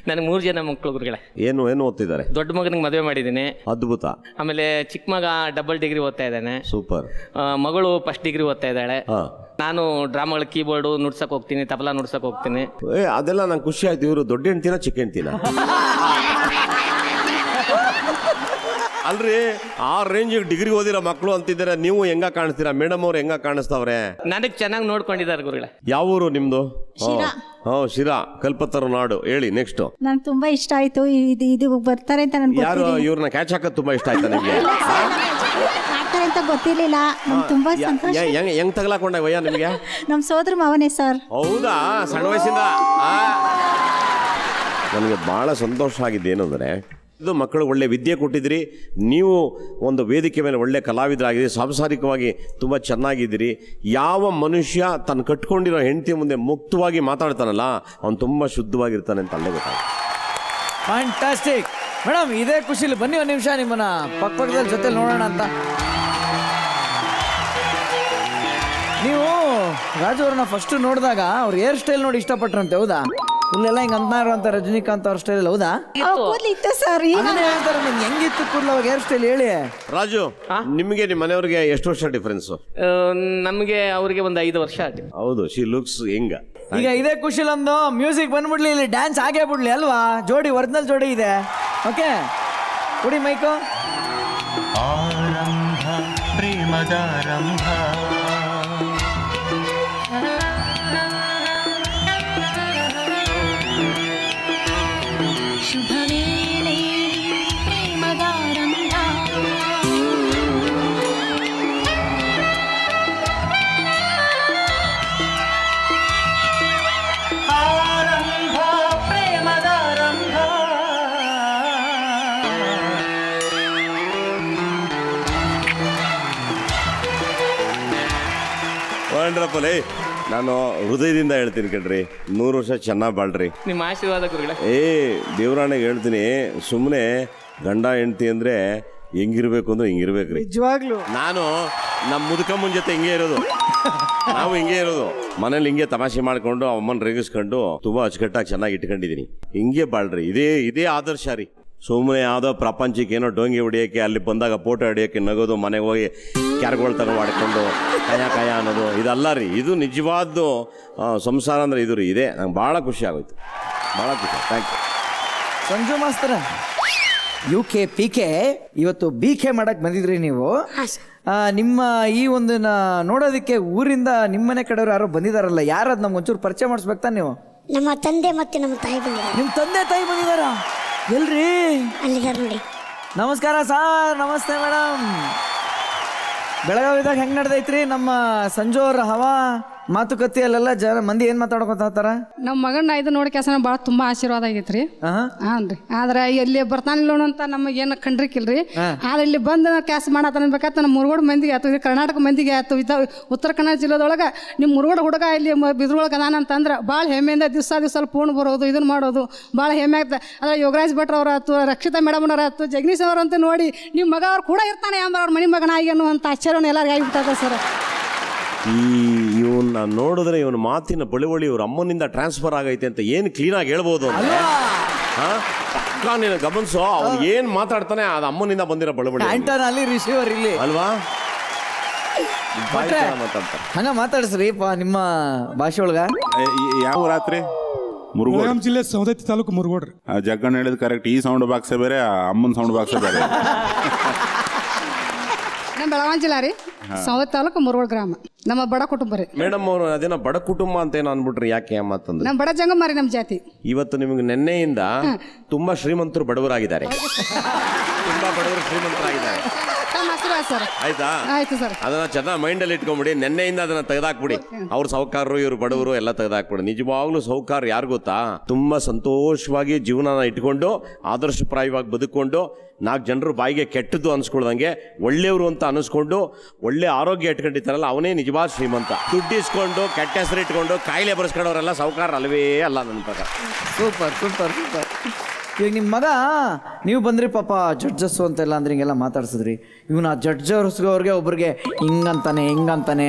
ನನಗೆ 3 ಜನ ಮಕ್ಕಳು ಗುರುಗಳೇ. ಏನು ಓದ್ತಿದ್ದಾರೆ? ದೊಡ್ಡ ಮಗನಿಗೆ ಮದುವೆ ಮಾಡಿದ್ದೀನಿ. ಅದ್ಭುತ. ಆಮೇಲೆ ಚಿಕ್ಕ ಮಗ ಡಬಲ್ ಡಿಗ್ರಿ ಓದ್ತಾ ಇದ್ದಾನೆ. ಸೂಪರ್. ಮಗಳು ಫಸ್ಟ್ ಡಿಗ್ರಿ ಓದ್ತಾ ಇದ್ದಾಳೆ. ನಾನು ಡ್ರಾಮಾಗಳ ಕೀಬೋರ್ಡು ನುಡ್ಸಕ್ ಹೋಗ್ತೀನಿ, ತಬಲಾ ನುಡ್ಸಕ್ ಹೋಗ್ತೀನಿ. ಅದೆಲ್ಲ ನಂಗೆ ಖುಷಿ ಆಯ್ತು. ಇವರು ದೊಡ್ಡ ಹೆಣ್ತಿನ ಚಿಕ್ಕ ಹೆಣ್ತಿನ? ಅಲ್ರಿ, ಆ ರೇಂಜಿಗೆ ಡಿಗ್ರಿ ಓದಿರೋ ಮಕ್ಕಳು ಅಂತಿದ್ದಾರೆ, ನೀವು ಹೆಂಗ ಕಾಣಿಸ್ತೀರಾ? ಮೇಡಮ್ ಅವ್ರು ಹೆಂಗ ಕಾಣಿಸ್ತಾವ್ರೆ? ನನಗೆ ಚೆನ್ನಾಗಿ ನೋಡ್ಕೊಂಡಿದ್ದಾರೆ ಗುರುಗಳೇ. ಯಾವ ಊರು ನಿಮ್ದು? ಶಿರಾ, ಕಲ್ಪತರು ನಾಡು. ಹೇಳಿ ನೆಕ್ಸ್ಟ್. ನಂಗೆ ತುಂಬಾ ಇಷ್ಟ ಆಯ್ತು. ಇದು ಬರ್ತಾರೆ ಅಂತ ನನ್ಗೆ ಯಾರು ಇವ್ರನ್ನ ಕ್ಯಾಚ್ ಹಾಕೋದು ತುಂಬಾ ಇಷ್ಟ ಆಯ್ತಾ ನಿಮ್ಗೆ? ಮಾಡ್ತಾರೆ ಅಂತ ಗೊತ್ತಿರ್ಲಿಲ್ಲ. ನಂಗೆ ತುಂಬಾ ಸಂತೋಷ. ಹೆಂಗ್ ತಗಲಾಕೊಂಡ ವಯ್ಯ ನಿಮ್ಗೆ? ನಮ್ಮ ಸೋದರ ಮಾವನೇ ಸರ್. ಹೌದಾ? ಸಣ್ಣ ವಯಸ್ಸಿಂದ? ನನಗೆ ಬಹಳ ಸಂತೋಷ ಆಗಿದೆ. ಏನಂದ್ರೆ ಇದು ಮಕ್ಕಳು ಒಳ್ಳೆ ವಿದ್ಯೆ ಕೊಟ್ಟಿದ್ದೀರಿ, ನೀವು ಒಂದು ವೇದಿಕೆ ಮೇಲೆ ಒಳ್ಳೆ ಕಲಾವಿದರಾಗಿದ್ದೀರಿ, ಸಾಂಸಾರಿಕವಾಗಿ ತುಂಬ ಚೆನ್ನಾಗಿದ್ದೀರಿ. ಯಾವ ಮನುಷ್ಯ ತನ್ನ ಕಟ್ಕೊಂಡಿರೋ ಹೆಂಡತಿ ಮುಂದೆ ಮುಕ್ತವಾಗಿ ಮಾತಾಡ್ತಾನಲ್ಲ, ಅವನು ತುಂಬ ಶುದ್ಧವಾಗಿರ್ತಾನೆ ಅಂತ ಅಲ್ಲೇ ಗೊತ್ತಾಗುತ್ತೆ. ಫ್ಯಾಂಟಾಸ್ಟಿಕ್ ಮೇಡಮ್, ಇದೇ ಖುಷಿಲಿ ಬನ್ನಿ ಒಂದು ನಿಮಿಷ ನಿಮ್ಮನ್ನ ಪಕ್ಕದಲ್ಲಿ ಜೊತೆ ನೋಡೋಣ ಅಂತ. ನೀವು ರಾಜು ಅವ್ರನ್ನ ಫಸ್ಟ್ ನೋಡಿದಾಗ ಅವ್ರ ಹೇರ್ ಸ್ಟೈಲ್ ನೋಡಿ ಇಷ್ಟಪಟ್ರಂತೆ, ಹೌದಾ? ಇಲ್ಲೆಲ್ಲ ಹಿಂಗೆ ಅಂತ ಇರುವಂತ ರಜನಿಕಾಂತ್ ಅವ್ರ ಸ್ಟೈಲ್, ಹೌದಾ? ಇತ್ತು ಸರ್. ಹೇಳ್ತಾರೆ ನಿಮ್ಗೆ ಹೆಂಗಿತ್ತು ಕೂದಲು ಅವಾಗ ಹೇರ್ ಸ್ಟೈಲ್ ಹೇಳಿ. ರಾಜು, ನಿಮಗೆ ನಿಮ್ಮ ಮನೆಯವ್ರಿಗೆ ಎಷ್ಟು ವರ್ಷ ಡಿಫರೆನ್ಸ್? ನಮಗೆ ಅವ್ರಿಗೆ ಒಂದು 5 ವರ್ಷ ಆಗಿದೆ. ಹೌದು, ಶಿ ಲುಕ್ಸ್ ಹೆಂಗ. ಈಗ ಇದೇ ಖುಷಿಲೊಂದು ಮ್ಯೂಸಿಕ್ ಬಂದ್ಬಿಡ್ಲಿ, ಇಲ್ಲಿ ಡ್ಯಾನ್ಸ್ ಆಗೇ ಬಿಡ್ಲಿ ಅಲ್ವಾ? ಜೋಡಿ, ಒರಿಜಿನಲ್ ಜೋಡಿ ಇದೆ. ಓಕೆ, ಕೊಡಿ ಮೈಕು. ಆರಂಭ ಪ್ರೇಮದಾರಂಭ, ಶುಭ ವೇಳೆ ಪ್ರೇಮದಾರಂಭ, ಆರಂಭ ಪ್ರೇಮದಾರಂಭ. ವಂಡರ್ಫುಲ್. ನಾನು ಹೃದಯದಿಂದ ಹೇಳ್ತೀನಿ ಕಣ್ರಿ, 100 ವರ್ಷ ಚೆನ್ನಾಗಿ ಬಾಳ್ರಿ. ನಿಮ್ಮ ಆಶೀರ್ವಾದ ಗುರುಗಳೇ. ದೇವರಾಣಿಗೆ ಹೇಳ್ತೀನಿ, ಸುಮ್ಮನೆ ಗಂಡ ಹೆಂಡ್ತಿ ಅಂದರೆ ಹೆಂಗಿರ್ಬೇಕು ಅಂದ್ರೆ ಹಿಂಗಿರ್ಬೇಕ್ರಿ. ನಿಜವಾಗ್ಲು ನಾನು ನಮ್ಮ ಮುದುಕಮ್ಮನ ಜೊತೆ ಹಿಂಗೆ ಇರೋದು, ನಾವು ಹಿಂಗೆ ಇರೋದು. ಮನೇಲಿ ಹಿಂಗೆ ತಮಾಷೆ ಮಾಡ್ಕೊಂಡು ಅಮ್ಮನ ರೇಗಿಸ್ಕೊಂಡು ತುಂಬ ಅಚ್ಚುಕಟ್ಟಾಗಿ ಚೆನ್ನಾಗಿ ಇಟ್ಕೊಂಡಿದ್ದೀನಿ. ಹಿಂಗೆ ಬಾಳ್ರಿ, ಇದೇ ಆದರ್ಶ ರೀ. ಸುಮ್ಮನೆ ಯಾವುದೋ ಪ್ರಪಂಚಕ್ಕೆ ಏನೋ ಡೋಂಗಿ ಹೊಡಿಯೋಕ್ಕೆ, ಅಲ್ಲಿ ಬಂದಾಗ ಫೋಟೋ ಹೊಡಿಯೋಕ್ಕೆ ನಗೋದು, ಮನೆಗೆ ಹೋಗಿ ಕ್ಯಾರ್ಗಳು ತಗೊಂಡು ಮಾಡ್ಕೊಂಡು ಕಾಯ ಅನ್ನೋದು ಇದಲ್ಲ ರೀ. ಇದು ನಿಜವಾದ್ದು ಸಂಸಾರ ಅಂದರೆ ಇದು ರೀ. ಇದೆ, ನಂಗೆ ಭಾಳ ಖುಷಿ ಆಗೋಯ್ತು, ಭಾಳ ಖುಷಿ. Thank you. ಸಂಜು ಮಾಸ್ತರ, UK PK ಇವತ್ತು BK ಮಾಡಕ್ ಬಂದಿದ್ರಿ ನೀವು. ನಿಮ್ಮ ಈ ಒಂದು ನೋಡೋದಕ್ಕೆ ಊರಿಂದ ನಿಮ್ಮನೆ ಕಡೆಯವರು ಯಾರೋ ಬಂದಿದಾರಲ್ಲ, ಯಾರದು ನಮ್ಗೆ ಒಂಚೂರು ಪರಿಚಯ ಮಾಡಿಸ್ಬೇಕು ತಾನೆ ನೀವು? ನಮ್ಮ ತಂದೆ ಮತ್ತೆ ನಮ್ಮ ತಾಯಿ ಬಂದಿದ್ದಾರೆ. ನಿಮ್ಮ ತಂದೆ ತಾಯಿ ಬಂದಿದಾರ? ಎಲ್ರಿ? ಅಲ್ಲಿದ್ದಾರೆ ನೋಡಿ. ನಮಸ್ಕಾರ ಸರ್. ನಮಸ್ತೆ ಮೇಡಮ್. ಬೆಳಗಾವಿದಾಗ ಹೆಂಗ್ ನಡೆದೈತ್ರಿ ನಮ್ಮ ಸಂಜು ಅವ್ರ ಹವಾ ಮಾತುಕತೆಯಲ್ಲೆಲ್ಲ ಮಂದಿ ಏನ್ ಮಾತಾಡ್ಕೊತಾರ? ನಮ್ಮ ಮಗನ ಇದು ನೋಡಿ ಕೆಲಸ ಭಾಳ ತುಂಬಾ ಆಶೀರ್ವಾದ ಆಗೈತ್ರಿ. ಹಾನ್ರಿ, ಆದ್ರೆ ಇಲ್ಲಿ ಬರ್ತಾನಿಲ್ಲ ಅಂತ ನಮಗೆ ಏನು ಕಂಡ್ರಿಕಿಲ್ರಿ. ಆದ್ರೆ ಇಲ್ಲಿ ಬಂದು ಕೆಲಸ ಮಾಡತ್ತನ್ಬೇಕಂತ ನಮ್ಮ ಮುರುಗೋಡು ಮಂದಿಗೆ ಆಯ್ತು, ಕರ್ನಾಟಕ ಮಂದಿಗೆ ಆಯ್ತು, ಉತ್ತರ ಕನ್ನಡ ಜಿಲ್ಲೆದೊಳಗೆ ನಿಮ್ಮ ಮುರುಗೋಡು ಹುಡುಗ ಇಲ್ಲಿ ಬಿದ್ರೊಳಗೆ ಅದಾನ ಅಂತಂದ್ರೆ ಭಾಳ ಹೆಮ್ಮೆಯಿಂದ ದಿವಸ ಪೂರ್ಣ ಬರೋದು, ಇದನ್ನ ಮಾಡೋದು ಭಾಳ ಹೆಮ್ಮೆ ಆಗ್ತದೆ. ಆದ್ರೆ ಯೋಗರಾಜ್ ಭಟ್ರ ಅವ್ರ ಆಯ್ತು, ರಕ್ಷಿತಾ ಮೇಡಮ್ ಅವ್ರ ಆಯ್ತು, ಜಗದೀಶ್ ಅವರಂತ ನೋಡಿ ನಿಮ್ಮ ಮಗ ಅವ್ರು ಕೂಡ ಇರ್ತಾನೆ ಎಂಬ ಅವ್ರ ಮನೆ ಮಗನಾಗಿ ಅನ್ನುವಂಥ ಆಶ್ಚರ್ಯವನ್ನು ಎಲ್ಲರಿಗೂ ಆಗಿಬಿಟ್ಟದ ಸರ್. ಇವನ್ನ ನೋಡಿದ್ರೆ ಇವನ ಮಾತಿನ ಬಳುವಳಿ ಇವ್ರ ಅಮ್ಮನಿಂದ ಟ್ರಾನ್ಸ್ಫರ್ ಆಗೈತೆ ಅಂತ ಏನು ಕ್ಲೀನಾಗಿ ಹೇಳ್ಬೋದು ಅಂದ್ರೆ, ಪಕ್ಕ ನೀನು ಗಮನಿಸೋ, ಅವ್ನು ಏನು ಮಾತಾಡ್ತಾನೆ ಅದು ಅಮ್ಮನಿಂದ ಬಂದಿರೋ ಬಳುವಳಿ. ಆಂಟನಲ್ಲಿ ರಿಸೀವರ್ ಇಲ್ಲಿ ಅಲ್ವಾ? ಹಂಗ ಮಾತಾಡಿಸ್ರಿ ನಿಮ್ಮ ಭಾಷೆ ಒಳಗ. ಯಾವ ರಾತ್ರಿ? ಮುರುಗೋಡು ಜಿಲ್ಲೆ ಸೌದತ್ತಿ ತಾಲೂಕು ಮುರುಗೋಡ್ರಿ. ಜಗ್ಗಣ್ಣ ಹೇಳಿದ್ ಕರೆಕ್ಟ್. ಈ ಸೌಂಡ್ ಬಾಕ್ಸೇ ಬೇರೆ, ಅಮ್ಮನ ಸೌಂಡ್ ಬಾಕ್ಸೇ ಬೇರೆ. ನಮ್ಮ ಬೆಳಗಾವಿ ಜಿಲ್ಲಾ ರೀ, ಸೌದತ್ತಿ ತಾಲೂಕು ಮುರುಗೋಡು ಗ್ರಾಮ. ನಮ್ಮ ಬಡ ಕುಟುಂಬ ರೀ. ಮೇಡಮ್ ಅವರು ಅದೇನೋ ಬಡ ಕುಟುಂಬ ಅಂತ ಏನೋ ಅನ್ಬಿಟ್ರಿ, ಯಾಕೆ ಅಮ್ಮ ಅಂತಂದ್ರೆ? ನಮ್ಮ ಬಡ ಜಂಗಮ ರೀ ನಮ್ಮ ಜಾತಿ. ಇವತ್ತು ನಿಮ್ಗೆ ನಿನ್ನೆಯಿಂದ ತುಂಬಾ ಶ್ರೀಮಂತರು ಬಡವರಾಗಿದ್ದಾರೆ, ತುಂಬಾ ಬಡವರು ಶ್ರೀಮಂತರಾಗಿದ್ದಾರೆ. ಸರ್ ಆಯ್ತಾ? ಆಯ್ತು ಸರ್. ಅದನ್ನ ಚೆನ್ನಾಗಿ ಮೈಂಡಲ್ಲಿ ಇಟ್ಕೊಂಬಿಡಿ. ನೆನ್ನೆಯಿಂದ ಅದನ್ನ ತೆಗೆದಾಕ್ಬಿಡಿ. ಅವ್ರು ಸಾಹುಕಾರರು, ಇವ್ರು ಬಡವರು ಎಲ್ಲ ತೆಗೆದಾಕ್ಬಿಡಿ. ನಿಜವಾಗ್ಲೂ ಸಾಹುಕಾರ ಯಾರು ಗೊತ್ತಾ? ತುಂಬಾ ಸಂತೋಷವಾಗಿ ಜೀವನನ ಇಟ್ಕೊಂಡು ಆದರ್ಶಪ್ರಾಯವಾಗಿ ಬದುಕೊಂಡು 4 ಜನರು ಬಾಯಿಗೆ ಕೆಟ್ಟದ್ದು ಅನ್ಸ್ಕೊಳ್ದಂಗೆ ಒಳ್ಳೆಯವರು ಅಂತ ಅನಿಸ್ಕೊಂಡು ಒಳ್ಳೆ ಆರೋಗ್ಯ ಇಟ್ಕೊಂಡಿರ್ತಾರಲ್ಲ ಅವನೇ ನಿಜವಾದ ಶ್ರೀಮಂತ. ದುಡ್ಡು ಇಸ್ಕೊಂಡು ಕೆಟ್ಟ ಹೆಸರು ಇಟ್ಕೊಂಡು ಕಾಯಿಲೆ ಬರ್ಸ್ಕೊಂಡವರೆಲ್ಲ ಸಾಹುಕಾರ ಅಲ್ವೇ ಅಲ್ಲ ನನ್ನ ಪ್ರಕಾರ. Super super super. ಈಗ ನಿಮ್ಮ ಮಗ ನೀವು ಬಂದ್ರಿ ಪಾಪ ಜಡ್ಜಸ್ಸು ಅಂತೆಲ್ಲ ಅಂದ್ರೆ ಹಿಂಗೆಲ್ಲ ಮಾತಾಡ್ಸಿದ್ರಿ. ಇವನು ಆ ಜಡ್ಜರ್ಸ್ಗವ್ರಿಗೆ ಒಬ್ರಿಗೆ ಹಿಂಗಂತಾನೆ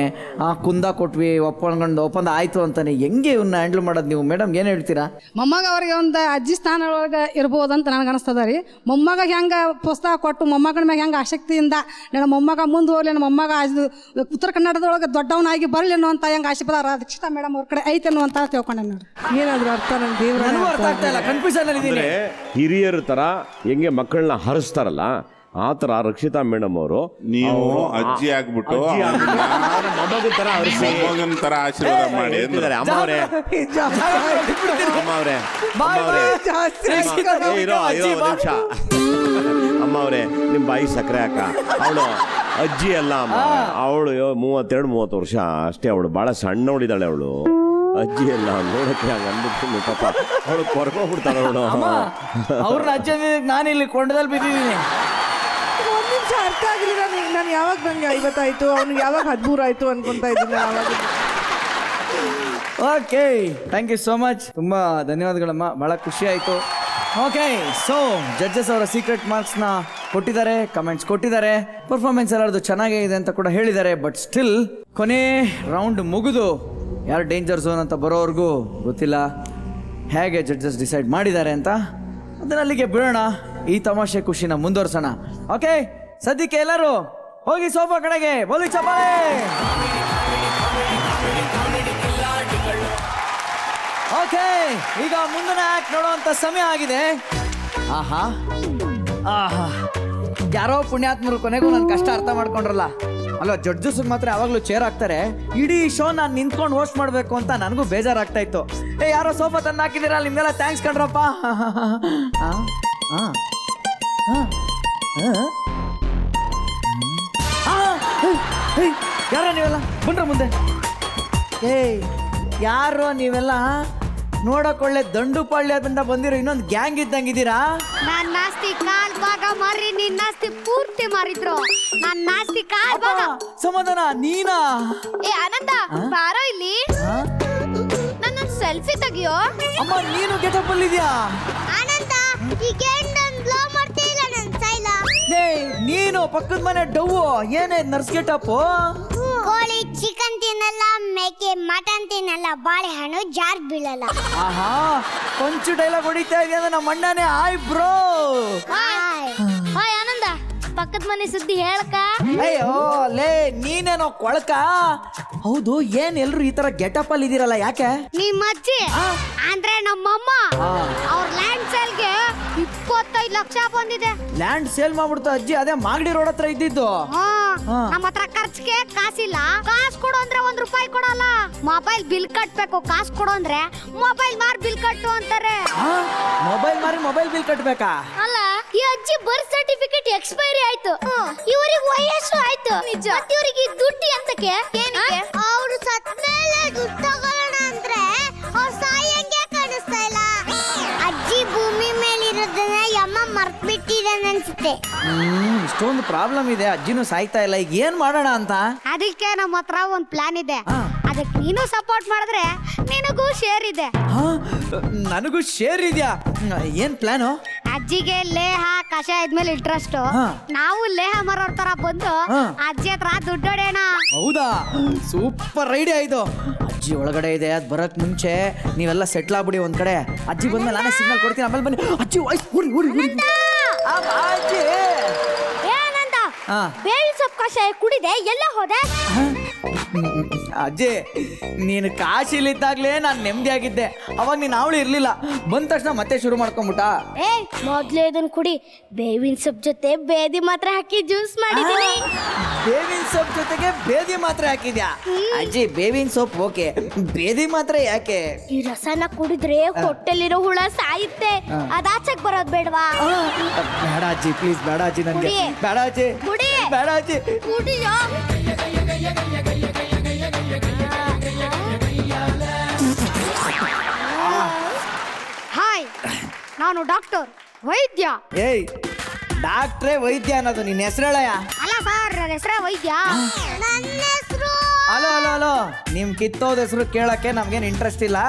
ಕುಂದ ಕೊಟ್ವಿ ಒಪ್ಪಂದ ಆಯ್ತು ಅಂತಾನೆ. ಹೆಂಗೆ ಇವನ್ನ ಹ್ಯಾಂಡಲ್ ಮಾಡೋದು ನೀವು ಮೇಡಮ್? ಏನು ಹೇಳ್ತೀರಾ? ಮೊಮ್ಮಗ ಅವ್ರಿಗೆ ಒಂದು ಅಜ್ಜಿ ಸ್ಥಾನ ಒಳಗೆ ಇರ್ಬೋದಂತ ನನಗೆ ಅನಿಸ್ತದ ರೀ. ಮೊಮ್ಮಗ ಹೆಂಗೆ ಪುಸ್ತಕ ಕೊಟ್ಟು ಮೊಮ್ಮಗನ ಮ್ಯಾಗ ಹೆಂಗೆ ಆಸಕ್ತಿಯಿಂದ ನನ್ನ ಮೊಮ್ಮಗ ಮುಂದೆ ಹೋಗ್ಲಿ, ನನ್ನ ಮೊಮ್ಮಗ ಉತ್ತರ ಕನ್ನಡದೊಳಗೆ ದೊಡ್ಡವನಾಗಿ ಬರಲಿ ಅನ್ನುವಂಥ ಹೆಂಗೆ ಆಶೆ ಪದ ರಕ್ಷಿತಾ ಮೇಡಮ್ ಅವ್ರ ಕಡೆ ಐತೆ ಅನ್ನುವಂತ ತಿಳ್ಕೊಂಡೆ ನೋಡಿ. ಏನಾದ್ರು ಅರ್ಥ ನಂಗೆ ದೇವ್ರ ಅರ್ಥ ಆಗ್ತಾ ಇಲ್ಲ, ಕನ್ಫ್ಯೂಷನ್ ಅಲ್ಲಿ ಇದ್ದೀನಿ. ಹಿರಿಯರ ತರ ಹೆಂಗೆ ಮಕ್ಕಳನ್ನ ಹರಿಸ್ತಾರಲ್ಲ ಆ ತರ ರಕ್ಷಿತಾ ಮೇಡಮ್ ಅವರು ನೀವು ಅಜ್ಜಿ ಆಗ್ಬಿಟ್ಟು ಮೊಮ್ಮಗನ ತರ ಮೊಮ್ಮಗನ ತರ ಆಶೀರ್ವಾದ ಮಾಡಿ ಅಂದಿದ್ದಾರೆ. ಅಮ್ಮ ಅವರೇ ಅಮ್ಮ ಅವರೇ ನಿಮ್ಮ ಬಾಯಿ ಸಕ್ಕರೆ ಹಾಕ. ಅವಳು ಅಜ್ಜಿ ಅಲ್ಲ ಅಮ್ಮ, ಅವಳು 32-30 ವರ್ಷ ಅಷ್ಟೇ. ಅವಳು ಬಹಳ ಸಣ್ಣ ನೋಡಿದಾಳೆ. ಅವಳು ಅಜ್ಜಿ ಎಲ್ಲ ನೋಡಕ್ಕೆ ಹಂಗ ಅಂದ್ಬಿಟ್ಟು ಪಾಪ ಅವಳು ಕೊರ್ಕೊಂಡ್ಬಿಡ್ತಾಳ. ಅವಳು ಅವ್ರನ್ನ ಅಜ್ಜಿ ನಾನಿಲ್ಲಿ ಕೊಂಡದಲ್ಲಿ ಬಿದ್ದಿದ್ದೀನಿ. ಒಂದು ನಿಮಿಷ ಅರ್ಥ ಆಗಲಿಲ್ಲ. ನಾನು ಯಾವಾಗ ನಂಗೆ 50 ಆಯಿತು, ಅವ್ನಿಗೆ ಯಾವಾಗ 13 ಆಯಿತು ಅನ್ಕೊಂತಾ ಇದ್ದೀನಿ ಆವಾಗ. Okay, thank you so much. ತುಂಬ ಧನ್ಯವಾದಗಳಮ್ಮ, ಭಾಳ ಖುಷಿ ಆಯಿತು. ಓಕೆ, ಸೊ ಜಡ್ಜಸ್ ಅವರ ಸೀಕ್ರೆಟ್ ಮಾರ್ಕ್ಸ್ನ ಕೊಟ್ಟಿದ್ದಾರೆ, ಕಮೆಂಟ್ಸ್ ಕೊಟ್ಟಿದ್ದಾರೆ, ಪರ್ಫಾರ್ಮೆನ್ಸ್ ಎಲ್ಲರದು ಚೆನ್ನಾಗೇ ಇದೆ ಅಂತ ಕೂಡ ಹೇಳಿದ್ದಾರೆ. ಬಟ್ ಸ್ಟಿಲ್ ಕೊನೆ ರೌಂಡ್ ಮುಗಿದು ಯಾರು ಡೇಂಜರ್ ಝೋನ್ ಅಂತ ಬರೋವರೆಗೂ ಗೊತ್ತಿಲ್ಲ ಹೇಗೆ ಜಡ್ಜಸ್ ಡಿಸೈಡ್ ಮಾಡಿದ್ದಾರೆ ಅಂತ. ಅದನ್ನ ಅಲ್ಲಿಗೆ ಬಿಡೋಣ, ಈ ತಮಾಷೆ ಖುಷಿನ ಮುಂದುವರ್ಸೋಣ. ಓಕೆ, ಸದ್ಯಕ್ಕೆ ಎಲ್ಲರೂ ಹೋಗಿ ಸೋಫಾ ಕಡೆಗೆ ಬೋಲಿ ಚಪ್ಪಾಳೆ. ಓಕೆ, ಈಗ ಮುಂದಿನ ಆಕ್ಟ್ ನೋಡುವಂತ ಸಮಯ ಆಗಿದೆ. ಆಹಾ ಆಹಾ, ಯಾರೋ ಪುಣ್ಯಾತ್ಮರು ಕೊನೆಗೂ ನನ್ನ ಕಷ್ಟ ಅರ್ಥ ಮಾಡ್ಕೊಂಡ್ರಲ್ಲ. ಅಲ್ಲ, ಜಡ್ಜಸ್ ಮಾತ್ರ ಯಾವಾಗಲೂ ಚೇರ್ ಹಾಕ್ತಾರೆ. ಇಡೀ ಶೋ ನಾನು ನಿಂತ್ಕೊಂಡು ಹೋಸ್ಟ್ ಮಾಡಬೇಕು ಅಂತ ನನಗೂ ಬೇಜಾರಾಗ್ತಾ ಇತ್ತು. ಯಾರೋ ಸೋಫಾ ತಂದು ಹಾಕಿದ್ದೀರಾ, ನಿಮ್ಗೆಲ್ಲ ಥ್ಯಾಂಕ್ಸ್ ಕಣ್ರಪ್ಪ. ಯಾರೋ ನೀವೆಲ್ಲ ಬಂದ್ರ ಮುಂದೆ. ಯಾರೋ ನೀವೆಲ್ಲ ನೋಡಕೊಳ್ಳೆ ದಂಡುಪಾಳ್ಯದಿಂದ ಬಂದಿರೋ ಇನ್ನೊಂದು ಗ್ಯಾಂಗ್ ಇದ್ದಂಗಿದ್ದೀರಾ. ನಾನ್ ನಾಸ್ತಿ ಕಾಲ್ ಭಾಗ ಮಾರಿ, ನೀನ್ ನಾಸ್ತಿ ಪೂರ್ತಿ ಮಾರಿದ್ರು. ನಾನ್ ನಾಸ್ತಿ ಕಾಲ್ ಭಾಗ. ಸಮಾಧಾನ, ನೀನಾ? ಏ ಆನಂದ, ಬಾರೋ ಇಲ್ಲಿ. ನನ್ನ ಸೆಲ್ಫಿ ತೆಗಿಯೋ. ಅಮ್ಮ, ನೀನು ಗೆಟಪ್ ಅಲ್ಲಿ ಇದೆಯಾ? ಆನಂದ, ಈಗ ನನ್ ಬ್ಲೋ ಮಾಡ್ತಾ ಇಲ್ಲ ನನ್ ಸೈಲ. ನೀನು ಪಕ್ಕದ ಮನೆ ಡವ್ವು, ಏನೇ ನರ್ಸ್ ಗೆಟಪ್? ಕೋಳಿ ಚಿಕನ್ ತಿನ್ನಲ್ಲ, ಮೇಕೆ ಮಟನ್ ತಿನ್ನಲ್ಲ, ಬಾಳೆಹಣ್ಣು ಜಾರ್ ಬೀಳಲ್ಲ. ಆಹಾ, ಕೊಂಚು ಡೈಲಾಗ್ ಹೊಡಿತಾ ಇದೆಯಾ ನಮ್ಮ ಅಣ್ಣನೇ. Hi bro. ಹಾಯ್ ಆನಂದ, ಪಕ್ಕದ ಮನೆ ಸುದ್ದಿ ಹೇಳ್ಕ. ಅಯ್ಯೋ ಲೇ, ನೀನೇನೋ ಕೊಳಕ. ಹೌದು, ಏನ್ ಎಲ್ರು ಈ ತರ ಗೆಟಪ್ ಅಲ್ಲಿ ಇದೀರಲ್ಲ, ಯಾಕೆ? ನಿಮ್ಮ ಅಜ್ಜಿ ಅಂದ್ರೆ ನಮ್ಮಮ್ಮ ಅವ್ರ ಲ್ಯಾಂಡ್ ಸೇಲ್ಗೆ 25 ಲಕ್ಷ ಬಂದಿದೆ. ಲ್ಯಾಂಡ್ ಸೇಲ್ ಮಾಡ್ಬಿಡ್ತಾ ಅಜ್ಜಿ? ಅದೇ ಮಾಗಡಿ ರೋಡ್ ಹತ್ರ ಇದ್ದಿದ್ದು. ನಮ್ಮ ಹತ್ರ ಖರ್ಚಿಗೆ ಕಾಸಿಲ್ಲ. ಕಾಸು ಕೊಡು ಅಂದ್ರೆ 1 ರೂಪಾಯಿ ಕೊಡಲ್ಲ. ಮೊಬೈಲ್ ಬಿಲ್ ಕಟ್ಬೇಕು, ಕಾಸು ಕೊಡು ಅಂದ್ರೆ ಮೊಬೈಲ್ ಮಾರ್ ಬಿಲ್ ಕಟ್ಟು ಅಂತಾರೆ. ಮೊಬೈಲ್ ಮಾರಿ ಮೊಬೈಲ್ ಬಿಲ್ ಕಟ್ಬೇಕಾ? ಅಲ್ಲ, ಈ ಅಜ್ಜಿ ಬರ್ತ್ ಸರ್ಟಿಫಿಕೇಟ್ ಎಕ್ಸ್ಪೈರಿ ಆಯ್ತು, ಇವರಿಗೆ ವಯಸ್ಸು ಆಯ್ತು. ನಿಜ, ಇವರಿಗೆ ದುಡ್ಡು ಅಂತಕ್ಕೆ ಅವ್ರು ಸತ್ಮೇಲೆ ದುಡ್ಡು ತಗೊಳ್ಳೋಣ ಅಂದ್ರೆ ಅವ್ರ ಸಾಯಂಗೆ ಕಾಣಿಸ್ತಾ ಇಲ್ಲ. ಅಜ್ಜಿ ಭೂಮಿ ಮೇಲಿರೋದನ್ನ ಯಮ್ಮ ಮರ್ತ್ ಬಿಟ್ಟಿದ್ದಾನೆ ಅನ್ಸುತ್ತೆ. ಇಷ್ಟೊಂದು ಪ್ರಾಬ್ಲಮ್ ಇದೆ, ಅಜ್ಜಿನೂ ಸಾಯ್ತಾ ಇಲ್ಲ. ಈಗ ಏನ್ ಮಾಡೋಣ ಅಂತ? ಅದಕ್ಕೆ ನಮ್ಮ ಹತ್ರ ಒಂದ್ ಪ್ಲಾನ್ ಇದೆ. ಅದಕ್ಕೆ ನೀನು ಸಪೋರ್ಟ್ ಮಾಡಿದ್ರೆ ನಿನಗೂ ಶೇರ್ ಇದೆ. ನನಗೂ ಶೇರ್ ಇದೆಯಾ? ಏನ್ ಪ್ಲಾನು? ಅಜ್ಜಿಗೆ ಲೇಹ ಕಷಾಯದ ಮೇಲೆ ಇಂಟ್ರೆಸ್ಟ್. ನಾವು ಲೇಹ ಮರೋರ್ ತರ ಬಂದು ಅಜ್ಜಿ ಹತ್ರ ದುಡ್ಡು ಹೊಡೆಯೋಣ. ಹೌದಾ? ಸೂಪರ್ ಐಡಿಯಾ ಇದು. ಅಜ್ಜಿ ಒಳಗಡೆ ಇದೆ, ಅದ್ ಬರಕ್ ಮುಂಚೆ ನೀವೆಲ್ಲ ಸೆಟ್ಲ್ ಆಗ್ಬಿಡಿ ಒಂದ್ ಕಡೆ. ಅಜ್ಜಿ ಬಂದ್ಮೇಲೆ ನಾನೇ ಸಿಗ್ನಲ್ ಕೊಡ್ತೀನಿ, ಆಮೇಲೆ ಬನ್ನಿ. ಅಜ್ಜಿ ವಾಯ್ಸ್ ಓಡಿ ಓಡಿ ಓಡಿ. ಅಜ್ಜಿ ಏನಂತ ಬೇವಿನ ಸೊಪ್ಪು ಕಷಾಯ ಕುಡಿದೆ, ಎಲ್ಲ ಹೋದೆ? ಅಜ್ಜಿ ನೀನು ಕಾಶಿಲಿದ್ದಾಗ್ಲೇ ನಾನು ನೆಮ್ಮದಿಯಾಗಿದ್ದೆ. ಅವಾಗ ನೀನು ಅವಳು ಇರ್ಲಿಲ್ಲ, ಬಂದ ತಕ್ಷಣ ಮತ್ತೆ ಶುರು ಮಾಡ್ಕೊಂಬಿಟ್ಟ. ಏ ಮೊದ್ಲೇ ಇದನ್ನ ಕುಡಿ. ಬೇವಿನ ಸೊಪ್ಪು ಜೊತೆ ಬೇದಿ ಮಾತ್ರ ಹಾಕಿ ಜ್ಯೂಸ್ ಮಾಡಿದೀನಿ. ಬೇವಿನ ಸೊಪ್ಪು ಜೊತೆಗೆ ಬೇದಿ ಮಾತ್ರ ಹಾಕಿದ್ಯಾ? ಅಜ್ಜಿ ಬೇವಿನ ಸೊಪ್ಪು ಓಕೆ, ಬೇದಿ ಮಾತ್ರ ಯಾಕೆ? ಈ ರಸನ ಕುಡಿದ್ರೆ ಹೊಟ್ಟೆಲಿರೋ ಹುಳ ಸಾಯುತ್ತೆ, ಅದಾಚಕ್ ಬರೋದ್ ಬೇಡವಾ? ಬೇಡ ಅಜ್ಜಿ, ಪ್ಲೀಸ್ ಬೇಡ ಅಜ್ಜಿ, ನನ್ಗೆ ಕುಡಿ. ಬೇಡ ಅಜ್ಜಿ, ಕುಡಿ. ಬೇಡ ಅಜ್ಜಿ. ಕುಡಿಯೋ. ಹಾಯ್, ನಾನು ಡಾಕ್ಟರ್ ವೈದ್ಯ. ಏಯ್, ಡಾಕ್ಟ್ರೇ ವೈದ್ಯ ಅನ್ನೋದು ನಿನ್ನ ಹೆಸರೇಳಯ್ಯ? ಅಲ್ಲ ಸರ್, ನನ್ನ ಹೆಸರೇ ವೈದ್ಯ. ನನ್ನ ಹೆಸರು. ಹಲೋ ಹಲೋ ಹಲೋ, ನಿಮ್ ಕಿತ್ತೋದ ಹೆಸರು ಕೇಳಕ್ಕೆ ನಮ್ಗೇನು ಇಂಟ್ರೆಸ್ಟ್ ಇಲ್ಲ.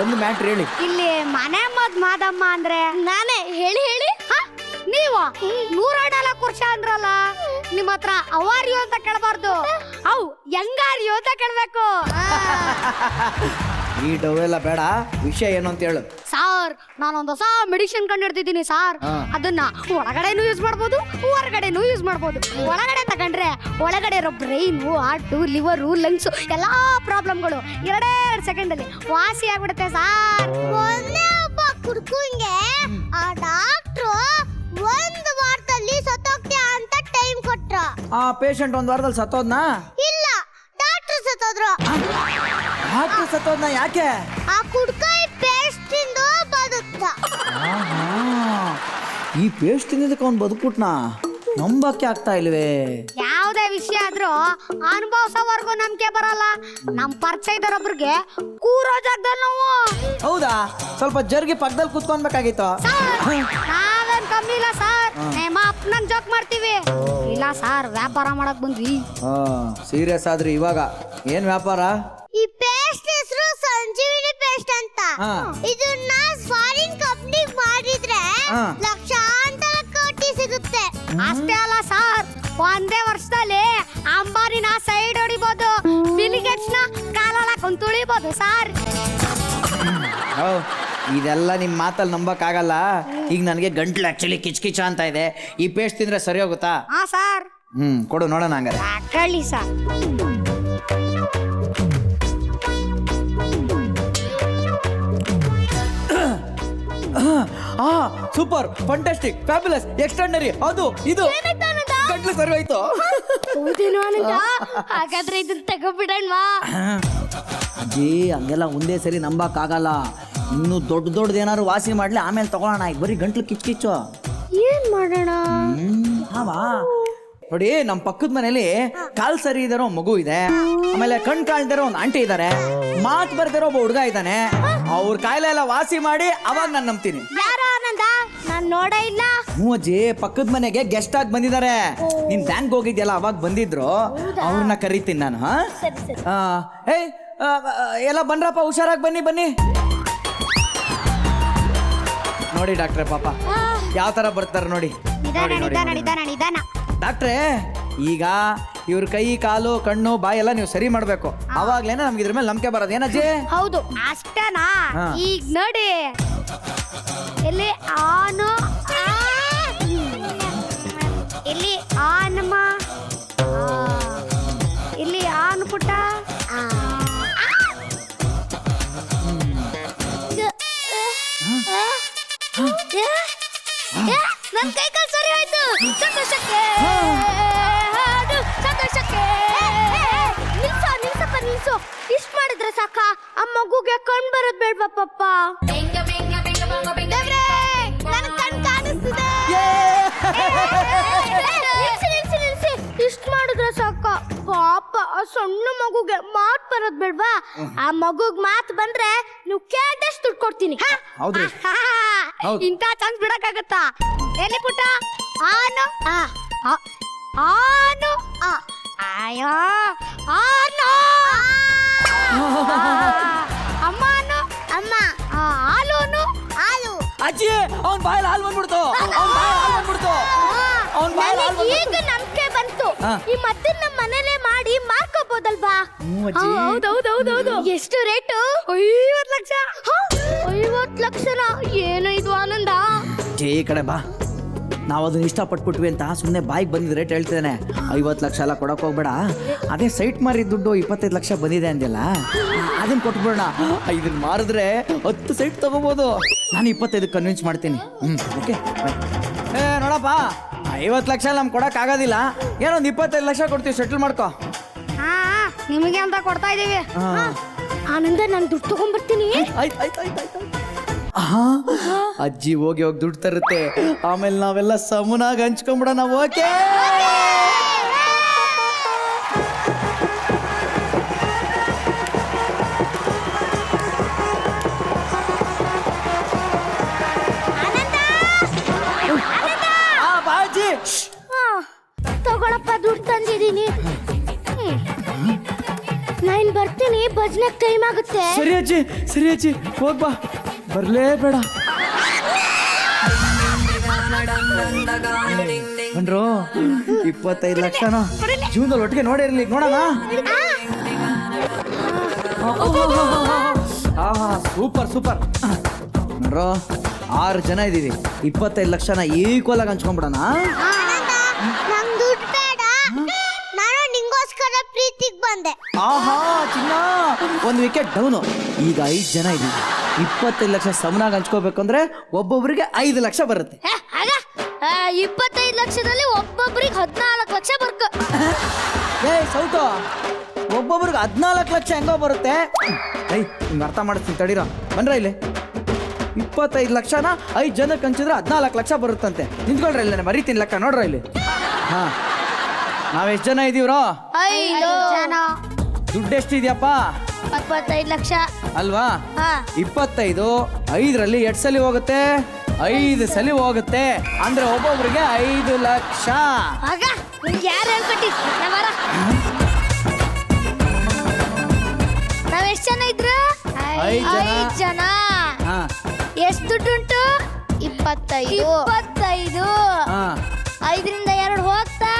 ಒಂದು ಮ್ಯಾಟ್ರ್ ಹೇಳಿ. ಇಲ್ಲಿ ಮನೆ ಮದ್ ಮಾದಮ್ಮ ಅಂದ್ರೆ ನಾನೇ. ಹೇಳಿ ಹೇಳಿ. ನೀವು 104 ವರ್ಷ ಅಂದ್ರಲ್ಲ, ನಿಮ್ಮ ಹತ್ರ ಅವಾರ್ಯು ಅಂತ ಕೇಳಬಾರ್ದು, ಅವು ಹೆಂಗಾರ್ಯು ಅಂತ ಕೇಳ್ಬೇಕು. ಈ ಡವೆಲ್ಲ ಬೇಡ, ವಿಷಯ ಏನು ಅಂತ ಹೇಳು. ಸಾರ್, ನಾನೊಂದು ಹೊಸ ಮೆಡಿಸಿನ್ ಕಂಡಿಡ್ತಿದ್ದೀನಿ ಸಾರ್. ಅದನ್ನ ಒಳಗಡೆನೂ ಯೂಸ್ ಮಾಡ್ಬೋದು, ಹೊರಗಡೆನೂ ಯೂಸ್ ಮಾಡ್ಬೋದು. ಒಳಗಡೆ ತಗೊಂಡ್ರೆ ಒಳಗಡೆ ಇರೋ ಬ್ರೈನು, ಹಾರ್ಟು, ಲಿವರು, ಲಂಗ್ಸು ಎಲ್ಲಾ ಪ್ರಾಬ್ಲಮ್ಗಳು 2 ಸೆಕೆಂಡಲ್ಲಿ ವಾಸಿ ಆಗ್ಬಿಡುತ್ತೆ ಸಾರ್. ಒಂದೇ ಒಬ್ಬ ಕುಡ್ಕುಂಗೆ ಆ ಡಾಕ್ಟ್ರು 1 ವಾರದಲ್ಲಿ ಸತ್ತೋಗ್ತೀಯ ಅಂತ ಟೈಮ್ ಕೊಟ್ರ. ಆ ಪೇಷಂಟ್ 1 ವಾರದಲ್ಲಿ ಸತ್ತೋದ್ನಾ? ಇಲ್ಲ, ಡಾಕ್ಟ್ರು ಸತ್ತೋದ್ರು. ಡಾಕ್ಟ್ರು ಸತ್ತೋದ್ನಾ? ಯಾಕೆ? ಆ ಕುಡ್ಕಾಯಿ ಪೇಸ್ಟ್ ತಿಂದು ಬದುಕ್ತ. ಈ ಪೇಸ್ಟ್ ತಿನ್ನೋದಕ್ಕೆ ಅವ್ನು ಬದುಕ್ಬಿಟ್ನಾ? ನಂಬಕ್ಕೆ ಆಗ್ತಾ ಇಲ್ವೇ? ಯಾವುದೇ ವಿಷಯ ಆದ್ರೂ ಅನುಭವಿಸೋವರೆಗೂ ನಂಬಿಕೆ ಬರಲ್ಲ. ನಮ್ ಪರಿಚಯ ಇದ್ದರೊಬ್ರಿಗೆ ಕೂರೋ ಜಾಗದಲ್ಲಿ ನಾವು. ಹೌದಾ? ಸ್ವಲ್ಪ ಜರ್ಗಿ ಪಕ್ಕದಲ್ಲಿ ಕೂತ್ಕೊನ್ಬೇಕಾಗಿತ್ತು. ನಾವೇನ್ ಕಮ್ಮಿ ಇಲ್ಲ ಸರ್, ನಿಮ್ಮ ಅಪ್ಪನನ್ ಜೋಕ್ ಮಾಡ್ತೀವಿ. ಇಲ್ಲ ಸರ್, ವ್ಯಾಪಾರ ಮಾಡಕ್ ಬಂದ್ವಿ. ಸೀರಿಯಸ್ ಆದ್ರಿ. ಇವಾಗ ಏನ್ ವ್ಯಾಪಾರ? ಈ ಪೇಸ್ಟ್ ಹೆಸರು ಸಂಜೀವಿನಿ ಪೇಸ್ಟ್ ಅಂತ. ಇದನ್ನ ಫಾರಿನ್ ಕಂಪ್ನಿ ಮಾಡಿದ್ರೆ ಲಕ್ಷಾಂತರ ಕೋಟಿ ಸಿಗುತ್ತೆ. ಅಷ್ಟೇ ಅಲ್ಲ ಸರ್, ಒಂದೇ ವರ್ಷದಲ್ಲಿ ಅಂಬಾನಿನ ಸೈಡ್ ಹೊಡಿಬಹುದು, ಬಿಲ್ ಗೇಟ್ಸ್ ನ ಕಾಲಲ್ಲ ಕುಂತುಳಿಬಹುದು ಸರ್. ಇದೆಲ್ಲ ನಿಮ್ಮ ಮಾತಲ್ಲಿ ನಂಬಕ್ಕಾಗಲ್ಲ. ಈಗ ನನಗೆ ಗಂಟ್ಲು ಆಕ್ಚುಲಿ ಕಿಚ್ಕಿಚ ಅಂತ ಇದೆ. ಈ ಪೇಸ್ಟ್ ತಿಂದ್ರೆ ಸರಿ ಹೋಗುತ್ತಾ? ಹಾ ಸರ್. ಕೊಡು ನೋಡೋಣ ಹಂಗಾರೆ. ಕಳ್ಳಿ sir. Super, fantastic, fabulous, extraordinary. ಅದು ಇದು ಗಂಟ್ಲು ಸರಿ ಹೋಯ್ತು. ಹೌದೇನೋ ಆನಂದ? ಹಾಗಾದ್ರೆ ಇದನ್ನ ತಗೋಬಿಡಣ್ವಾ? ಅಜ್ಜಿ, ಹಂಗೆಲ್ಲ ಒಂದೇ ಸರಿ ನಂಬಕ್ಕಾಗಲ್ಲ. ಇನ್ನು ದೊಡ್ಡದೇನಾದ್ರು ವಾಸಿ ಮಾಡ್ಲಿ, ಆಮೇಲೆ ತಗೊಳ್ಳೋಣ. ಈಗ ಬರೀ ಗಂಟ್ಲು ಕಿಚ್ಚು. ಏನ್ ಮಾಡೋಣ? ನೋಡಿ, ನಮ್ಮ ಪಕ್ಕದ ಮನೇಲಿ ಕಾಲ್ ಸರಿ ಇದಾರೋ ಮಗು ಇದೆ, ಆಮೇಲೆ ಕಣ್ ಕಾಣ್ದಿರೋ ಒಂದು ಆಂಟಿ ಇದಾರೆ, ಮಾತು ಬರ್ದಿರೋ ಒಬ್ಬ ಹುಡುಗ ಇದ್ದಾನೆ. ಅವ್ರ ಕಾಯಿಲೆ ಎಲ್ಲ ವಾಸಿ ಮಾಡಿ ಅವಾಗ ನಾನು ನಂಬ್ತೀನಿ. ಯಾರು ಆನಂದ? ನಾನ್ ನೋಡೇ ಇಲ್ಲ. ಹ್ಞೂ ಅಜ್ಜಿ, ಪಕ್ಕದ ಮನೆಗೆ ಗೆಸ್ಟ್ ಆಗಿ ಬಂದಿದ್ದಾರೆ. ನೀನ್ ಬ್ಯಾಂಕ್ ಹೋಗಿದ್ಯಲ್ಲ, ಅವಾಗ ಬಂದಿದ್ರು. ಅವ್ರನ್ನ ಕರಿತೀನಿ ನಾನು. ಏಯ್, ಎಲ್ಲ ಬನ್ರಪ್ಪ, ಹುಷಾರಾಗಿ ಬನ್ನಿ ಬನ್ನಿ. ನೋಡಿ ಡಾಕ್ಟ್ರೆ, ಪಾಪ ಯಾವ ತರ ಬರ್ತಾರೆ ನೋಡಿ. ಡಾಕ್ಟ್ರೇ, ಈಗ ಇವ್ರ ಕೈ, ಕಾಲು, ಕಣ್ಣು, ಬಾಯಿ ಎಲ್ಲ ನೀವು ಸರಿ ಮಾಡ್ಬೇಕು. ಅವಾಗ್ಲೇನೆ ನಮ್ಗೆ ಇದ್ರ ಮೇಲೆ ನಂಬಿಕೆ ಬರೋದು. ಏನಜ್ಜಿ? ಹೌದು, ಅಷ್ಟೇನಾ? ಈಗ ನೋಡಿ, ಇಲ್ಲಿ ಆನು, ಇಲ್ಲಿ ಆನಮ್ಮ, ಇಲ್ಲಿ ಆನು ಪುಟ್ಟ, ನನ್ ಕೈ ಕಾಲು ಸರಿ ಆಯ್ತು. ಸಂತೋಷಕ್ಕೆ ಸಂತೋಷಕ್ಕೆ. ನಿಲ್ಸಪ್ಪ, ನಿಲ್ಸು. ಇಷ್ಟ ಮಾಡಿದ್ರೆ ಸಾಕ? ಆ ಮಗುಗೆ ಕಣ್ ಬರೋದ್ ಬೇಡ್ವಾ ಪಪ್ಪ? ನನ್ ಕಣ್ ಕಾಣಿಸ್ತಿದೆ. ನಿಲ್ಸಿ. ಇಷ್ಟ ಮಾಡಿದ್ರೆ ಸಾಕ? ಪಾಪ, ಆ ಸಣ್ಣ ಮಗುಗೆ ಮಾತ್ ಬರೋದ್ ಬೇಡ್ವಾ? ಆ ಮಗುಗ್ ಮಾತ್ ಬಂದ್ರೆ ನೀವು ಕೇಳ್ದಷ್ಟು ದುಡ್ಡು ಕೊಡ್ತೀನಿ. ಹೌದ್ರಿ? ಇಂಥ ಚಾನ್ಸ್ ಬಿಡಕ್ಕಾಗತ್ತಾ? ಎಲ್ಲಿ ಪುಟ್ಟ? ಆನು, ಆನು, ಅಯ್ಯೋ, ಆನು, ಅಮ್ಮನು, ಅಮ್ಮ, ಹಾಲೂನು, ಹಾಲು. ಅಜ್ಜಿ, ಅವ್ನ ಬಾಯಲ್ಲಿ ಹಾಲು ಬಂದ್ಬಿಡ್ತು. ಈಗ ನಂಬಿಕೆ ಬಂತು. ಈ ಮದ್ದನ್ನ ನಮ್ಮ ಮನೇಲೆ ಮಾಡಿ ಮಾರ್ಕೋಬಹುದಲ್ವಾ? ಹೌದೌದೌದೌದು. ಎಷ್ಟು ರೇಟು? 50 ಲಕ್ಷ. 50 ಲಕ್ಷನ? ಏನು ಇದು ಆನಂದ? ಈ ಕಡೆ ಬಾ. ನಾವು ಅದನ್ನ ಇಷ್ಟಪಟ್ಬಿಟ್ವಿ ಅಂತ ಸುಮ್ಮನೆ ಬಾಯಿಗೆ ಬಂದಿದ್ದ ರೇಟ್ ಹೇಳ್ತಿದ್ದಾನೆ. 50 ಲಕ್ಷ ಎಲ್ಲ ಕೊಡೋಕೆ ಹೋಗ್ಬೇಡ, ಅದೇ ಸೈಟ್ ಮಾರಿ ದುಡ್ಡು 25 ಲಕ್ಷ ಬಂದಿದೆ ಅಂದಿಲ್ಲ, ಅದನ್ನ ಕೊಟ್ಬಿಡೋಣ. ಇದನ್ನ ಮಾರಿದ್ರೆ 10 ಸೈಟ್ ತಗೋಬೋದು. ನಾನು 25 ಕನ್ವಿನ್ಸ್ ಮಾಡ್ತೀನಿ. ಓಕೆ ನೋಡಪ್ಪ, 50 ಲಕ್ಷ ನಮ್ಗೆ ಕೊಡೋಕ್ಕಾಗೋದಿಲ್ಲ, ಏನೊಂದು 25 ಲಕ್ಷ ಕೊಡ್ತೀವಿ, ಸೆಟ್ಲ್ ಮಾಡ್ಕೋ. ನಿಮಗೆ ಅಂತ ಕೊಡ್ತಾ ಇದೀವಿ. ಆನಂದ ನಾನು ದುಡ್ಡು ತಗೊಂಡ್ಬರ್ತೀನಿ. ಅಜ್ಜಿ ಹೋಗಿ ದುಡ್ಡು ತರುತ್ತೆ, ಆಮೇಲೆ ನಾವೆಲ್ಲ ಸಮನಾಗಿ ಹಂಚ್ಕೊಂಡ್ಬಿಡೋಣ. ಓಕೆ ಬಾಜಿ ತಗೊಳಪ್ಪ, ದುಡ್ಡು ತಂದಿದ್ದೀನಿ. ನಾನು ಬರ್ತೀನಿ, ಭಜನೆಗೆ ಟೈಮ್ ಆಗುತ್ತೆ. ಸರಿ ಅಜ್ಜಿ ಹೋಗ್ಬಾ, ಬರ್ಲೇಬೇಡ. ಬನ್ರೋ 25 ಲಕ್ಷನ ಜೀವನದಲ್ಲಿ ಒಟ್ಟಿಗೆ ನೋಡಿರ್ಲಿ, ನೋಡೋಣ. ಸೂಪರ್ ನೋಡ್ರೋ, 6 ಜನ ಇದೀವಿ, 25 ಲಕ್ಷನ ಈಕ್ವಲ್ ಆಗಿ ಹಂಚ್ಕೊಂಡ್ಬಿಡೋಣ. ನಂಗೆ ದುಡ್ಡು ಬೇಡ, ನಾನು ನಿಂಗೋಸ್ಕರ ಪ್ರೀತಿಗೆ ಬಂದೆ. ಚಿನ್ನ, 1 ವಿಕೆಟ್ ಡೌನು. ಈಗ 5 ಜನ ಇದೀವಿ, 25 ಲಕ್ಷ ಸಮನಾಗಿ ಹಂಚ್ಕೋಬೇಕು ಅಂದ್ರೆ ಒಬ್ಬೊಬ್ರಿಗೆ 5 ಲಕ್ಷ ಬರುತ್ತೆ. 25 ಲಕ್ಷದಲ್ಲಿ ಒಬ್ಬೊಬ್ರಿಗೆ 14 ಲಕ್ಷ ಬರ್ಕ. ಸೌಟು, ಒಬ್ಬೊಬ್ರಿಗೆ 14 ಲಕ್ಷ ಹೆಂಗೋ ಬರುತ್ತೆ. ನಿಮ್ಗೆ ಅರ್ಥ ಮಾಡಿಸ್ತೀನಿ ತಡೀರ, ಬನ್ರ ಇಲ್ಲಿ. 25 ಲಕ್ಷನ 5 ಜನಕ್ಕೆ ಹಂಚಿದ್ರೆ 14 ಲಕ್ಷ ಬರುತ್ತಂತೆ. ನಿಂತ್ಕೊಳ್ರ ಇಲ್ಲ, ಮರಿತೀನಿ ಲೆಕ್ಕ ನೋಡ್ರ ಇಲ್ಲಿ. ನಾವೆಷ್ಟು ಜನ ಇದೀವ್ರೋ? 5 ಜನ. ದುಡ್ಡು ಎಷ್ಟಿದ್ಯಪ್ಪ? 25 ಲಕ್ಷ ಅಲ್ವಾ? 25 5ರಲ್ಲಿ 8 ಸಲ ಹೋಗುತ್ತೆ, 5 ಸಲ ಹೋಗುತ್ತೆ ಅಂದ್ರೆ ಒಬ್ಬೊಬ್ರಿಗೆ 5 ಲಕ್ಷ. ಆಗ ನಿಮ್ಗೆ ಯಾರು ಹೇಳ್ಕೊಟ್ಟಿ? ನಾವೆಷ್ಟು ಜನ ಇದ್ರು? 5 ಜನ. ಎಷ್ಟು ದುಡ್ಡುಂಟು? 25. 5ರಿಂದ 2 ಹೋಗ್ತಾ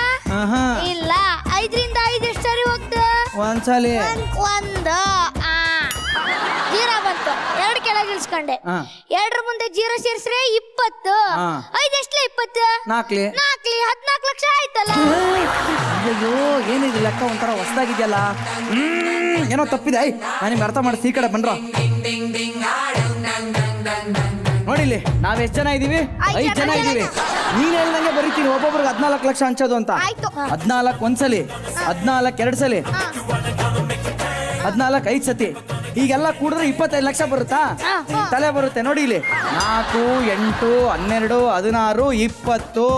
ಇಲ್ಲ, 5ರಿಂದ 5 ಎಷ್ಟು ಸರಿ ಹೋಗ್ತಾ? ಒಂದ್ಸಲಿ 1. ಜೀರೋ ಬಂತು, 2 ಕೆಳಗೆ ಇಳಿಸ್ಕೊಂಡೆ. 2ರ ಮುಂದೆ ಜೀರೋ ಸೇರಿಸ್ರೆ 20. 5 ಎಷ್ಟಲೇ 20? 4 14 ಲಕ್ಷ ಆಯ್ತಲ್ಲ. ಅಯ್ಯೋ, ಏನಿದೆ ಲೆಕ್ಕ ಒಂಥರ ಹೊಸದಾಗಿದೆಯಲ್ಲ. ಏನೋ ತಪ್ಪಿದೆ. ನಾನು ನಿಮ್ಗೆ ಅರ್ಥ ಮಾಡಿಸಿ, ಈ ಕಡೆ ಬನ್ರ. ನೋಡಿಲಿ, ನಾವೆಷ್ಟು ಜನ ಇದೀವಿ? 5 ಜನ ಇದೀವಿ. ನೀನ್ ಹೇಳ್ದಂಗೆ ಬರೀತೀನಿ, ಒಬ್ಬೊಬ್ರಿಗೆ 14 ಲಕ್ಷ ಹಂಚೋದು ಅಂತ. 14 ಒಂದ್ಸಲಿ, 14 2 ಸಲಿ, 14 5 ಸತಿ, ಈಗೆಲ್ಲ ಕೂಡಿದ್ರೆ 25 ಲಕ್ಷ ಬರುತ್ತಾ? ತಲೆ ಬರುತ್ತೆ ನೋಡಿ ಇಲ್ಲಿ. 4 8 12 16 20.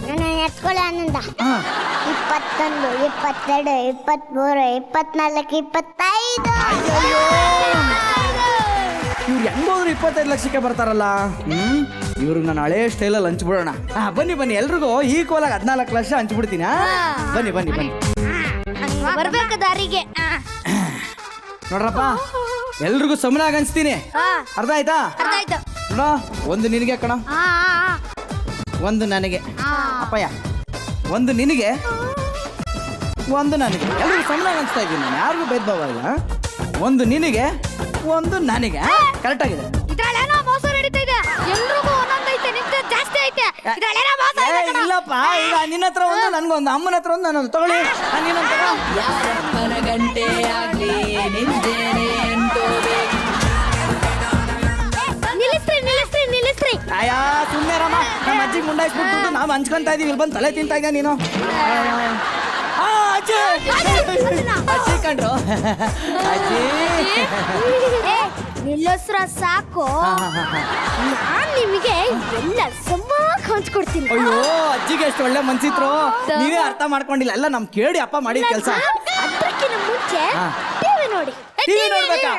ನಾನು ಎತ್ಕೊಳ್ಳ ಆನಂದ. 21 22 23 24 25. ಇವ್ರು ಹೆಂಗೋದ್ರು 25 ಲಕ್ಷಕ್ಕೆ ಬರ್ತಾರಲ್ಲ. ಇವ್ರಿಗೆ ನಾನು ಹಳೇ ಸ್ಟೈಲಲ್ಲಿ ಹಂಚ್ಬಿಡೋಣ. ಬನ್ನಿ ಎಲ್ರಿಗೂ ಈಕ್ವಲ್ ಆಗಿ 14 ಲಕ್ಷ ಹಂಚ್ಬಿಡ್ತೀನಿ. ಬನ್ನಿ ಬರ್ಬೇಕು ದಾರಿಗೆ. ನೋಡ್ರಪ್ಪ, ಎಲ್ರಿಗೂ ಸಮನಾಗಿ ಹಂಚ್ತೀನಿ. ಅರ್ಥ ಆಯ್ತಾ? ನೋಡ, 1 ನಿನಗೆ ಕಣ, 1 ನನಗೆ. ಅಪ್ಪಯ್ಯ, 1 ನಿನಗೆ, 1 ನನಗೆ. ಎಲ್ರಿಗೂ ಸಮನಾಗಿ ಹಂಚ್ತಾ ಇದ್ದೀನಿ ನಾನು, ಯಾರಿಗೂ ಭೇದ ಭಾವ ಇಲ್ಲ. 1 ನಿನಗೆ, 1 ನನಗೆ. ಕರೆಕ್ಟ್ ಆಗಿದೆ. ಇದ್ರಲ್ಲೇನೋ ಮೋಸ ನಡೀತಾ ಇದೆ. ಎಲ್ರಿಗೂ ಒಂದೊಂದು ಐತೆ, ನಿಮ್ದು ಜಾಸ್ತಿ ಐತೆ. ಇದ್ರಲ್ಲೇನೋ ಮೋಸ ಇದೆ ಕಣೋ. ಇಲ್ಲಪ್ಪ, ಈಗ ನಿನ್ನ ಹತ್ರ 1, ನನ್ಗೊಂದು, ಅಮ್ಮನ ಹತ್ರ 1, ನಾನು ತಗೊಳ್ಳಿ. ನೀನೊಂದು ತಗೋ. ಗಂಟೆ ಆಗ್ಲಿ ನಿಂತೇನೆ ನಿಲ್ಲಿಸ್ರಿ. ಅಯ್ಯಾ, ಸುಮ್ಮನೆ ರಮ್ಮ, ನಮ್ಮ ಅಜ್ಜಿ ಮುಂಡಾಯಿಸ್ಬಿಟ್ಟು ನಾವು ಹಂಚ್ಕೊಂತ ಇದೀವಿ. ಇಲ್ಲಿ ಬಂದು ತಲೆ ತಿಂತಾ ಇದ್ಯಾ ನೀನು? ಅಜ್ಜಿ ಕಂಡ್ರು, ಅಜ್ಜಿ ನಿಲ್ಲಿಸ್ರ ಸಾಕು. ನಾನ್ ನಿಮಗೆ ಎಲ್ಲ ಸಮಾಗ್ ಹಂಚ್ಕೊಡ್ತೀನಿ. ಅಯ್ಯೋ, ಅಜ್ಜಿಗೆ ಎಷ್ಟು ಒಳ್ಳೆ ಮನ್ಸಿದ್ರು, ನೀವೇ ಅರ್ಥ ಮಾಡ್ಕೊಂಡಿಲ್ಲ. ಎಲ್ಲ ನಮ್ ಕೇಳಿ ಅಪ್ಪ ಮಾಡಿದ ಕೆಲಸ. ಅದಕ್ಕಿಂತ ಮುಂಚೆ ಟಿವಿ ನೋಡಿ. ಟಿವಿ ನೋಡ್ಬೇಕಾ?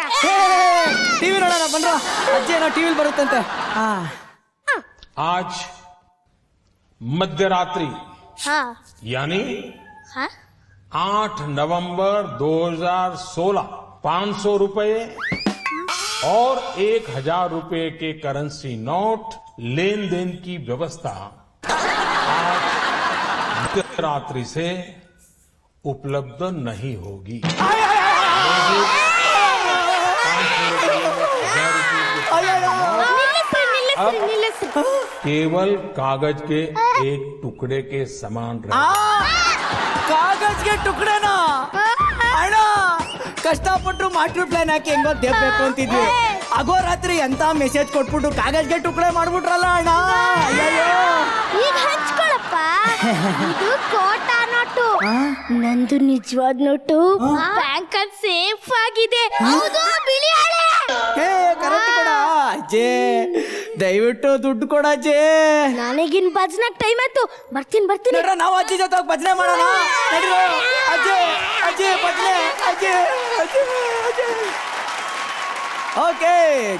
ಟಿವಿ ನೋಡೋಣ ಬನ್ರ. ಅಜ್ಜಿ ಏನೋ ಟಿವಿಲ್ ಬರುತ್ತಂತೆ. आज मध्यरात्रि यानी 8 नवंबर 2016 500 रुपए और 1000 रुपए के करेंसी नोट लेन देन की व्यवस्था आज मध्यरात्रि से उपलब्ध नहीं होगी. केवल कागज के एक टुकड़े के समान रह ಕಾಗಜ್ಗೆ ಟುಕಡೆನಾ ಅಣ್ಣ ಕಷ್ಟಪಟ್ಟು ಮಾಸ್ಟರ್ ಪ್ಲಾನ್ ಹಾಕಿ ಹೆಂಗೋ ದೇವ್ಬೇಕು ಅಂತಿದ್ವಿ ಆಗೋ ರಾತ್ರಿ ಎಂತ ಮೆಸೇಜ್ ಕೊಟ್ಬಿಟ್ಟು ಕಾಗಜ್ಗೆ ಟುಕಡೆ ಮಾಡ್ಬಿಟ್ರಲ್ಲ ಅಣ್ಣ ಅಯ್ಯಯ್ಯೋ ಈಗ ಹಂಚ್ಕೊಳಪ್ಪ ಇದು ಕೋಟಾ ನೋಟು ನಂದು ನಿಜವಾದ ನೋಟು ಬ್ಯಾಂಕ್ ಅಲ್ಲಿ ಸೇಫ್ ಆಗಿದೆ ಹೌದು ಬಿಳಿ ಹಳೆ ಏ ಕರೆಕ್ಟ್ ಕೊಡ ಅಜ್ಜೆ ದಯವಿಟ್ಟು ದುಡ್ಡು ಕೊಡ ಅಜ್ಜೆ ನನಗಿನ್ ಭಜನಕ್ ಟೈಮ್ ಆಯ್ತು ಬರ್ತೀನಿ ನೋಡ್ರ ನಾವು ಅಜ್ಜಿ ಜೊತೆ ಹೋಗಿ ಭಜನೆ ಮಾಡೋಣ ನಡೀರೋ ಅಜ್ಜೆ ಅಜ್ಜೆ ಭಜನೆ ಅಜ್ಜೆ ಅಜ್ಜೆ ಅಜ್ಜೆ ಓಕೆ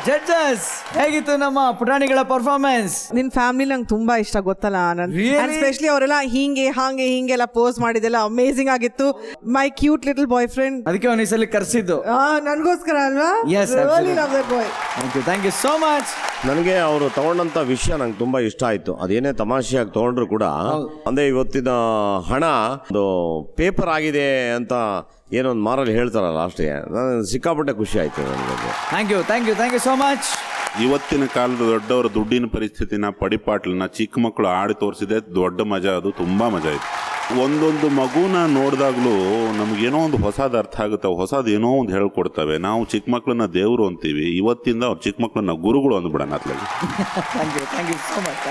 ಜಡ್ಜಸ್ ಹೇಗಿತ್ತು ನಮ್ಮ ಪುಟಾಣಿಗಳ ಪರ್ಫಾರ್ಮೆನ್ಸ್? ನಿನ್ ಫ್ಯಾಮಿಲಿ ನಂಗೆ ತುಂಬಾ ಇಷ್ಟ ಗೊತ್ತಲ್ಲ ಎಸ್ಪೆಷಲಿ ಅವರೆಲ್ಲ ಹಿಂಗೆಲ್ಲ ಪೋಸ್ ಮಾಡಿದೆಲ್ಲ ಅಮೇಸಿಂಗ್ ಆಗಿತ್ತು. My cute little boyfriend, ಅದಕ್ಕೆ ಒಂದು ಸಲ ಕರೆಸಿದ್ದು ನನಗೋಸ್ಕರ ಅಲ್ವಾ? Thank you so much. ನನಗೆ ಅವರು ತಗೊಂಡಂತ ವಿಷಯ ನಂಗೆ ತುಂಬಾ ಇಷ್ಟ ಆಯ್ತು. ಅದೇನೇ ತಮಾಷೆಯಾಗಿ ತಗೊಂಡ್ರು ಕೂಡ ಅಂದ್ರೆ ಇವತ್ತಿನ ಹಣ ಒಂದು ಪೇಪರ್ ಆಗಿದೆ ಅಂತ ಏನೊಂದು ಮಾರಲ್ಲಿ ಹೇಳ್ತಾರಲ್ಲ ಅಷ್ಟೇ, ಸಿಕ್ಕಾಪಟ್ಟೆ ಖುಷಿ ಆಯ್ತು ನನಗೆ. Thank you so much. ಇವತ್ತಿನ ಕಾಲದ ದೊಡ್ಡವರ ದುಡ್ಡಿನ ಪರಿಸ್ಥಿತಿನ ಪಡಿಪಾಟ್ಲನ್ನ ಚಿಕ್ಕ ಮಕ್ಕಳು ಆಡಿ ತೋರಿಸಿದೆ ದೊಡ್ಡ ಮಜಾ. ಅದು ತುಂಬಾ ಮಜಾ ಇತ್ತು. ಒಂದೊಂದು ಮಗುನ ನೋಡಿದಾಗ್ಲೂ ನಮಗೇನೋ ಒಂದು ಹೊಸದು ಅರ್ಥ ಆಗುತ್ತೆ, ಹೊಸದು ಏನೋ ಒಂದು ಹೇಳ್ಕೊಡ್ತವೆ. ನಾವು ಚಿಕ್ಕ ಮಕ್ಕಳನ್ನ ದೇವರು ಅಂತೀವಿ, ಇವತ್ತಿಂದ ಅವ್ರು ಚಿಕ್ಕ ಮಕ್ಕಳನ್ನ ಗುರುಗಳು ಅಂದ್ಬಿಡೋಣ ಅತ್ಲಾಗಿ. Thank you so much.